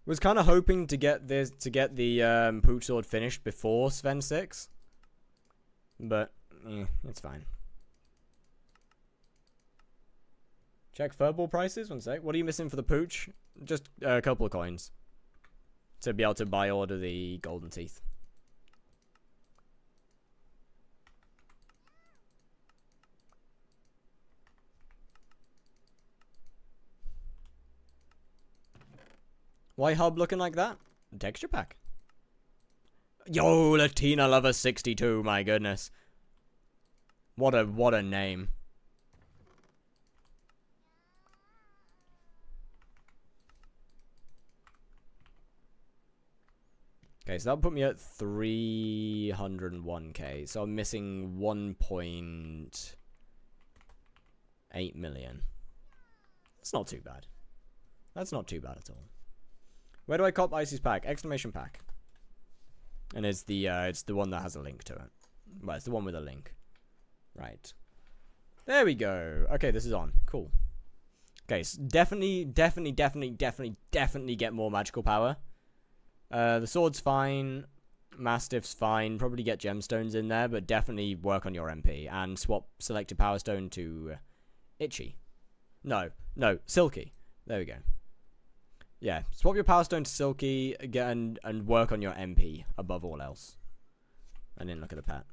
Was kind of hoping to get the Pooch Sword finished before Sven 6. But, it's fine. Check furball prices, 1 sec. What are you missing for the Pooch? Just a couple of coins. To be able to buy order the golden teeth. Why hub looking like that? Texture pack. Yo, Latina Lover 62, my goodness. What a name. Okay, so that'll put me at 301k. So I'm missing 1.8 million. That's not too bad. That's not too bad at all. Where do I cop Icy's pack? Exclamation pack. And it's the one that has a link to it. Well, it's the one with a link. Right. There we go. Okay, this is on. Cool. Okay, so definitely get more magical power. The sword's fine. Mastiff's fine. Probably get gemstones in there, but definitely work on your MP. And swap selected power stone to Itchy. No, Silky. There we go. Yeah, swap your power stone to Silky again and work on your MP above all else. I didn't look at the pet.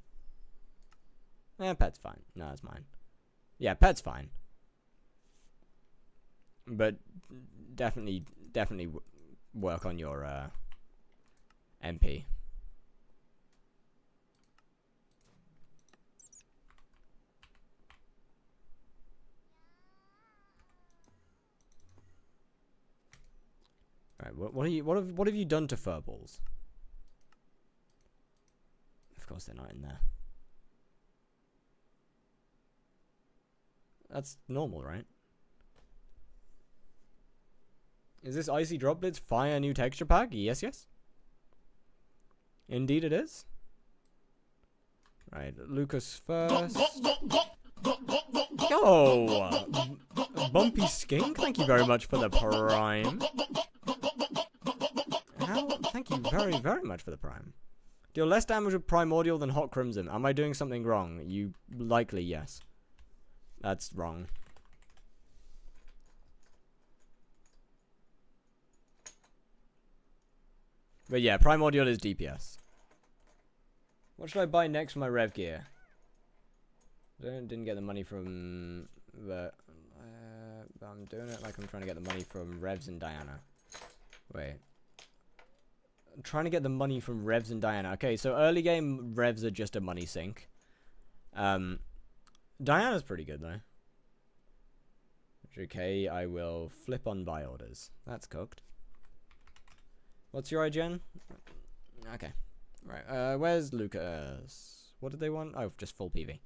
Yeah, pet's fine. No, it's mine. Yeah, pet's fine. But definitely work on your MP. Right, what have you done to furballs? Of course they're not in there. That's normal, right? Is this Icy Droplets Fire new texture pack? Yes. Indeed it is. Right, Lucas first. Oh! Bumpy Skink, thank you very much for the prime. Thank you very much for the prime. Deal less damage with Primordial than Hot Crimson. Am I doing something wrong? You likely yes. That's wrong. But yeah, Primordial is DPS. What should I buy next for my rev gear? Didn't get the money from the... I'm doing it like I'm trying to get the money from Revs and Diana. Wait. I'm trying to get the money from Revs and Diana. Okay, so early game Revs are just a money sink. Diana's pretty good though. Okay, I will flip on buy orders. That's cooked. What's your IGN? Okay. Right, where's Lucas? What did they want? Oh, just full PV.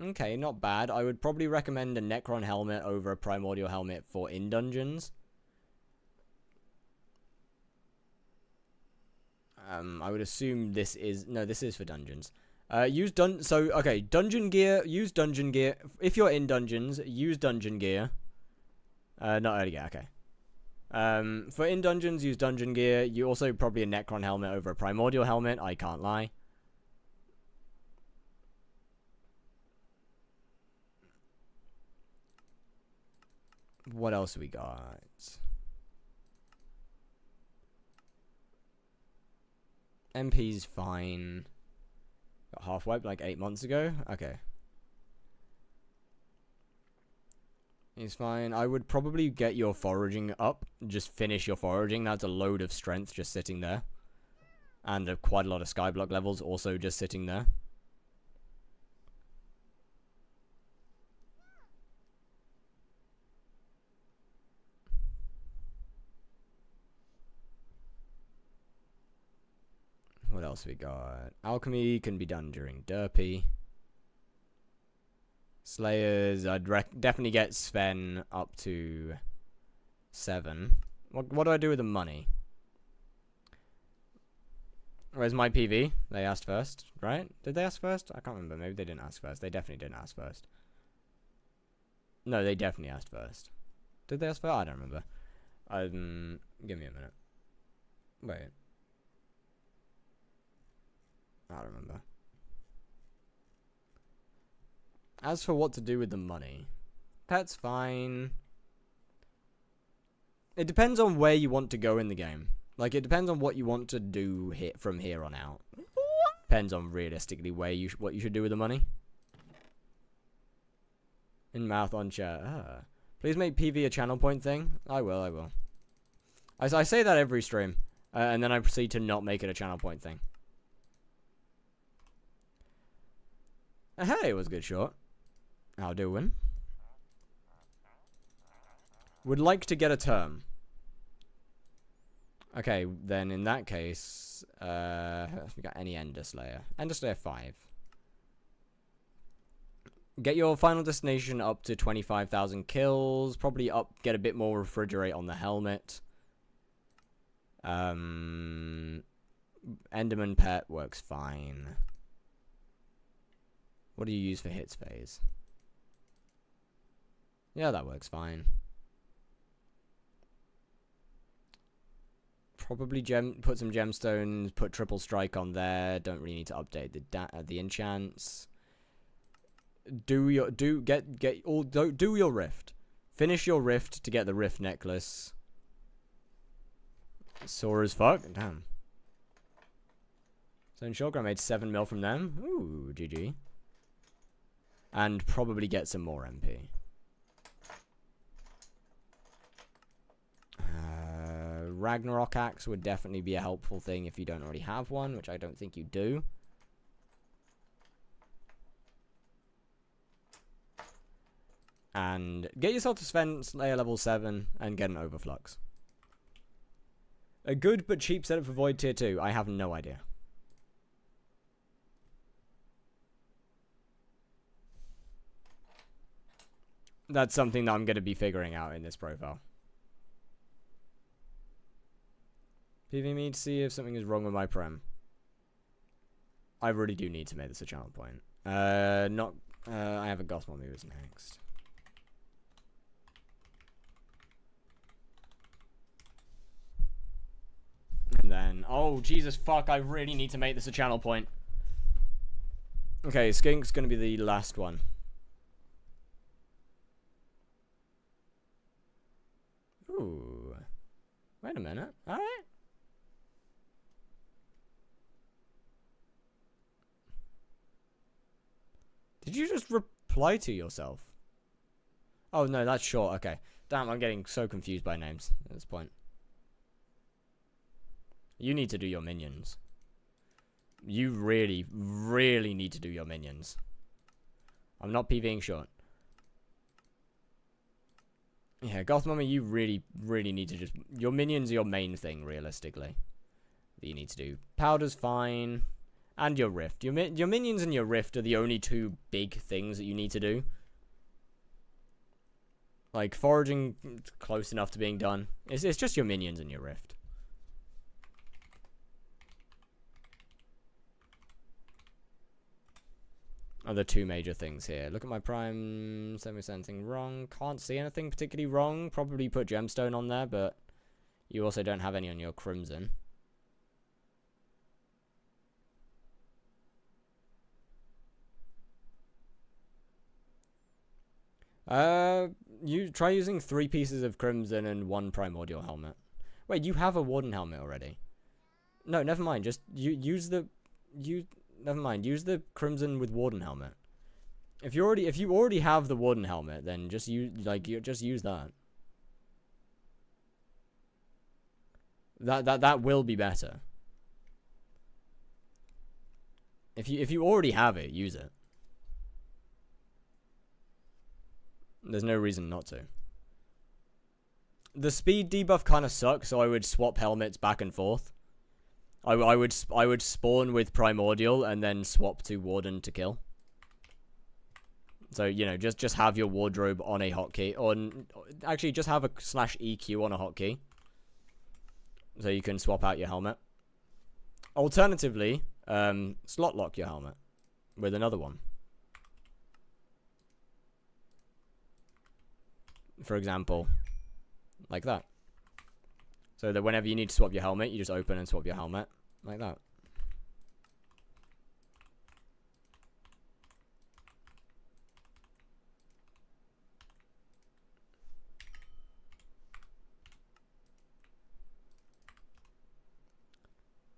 Okay, not bad. I would probably recommend a Necron helmet over a Primordial helmet for in-dungeons. I would assume this is... No, this is for dungeons. Dungeon gear. Use dungeon gear. If you're in dungeons, use dungeon gear. Not early gear, okay. For in dungeons, use dungeon gear. You also probably a Necron helmet over a Primordial helmet. I can't lie. What else we got? MP's fine. Got half wiped like 8 months ago. Okay. He's fine. I would probably get your foraging up. Just finish your foraging. That's a load of strength just sitting there. And quite a lot of skyblock levels also just sitting there. else we got? Alchemy can be done during Derpy. Slayers, I'd definitely get Sven up to 7. What do I do with the money? Where's my PV? They asked first, right? Did they ask first? I can't remember. Maybe they didn't ask first. They definitely didn't ask first. No, they definitely asked first. Did they ask first? I don't remember. Give me a minute. Wait. I don't remember. As for what to do with the money, that's fine. It depends on where you want to go in the game. Like, it depends on what you want to do from here on out. Depends on realistically what you should do with the money. In mouth on chat. Please make PV a channel point thing. I will. I say that every stream, and then I proceed to not make it a channel point thing. Hey, it was a good shot. How doing? Would like to get a term. Okay, then in that case, we got any Ender Slayer. Ender Slayer 5. Get your final destination up to 25,000 kills. Probably get a bit more refrigerate on the helmet. Enderman Pet works fine. What do you use for hits phase? Yeah, that works fine. Probably put some gemstones, put triple strike on there. Don't really need to update the enchants. Do your rift. Finish your rift to get the rift necklace. Sore as fuck. Damn. So in short, I made 7 mil from them. Ooh, GG. And probably get some more MP. Ragnarok axe would definitely be a helpful thing if you don't already have one, which I don't think you do. And get yourself to Sven Slayer level 7 and get an Overflux. A good but cheap setup for Void tier 2. I have no idea. That's something that I'm going to be figuring out in this profile. PV me to see if something is wrong with my prem. I really do need to make this a channel point. I have a gospel moves next. And then, oh Jesus fuck, I really need to make this a channel point. Okay, Skink's gonna be the last one. Ooh. Wait a minute. Alright. Did you just reply to yourself? Oh, no, that's short. Okay. Damn, I'm getting so confused by names at this point. You need to do your minions. You really, really need to do your minions. I'm not PVing short. Yeah, Goth Mummy, you really, really need to just... Your minions are your main thing, realistically. That you need to do. Powder's fine. And your rift. Your minions and your rift are the only two big things that you need to do. Like, foraging, close enough to being done. It's just your minions and your rift. Are the two major things here. Look at my prime. Semi-sensing wrong. Can't see anything particularly wrong. Probably put gemstone on there, but you also don't have any on your crimson. You try using 3 pieces of crimson and 1 primordial helmet. Wait, you have a warden helmet already. No, never mind. Just use the crimson with warden helmet. If you already have the warden helmet, then just use that. That will be better. If you already have it, use it. There's no reason not to. The speed debuff kind of sucks, so I would swap helmets back and forth. I would spawn with Primordial and then swap to Warden to kill. So, you know, just have your wardrobe on a hotkey, or actually just have a /EQ on a hotkey, so you can swap out your helmet. Alternatively, slot lock your helmet with another one. For example, like that. So that whenever you need to swap your helmet, you just open and swap your helmet, like that.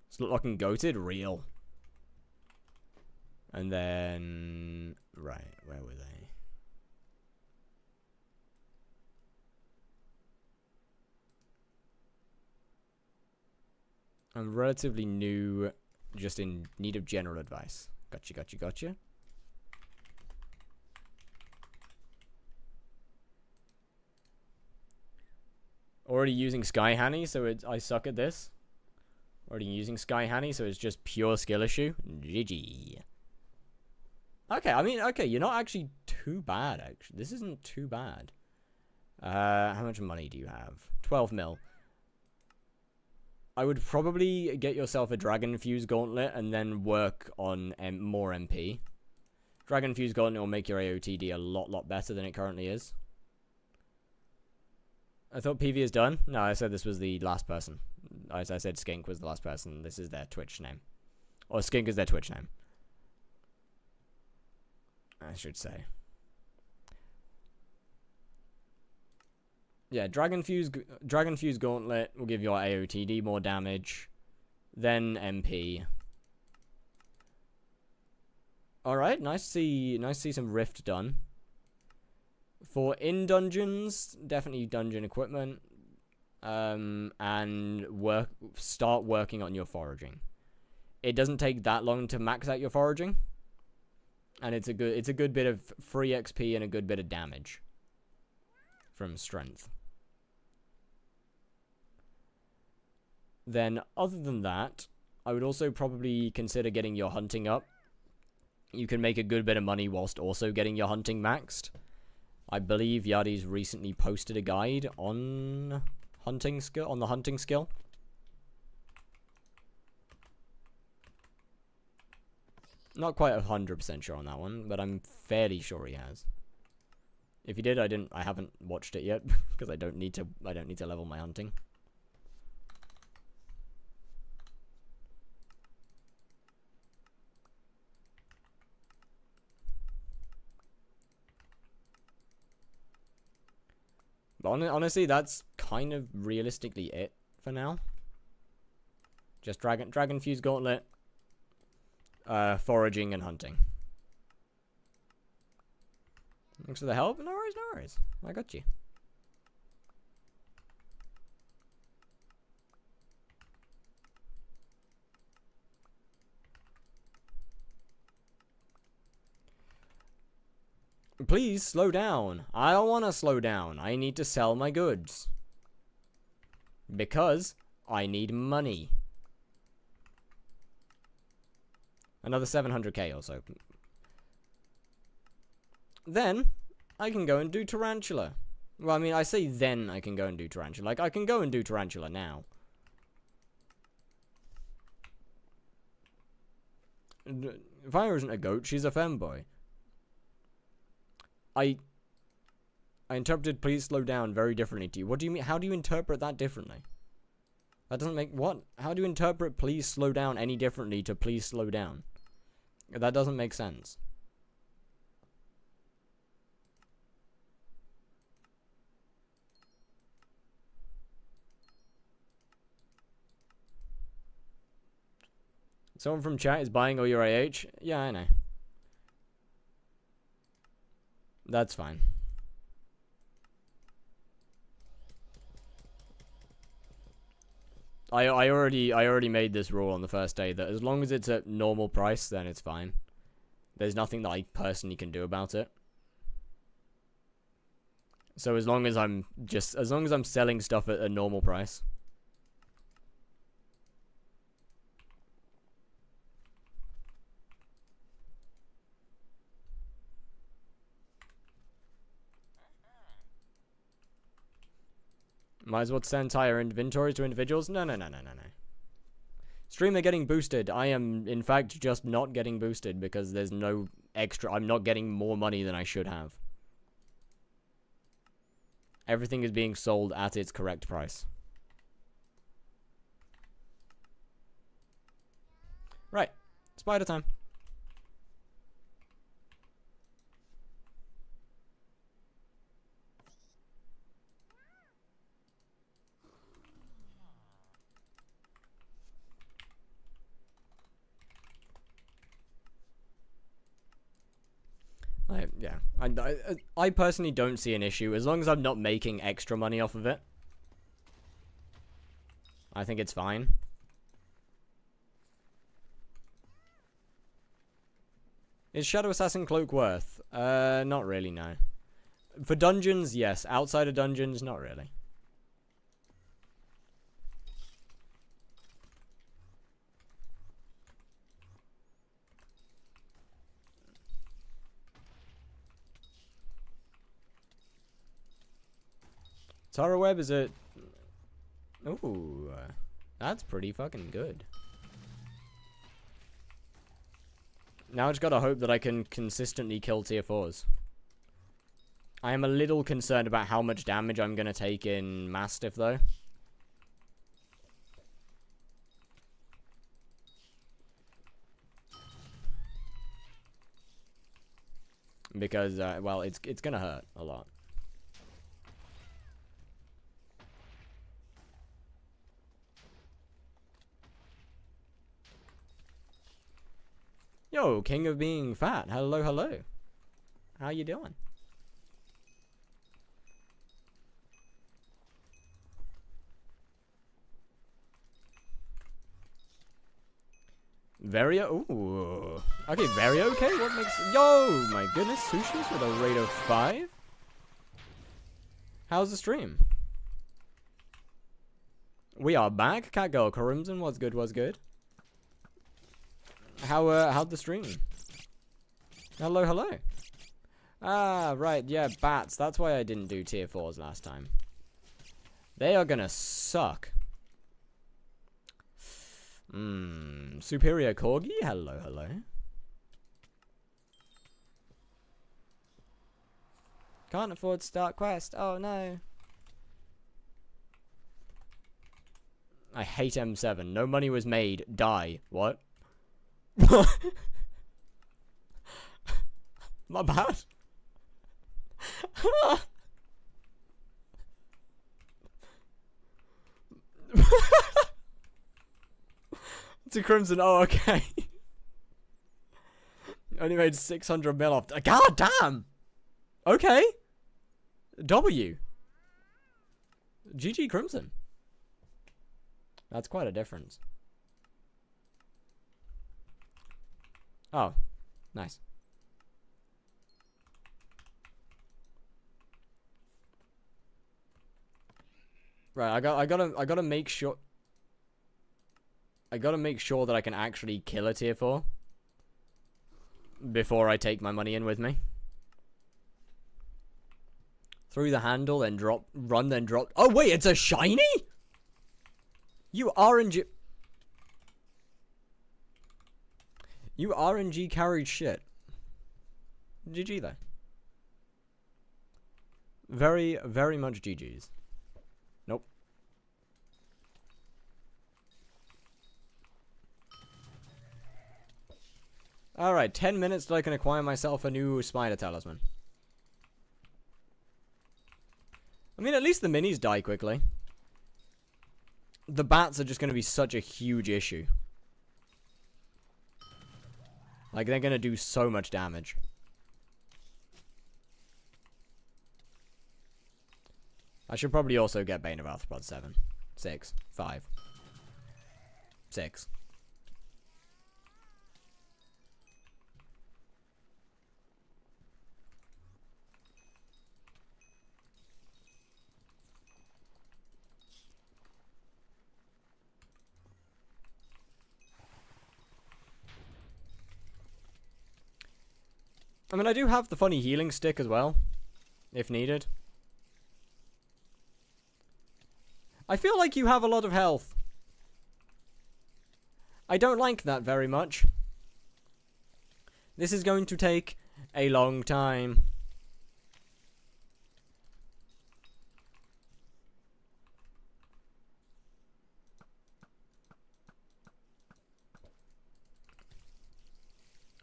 Slot locking goated? Real. And then... Right, where were they? I'm relatively new, just in need of general advice. Gotcha. Already using Sky Hanny, so I suck at this. Already using Sky Hanny, so it's just pure skill issue. GG. Okay, I mean, okay, you're not actually too bad, actually. This isn't too bad. How much money do you have? 12 mil. I would probably get yourself a Dragon Fuse Gauntlet and then work on more MP. Dragon Fuse Gauntlet will make your AOTD a lot better than it currently is. I thought PV is done. No, I said this was the last person. I said Skink was the last person. This is their Twitch name. Or Skink is their Twitch name, I should say. Yeah, Dragon Fuse Gauntlet will give your AOTD more damage. Then MP. Alright, nice to see some Rift done. For in dungeons, definitely dungeon equipment. And start working on your foraging. It doesn't take that long to max out your foraging. And it's a good bit of free XP and a good bit of damage from strength. Then, other than that, I would also probably consider getting your hunting up. You can make a good bit of money whilst also getting your hunting maxed. I believe Yadi's recently posted a guide on hunting skill, on the hunting skill. Not quite 100% sure on that one, but I'm fairly sure he has. If he did, I haven't watched it yet because I don't need to level my hunting. But honestly, that's kind of realistically it for now. Just Dragon Fuse Gauntlet, foraging and hunting. Thanks for the help. No worries. I got you. Please slow down. I don't want to slow down. I need to sell my goods. Because I need money. Another 700k or so. Then, I can go and do Tarantula. Well, I mean, I say then I can go and do Tarantula. Like, I can go and do Tarantula now. Fire isn't a goat, she's a femboy. I interpreted please slow down very differently to you. What do you mean? How do you interpret that differently? That doesn't make... What? How do you interpret please slow down any differently to please slow down? That doesn't make sense. Someone from chat is buying all your AH? Yeah, I know. That's fine. I already made this rule on the first day that as long as it's at normal price, then it's fine. There's nothing that I personally can do about it. So as long as I'm selling stuff at a normal price. Might as well send entire inventory to individuals. No. Streamer getting boosted. I am, in fact, just not getting boosted because there's no extra. I'm not getting more money than I should have. Everything is being sold at its correct price. Right. Spider time. Yeah, I personally don't see an issue as long as I'm not making extra money off of it. I think it's fine. Is Shadow Assassin Cloak worth? Not really, no. For dungeons, yes. Outside of dungeons, not really. Tara Web is a... Ooh, that's pretty fucking good. Now I just gotta hope that I can consistently kill tier 4s. I am a little concerned about how much damage I'm gonna take in Mastiff, though. Because, well, it's gonna hurt a lot. Yo, king of being fat. Hello, hello. How you doing? Very, ooh. Okay, very okay. What makes... Yo, my goodness. Sushi's with a rate of 5. How's the stream? We are back. Catgirl Crimson. What's good, what's good? How'd the stream? Hello, hello. Ah, right, yeah, bats. That's why I didn't do tier 4s last time. They are gonna suck. Superior Corgi? Hello, hello. Can't afford to start quest. Oh, no. I hate M7. No money was made. Die. What? My bad. To Crimson. Oh, okay. Only made 600 mil off. God damn. Okay. W. GG Crimson. That's quite a difference. Oh, nice. Right, I gotta make sure. I gotta make sure that I can actually kill a tier 4 before I take my money in with me. Through the handle, then drop, run, then drop. Oh wait, it's a shiny? You RNG. You RNG carried shit. GG though. Very, very much GG's. Nope. Alright, 10 minutes till I can acquire myself a new spider talisman. I mean, at least the minis die quickly. The bats are just going to be such a huge issue. Like, they're going to do so much damage. I should probably also get Bane of Arthropod 7. 6. 5. 6. I mean, I do have the funny healing stick as well, if needed. I feel like you have a lot of health. I don't like that very much. This is going to take a long time.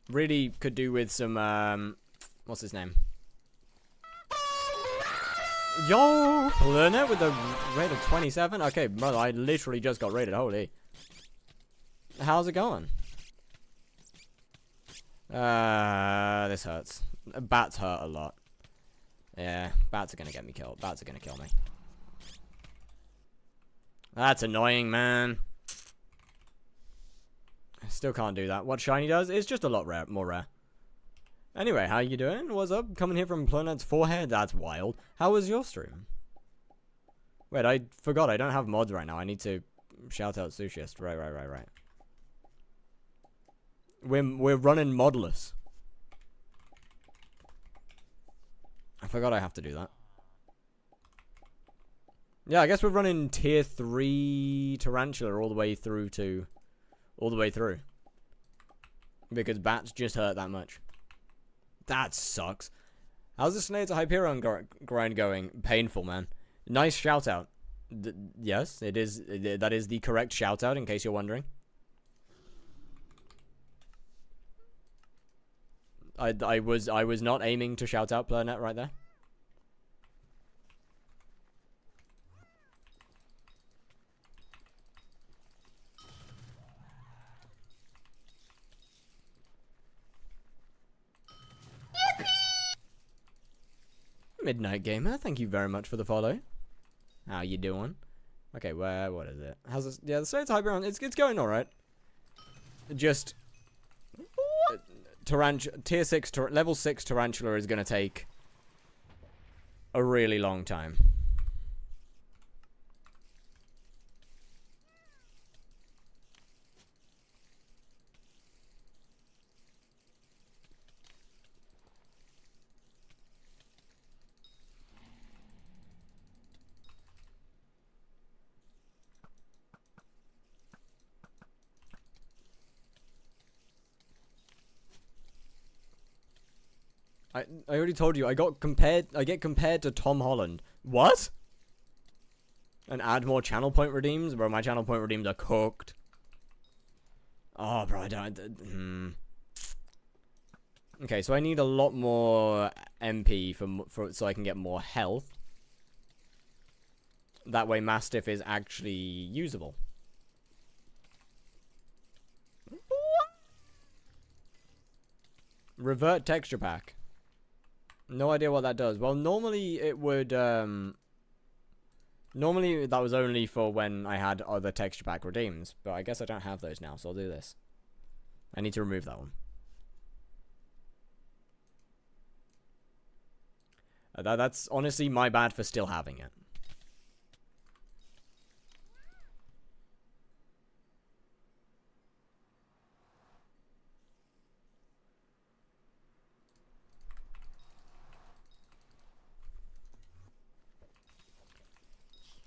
Really could do with some, what's his name? Yo! Planet with a rate of 27? Okay, brother, I literally just got rated, holy. How's it going? This hurts. Bats hurt a lot. Yeah, bats are gonna get me killed. Bats are gonna kill me. That's annoying, man. I still can't do that. What shiny does is just a lot more rare. Anyway, how you doing? What's up? Coming here from Planet's forehead? That's wild. How was your stream? Wait, I forgot. I don't have mods right now. I need to shout out Sushist. Right. We're running modless. I forgot I have to do that. Yeah, I guess we're running tier 3 Tarantula all the way through. Because bats just hurt that much. That sucks. How's the Snake to Hyperion grind going? Painful, man. Nice shout out. Yes, it is. That is the correct shout out, in case you're wondering. I was not aiming to shout out Planet right there. Midnight Gamer, thank you very much for the follow. How you doing? Okay, what is it? How's this? Yeah, the Snake to Hyperion, it's going alright. Just tier 6 level 6 Tarantula is gonna take a really long time. I already told you, I get compared to Tom Holland. What? And add more channel point redeems? Bro, my channel point redeems are cooked. Oh, bro, I don't... Okay, so I need a lot more MP so I can get more health. That way Mastiff is actually usable. Revert texture pack. No idea what that does. Well, normally it would, normally that was only for when I had other texture pack redeems, but I guess I don't have those now, so I'll do this. I need to remove that one. That's honestly my bad for still having it.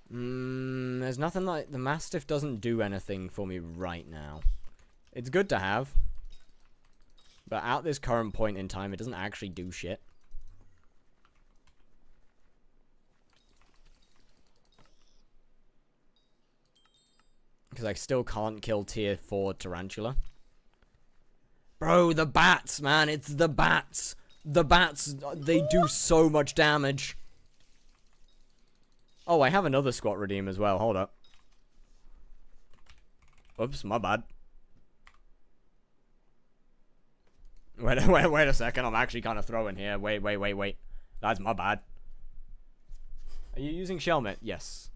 There's nothing like... The Mastiff doesn't do anything for me right now. It's good to have. But at this current point in time, it doesn't actually do shit. Because I still can't kill tier 4 Tarantula. Bro, the bats, man. It's the bats. The bats, they do so much damage. Oh, I have another squat redeem as well. Hold up. Oops, my bad. Wait a second. I'm actually kind of throwing here. Wait. That's my bad. Are you using Shellmit? Yes.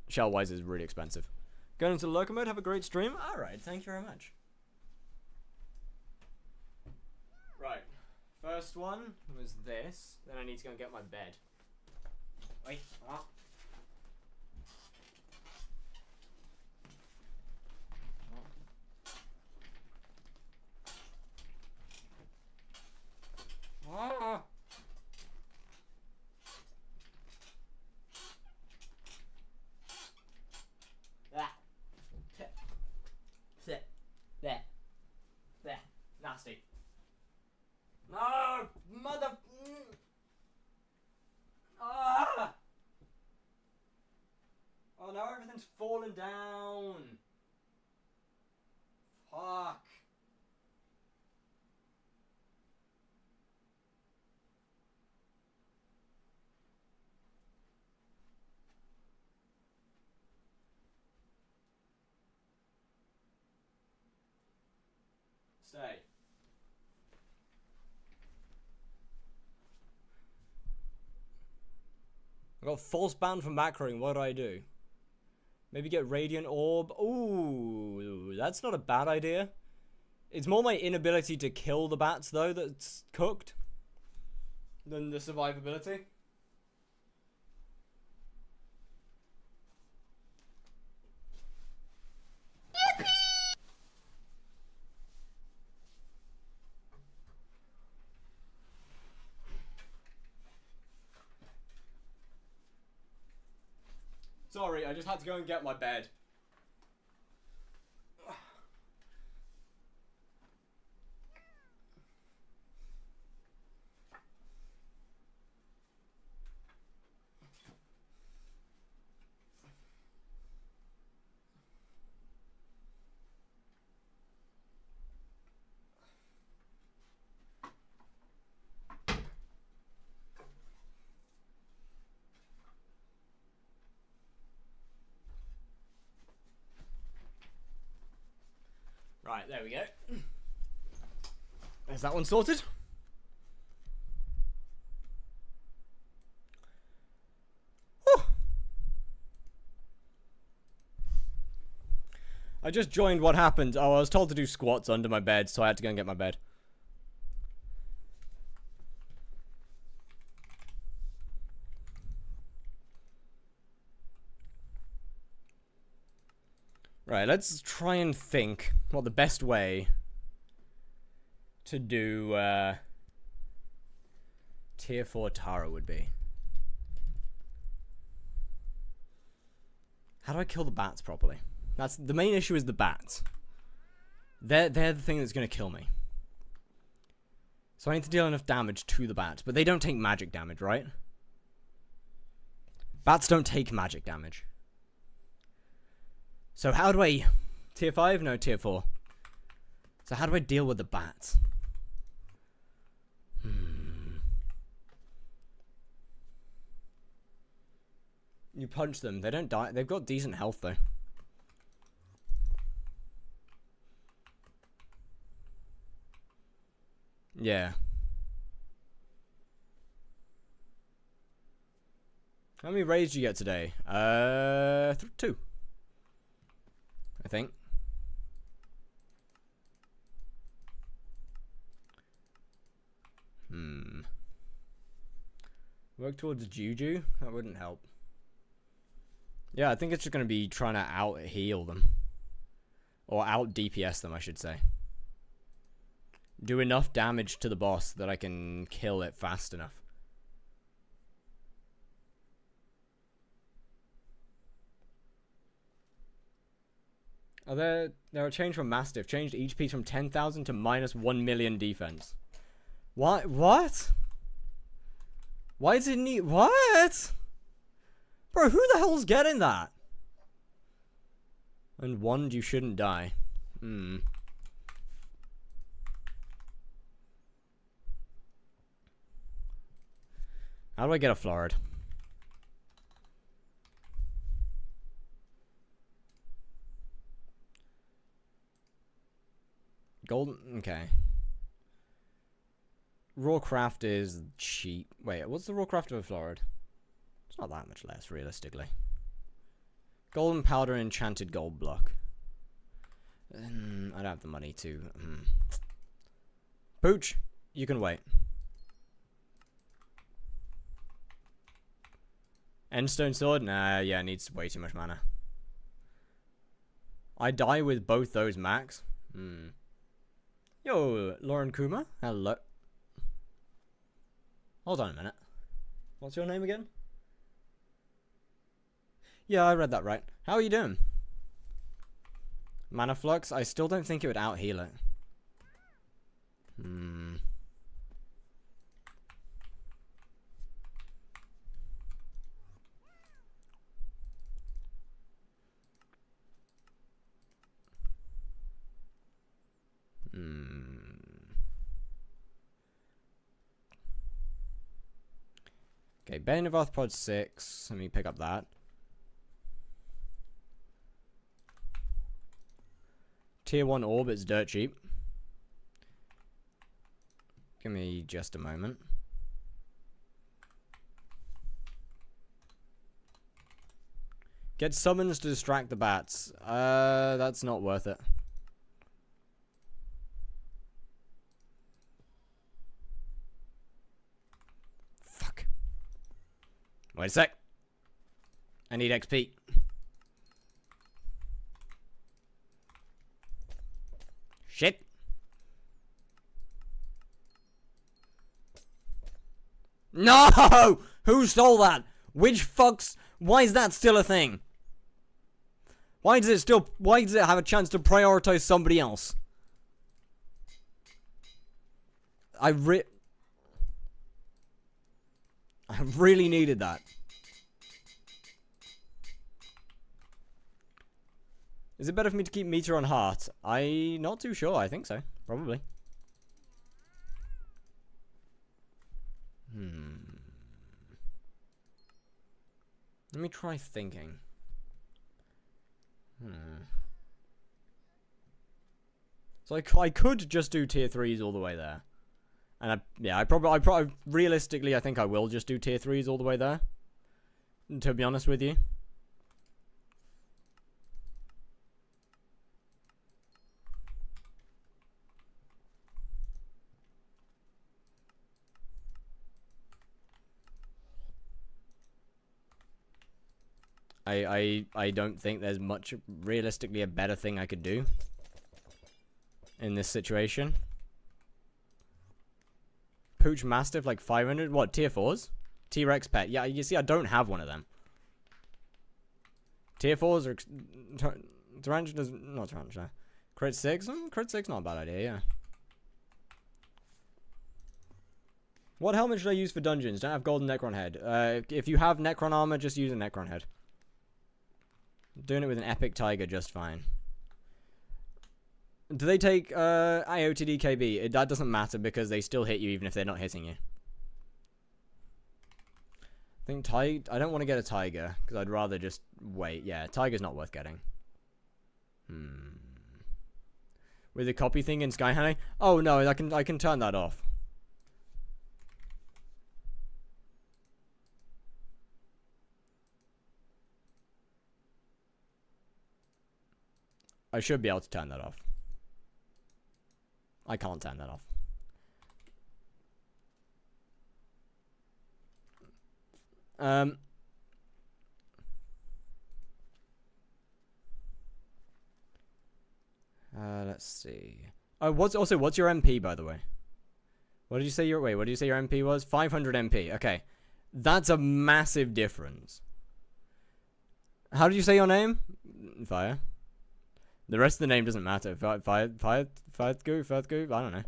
Shellwise is really expensive. Going into lurker mode. Have a great stream. Alright, thank you very much. Right. First one was this. Then I need to go and get my bed. Wait. Ah. Ah. Oh, now everything's fallen down. Fuck. Stay. I got false ban from macroing. What do? Maybe get radiant orb. Ooh, that's not a bad idea. It's more my inability to kill the bats though that's cooked than the survivability. Sorry, I just had to go and get my bed. Right, there we go. Is that one sorted? Whew. I just joined what happened. Oh, I was told to do squats under my bed, so I had to go and get my bed. Right, let's try and think what the best way to do tier 4 Tara would be. How do I kill the bats properly? That's the main issue, is the bats. They're the thing that's going to kill me. So I need to deal enough damage to the bats, but they don't take magic damage, right? Bats don't take magic damage. So how do I... Tier 5? No, tier 4. So how do I deal with the bats? You punch them. They don't die. They've got decent health, though. Yeah. How many raids did you get today? 2. I think. Work towards Juju? That wouldn't help. Yeah, I think it's just going to be trying to out-heal them. Or out-DPS them, I should say. Do enough damage to the boss that I can kill it fast enough. Oh, there are change from Mastiff. Changed each piece from 10,000 to minus 1 million defense. What? What? Why does it need... What? Bro, who the hell's getting that? And wand, you shouldn't die. How do I get a Florid? Golden, okay. Raw craft is cheap. Wait, what's the raw craft of a Florid? It's not that much less, realistically. Golden powder and enchanted gold block. I don't have the money to... Pooch, you can wait. Endstone sword? Nah, yeah, it needs way too much mana. I die with both those max? Yo, Lauren Kuma. Hello. Hold on a minute. What's your name again? Yeah, I read that right. How are you doing? Mana Flux? I still don't think it would out-heal it. Okay, Bane of Arthropod 6. Let me pick up that. Tier 1 orb, it's dirt cheap. Give me just a moment. Get summons to distract the bats. That's not worth it. Fuck. Wait a sec. I need XP. Shit. No! Who stole that? Which fucks? Why is that still a thing? Why does it have a chance to prioritize somebody else? I really needed that. Is it better for me to keep meter on heart? I'm not too sure. I think so. Probably. Let me try thinking. So I could just do tier 3s all the way there. And I probably realistically I think I will just do tier 3s all the way there. To be honest with you. I don't think there's much realistically a better thing I could do in this situation. Pooch Mastiff like 500. What, tier 4s? T-Rex pet. Yeah, you see I don't have one of them. Tier 4s are Tarantula, not Tarantula. Crit 6? Crit 6 not a bad idea, yeah. What helmet should I use for dungeons? Don't have golden Necron head. If you have Necron armor, just use a Necron head. Doing it with an epic tiger just fine. Do they take IOTD KB? That doesn't matter because they still hit you even if they're not hitting you. I think I don't want to get a tiger because I'd rather just wait. Yeah, tiger's not worth getting. With the copy thing in Sky Honey? Oh no, I can turn that off. I should be able to turn that off. I can't turn that off. Let's see. Oh, what's your MP, by the way? What did you say your MP was? 500 MP. Okay. That's a massive difference. How did you say your name? Fire. The rest of the name doesn't matter. Fire, I don't know.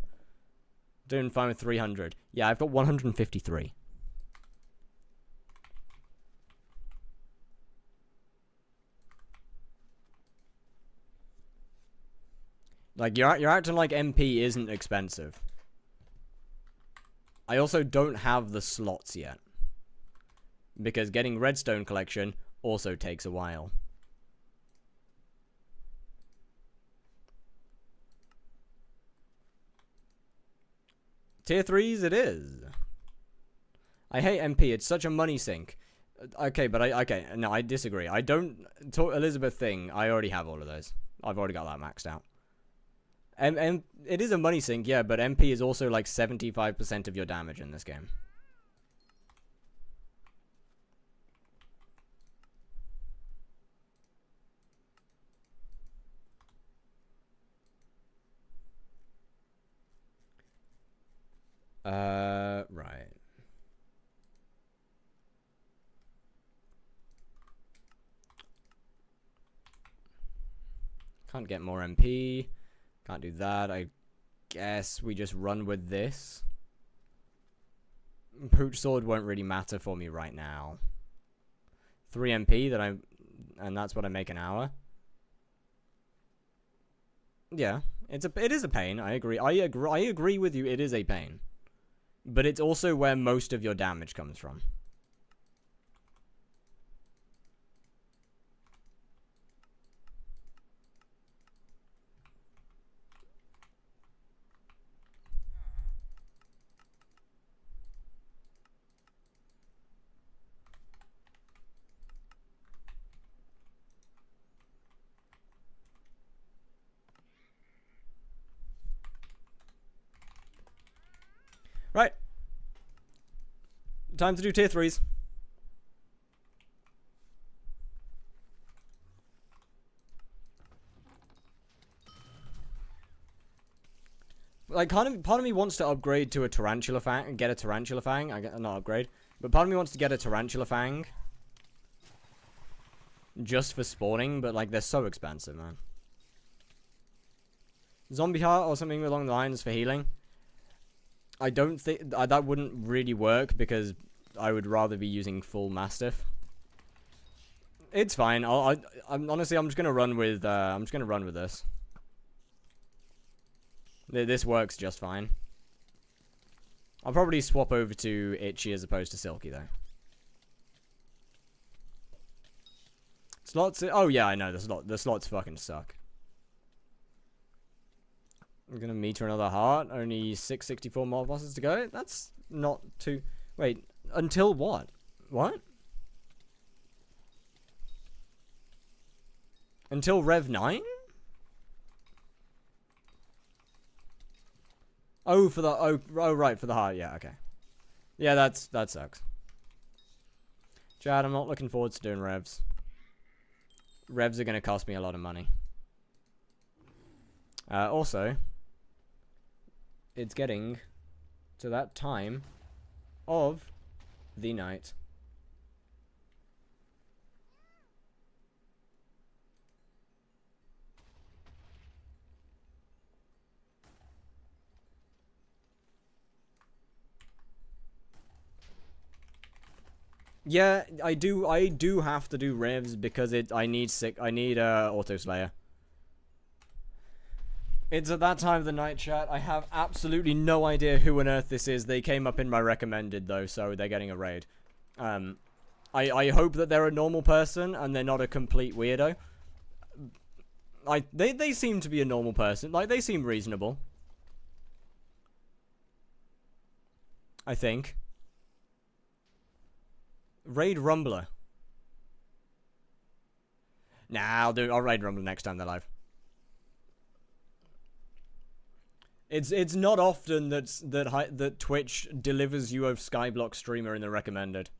Doing fine with 300. Yeah, I've got 153. Like, you're acting like MP isn't expensive. I also don't have the slots yet. Because getting Redstone Collection also takes a while. Tier 3s it is. I hate MP. It's such a money sink. Okay, but no, I disagree. I don't... Elizabeth thing, I already have all of those. I've already got that maxed out. And it is a money sink, yeah, but MP is also like 75% of your damage in this game. Right. Can't get more MP. Can't do that. I guess we just run with this. Pooch Sword won't really matter for me right now. 3 MP and that's what I make an hour. Yeah, it is a pain. I agree. I agree with you. It is a pain. But it's also where most of your damage comes from. Time to do tier 3s. Like, part of me wants to upgrade to a Tarantula Fang and get a Tarantula Fang. Not upgrade, but part of me wants to get a Tarantula Fang just for spawning, but like they're so expensive, man. Zombie heart or something along the lines for healing. I don't think that wouldn't really work because I would rather be using full Mastiff. It's fine. I'm honestly I'm just gonna run with this. This works just fine. I'll probably swap over to Itchy as opposed to Silky, though. Slots... Oh, yeah, I know. The slots fucking suck. I'm gonna meter another heart. Only 664 more bosses to go. That's not too... Wait, until what? What? Until Rev 9? Oh, for the right, for the heart. Yeah, okay. Yeah, that sucks. Chad, I'm not looking forward to doing revs. Revs are going to cost me a lot of money. Also, it's getting to that time of the night. Yeah, I do have to do revs because I need auto slayer. It's at that time of the night, chat. I have absolutely no idea who on earth this is. They came up in my recommended though, so they're getting a raid. I hope that they're a normal person and they're not a complete weirdo. They seem to be a normal person. Like, they seem reasonable. I think. Raid Rumbler. Nah, I'll raid Rumbler next time they're live. It's not often that Twitch delivers you a skyblock streamer in the recommended.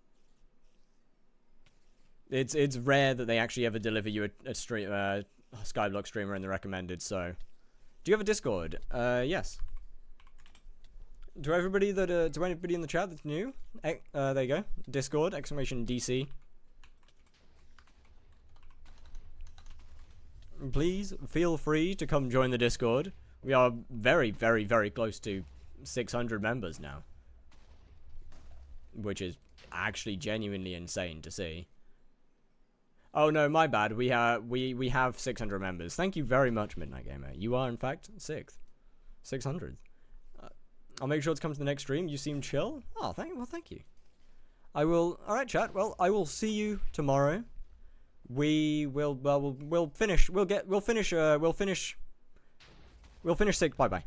It's rare that they actually ever deliver you a skyblock streamer in the recommended. So, do you have a Discord? Yes. To anybody in the chat that's new, there you go. Discord, !DC. Please feel free to come join the Discord. We are very, very, very close to 600 members now, which is actually genuinely insane to see. Oh no, my bad. We have 600 members. Thank you very much, Midnight Gamer. You are in fact 600. I'll make sure to come to the next stream. You seem chill. Oh, thank you. I will. All right, chat. Well, I will see you tomorrow. We'll finish 6. Bye bye.